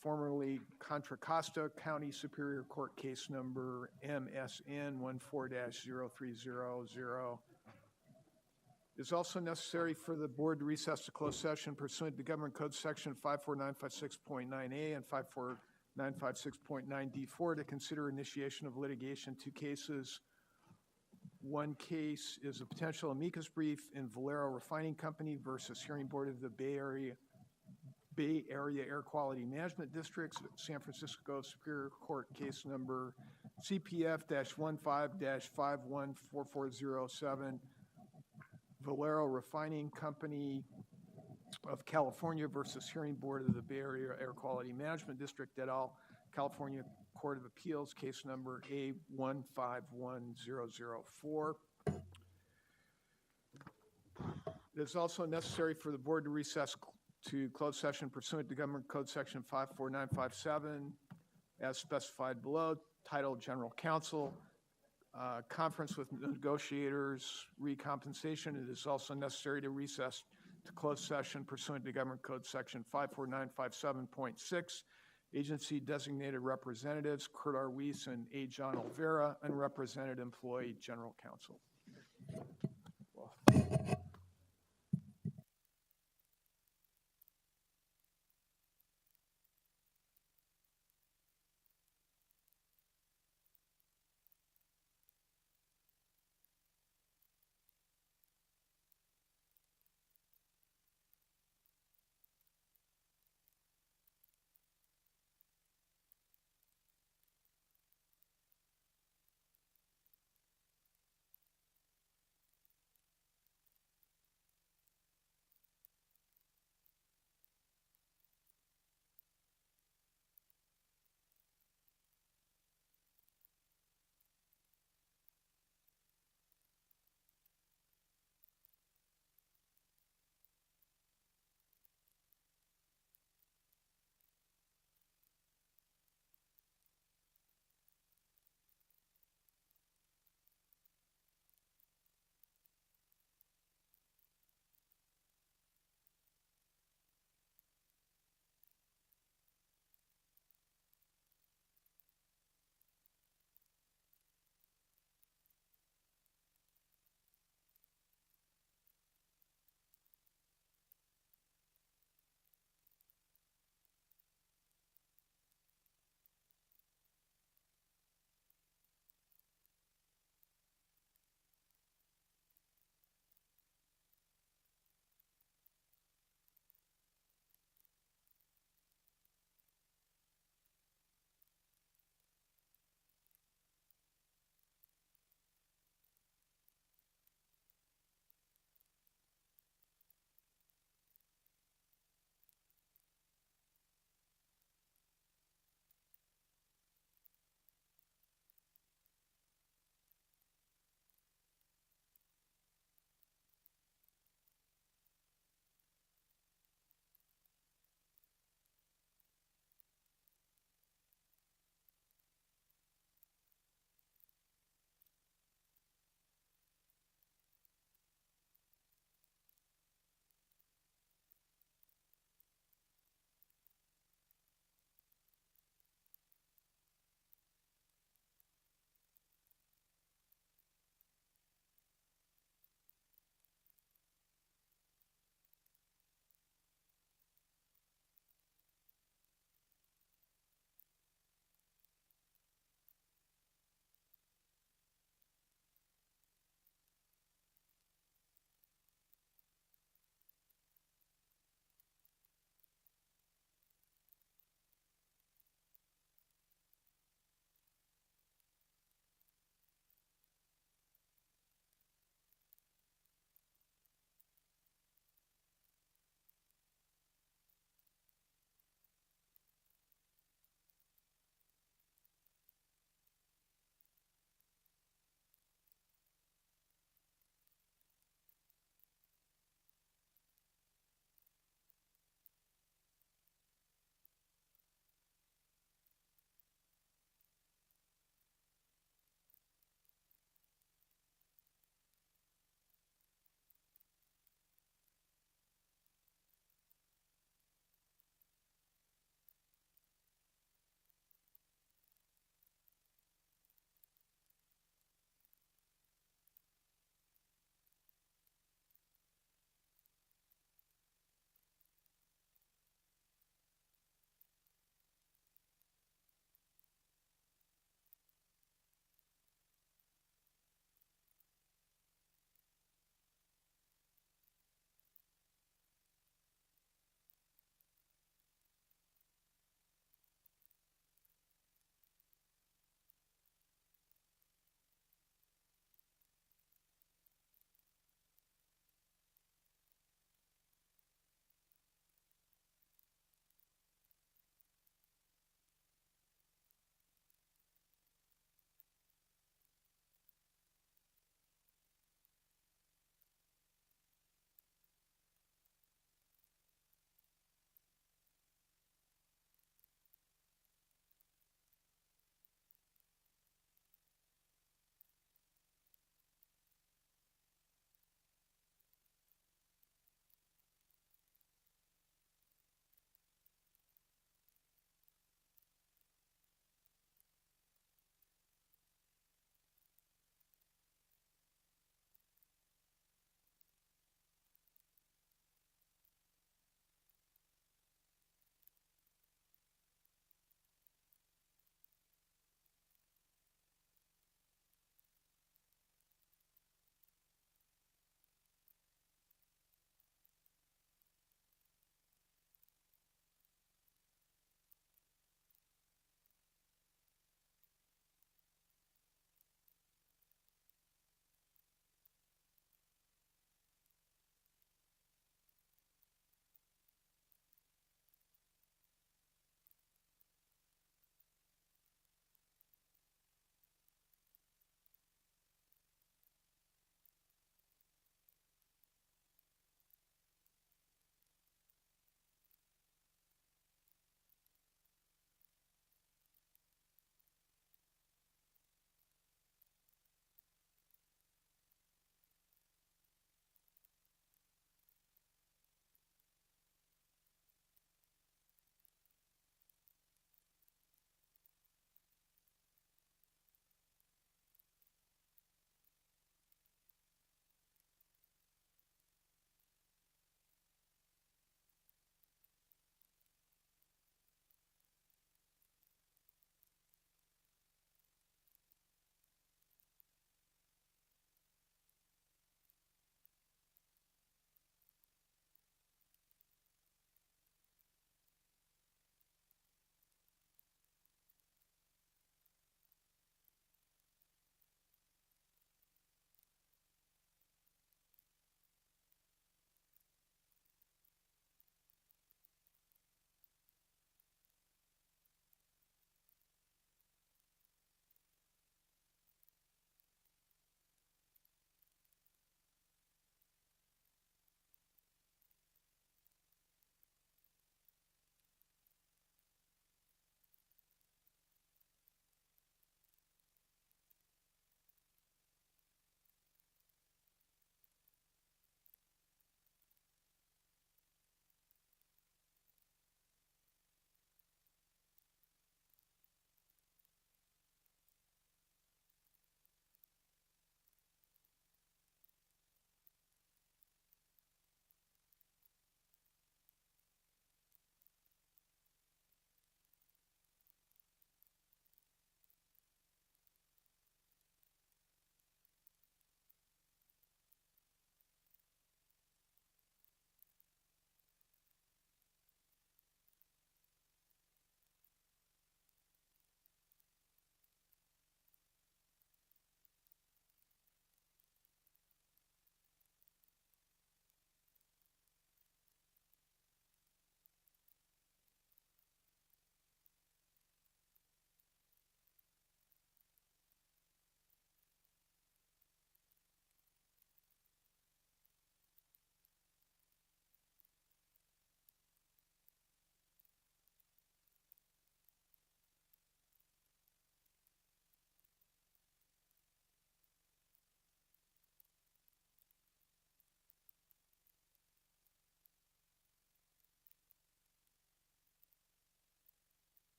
formerly Contra Costa County Superior Court, case number MSN 14-0300. It's also necessary for the board to recess to closed session pursuant to Government Code Section 54956.9A and 54956.9D4 to consider initiation of litigation. Two cases. One case is a potential amicus brief in Valero Refining Company versus Hearing Board of the Bay Area Air Quality Management Districts, San Francisco Superior Court, case number CPF-15-514407. Valero Refining Company of California versus Hearing Board of the Bay Area Air Quality Management District et al., California Court of Appeals, case number A151004. It is also necessary for the board to recess to closed session pursuant to Government Code Section 54957, as specified below, titled General Counsel. Conference with negotiators, recompensation. It is also necessary to recess to closed session pursuant to Government Code Section 54957.6. Agency designated representatives, Kurt R. Weiss and A. John Olvera, unrepresented employee, General Counsel.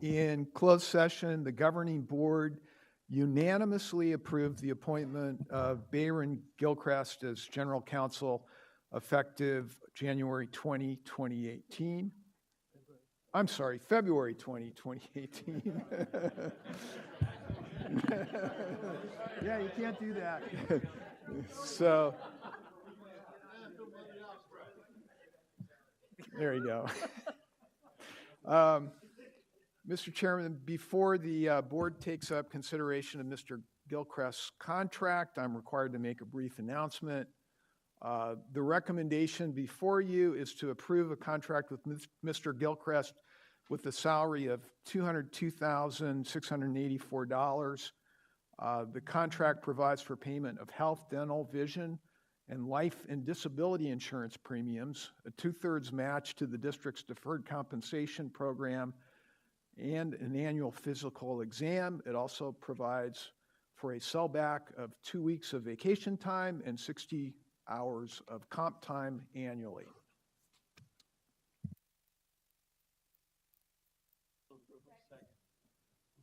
In closed session, the governing board unanimously approved the appointment of Bayron Gilchrist as general counsel effective January 20, 2018. I'm sorry, February 20, 2018. Yeah, you can't do that. So, there you go. Mr. Chairman, before the board takes up consideration of Mr. Gilchrist's contract, I'm required to make a brief announcement. The recommendation before you is to approve a contract with Mr. Gilchrist with a salary of $202,684. The contract provides for payment of health, dental, vision, and life and disability insurance premiums, a 2/3 match to the district's deferred compensation program, and an annual physical exam. It also provides for a sellback of 2 weeks of vacation time and 60 hours of comp time annually.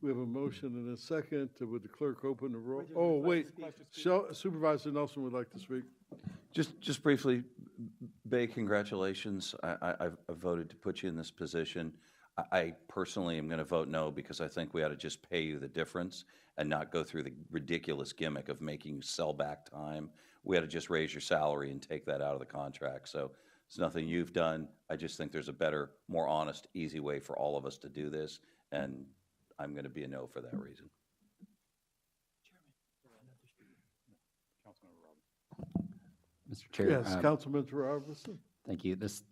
We have a motion and a second. Would the clerk open the roll? Oh, wait. Supervisor Nelson would like to speak. Just briefly, Bay, congratulations. I've voted to put you in this position. I personally am going to vote no because I think we ought to just pay you the difference and not go through the ridiculous gimmick of making you sell back time. We ought to just raise your salary and take that out of the contract. So it's nothing you've done. I just think there's a better, more honest, easy way for all of us to do this, and I'm going to be a no for that reason. Mr. Chair. Yes, Councilman Robinson. Thank you. This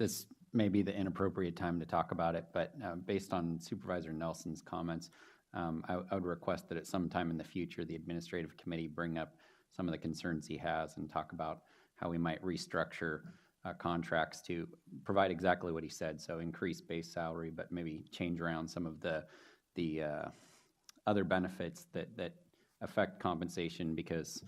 may be the inappropriate time to talk about it, but based on Supervisor Nelson's comments, I would request that at some time in the future, the administrative committee bring up some of the concerns he has and talk about how we might restructure contracts to provide exactly what he said. So increase base salary, but maybe change around some of the other benefits that affect compensation, because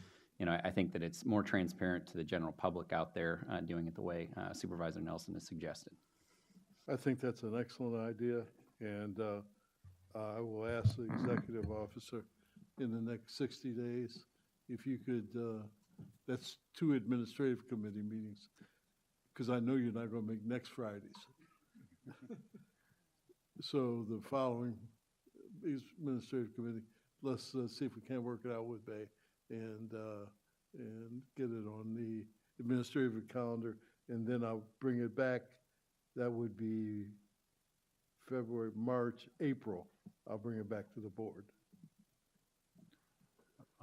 I think that it's more transparent to the general public out there doing it the way Supervisor Nelson has suggested. I think that's an excellent idea, and I will ask the executive officer in the next 60 days if you could, that's 2 administrative committee meetings, because I know you're not going to make next Fridays. So the following administrative committee, let's see if we can work it out with Bay and get it on the administrative calendar, and then I'll bring it back. That would be February, March, April. I'll bring it back to the board.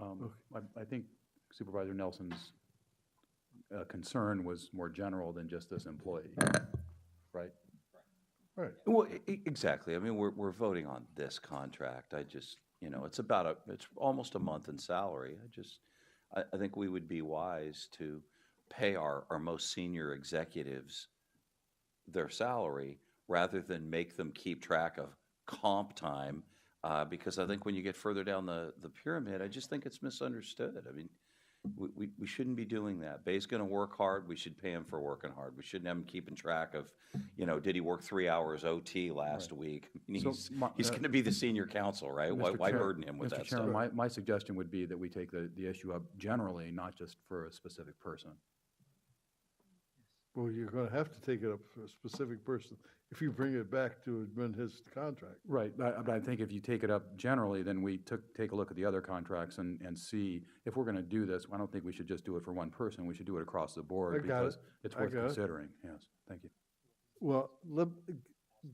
I think Supervisor Nelson's concern was more general than just this employee, right? Right. Well, exactly. I mean, we're voting on this contract. I just, it's it's almost a month in salary. I think we would be wise to pay our most senior executives their salary rather than make them keep track of comp time, because I think when you get further down the pyramid, I just think it's misunderstood. I mean, we shouldn't be doing that. Bay's going to work hard. We should pay him for working hard. We shouldn't have him keeping track of, did he work 3 hours OT last week? I mean, he's going to be the senior counsel, right? Why burden him with that stuff? Mr. Chairman, my suggestion would be that we take the issue up generally, not just for a specific person. Well, you're going to have to take it up for a specific person if you bring it back to amend his contract. Right, but I think if you take it up generally, then we take a look at the other contracts and see if we're going to do this. I don't think we should just do it for one person. We should do it across the board because it's worth considering. Yes, thank you. Well,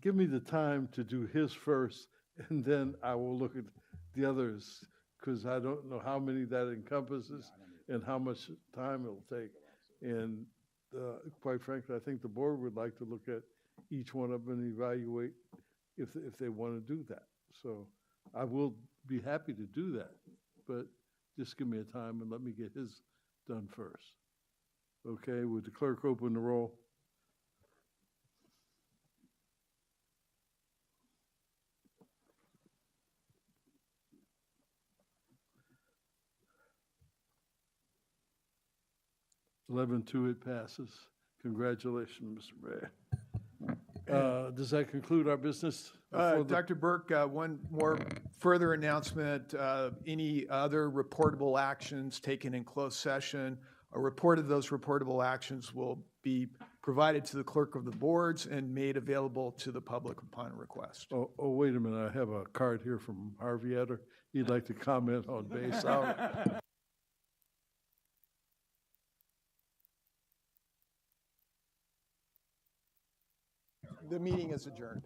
give me the time to do his first, and then I will look at the others, because I don't know how many that encompasses and how much time it'll take. And quite frankly, I think the board would like to look at each one of them and evaluate if they want to do that. So I will be happy to do that, but just give me a time and let me get his done first. Okay, would the clerk open the roll? It passes. Congratulations, Mr. Mayor. Does that conclude our business? Dr. Burke, one more further announcement. Any other reportable actions taken in closed session, a report of those reportable actions will be provided to the clerk of the boards and made available to the public upon request. Oh, wait a minute, I have a card here from Harvey Etter. He'd like to comment on Bay South. The meeting is adjourned.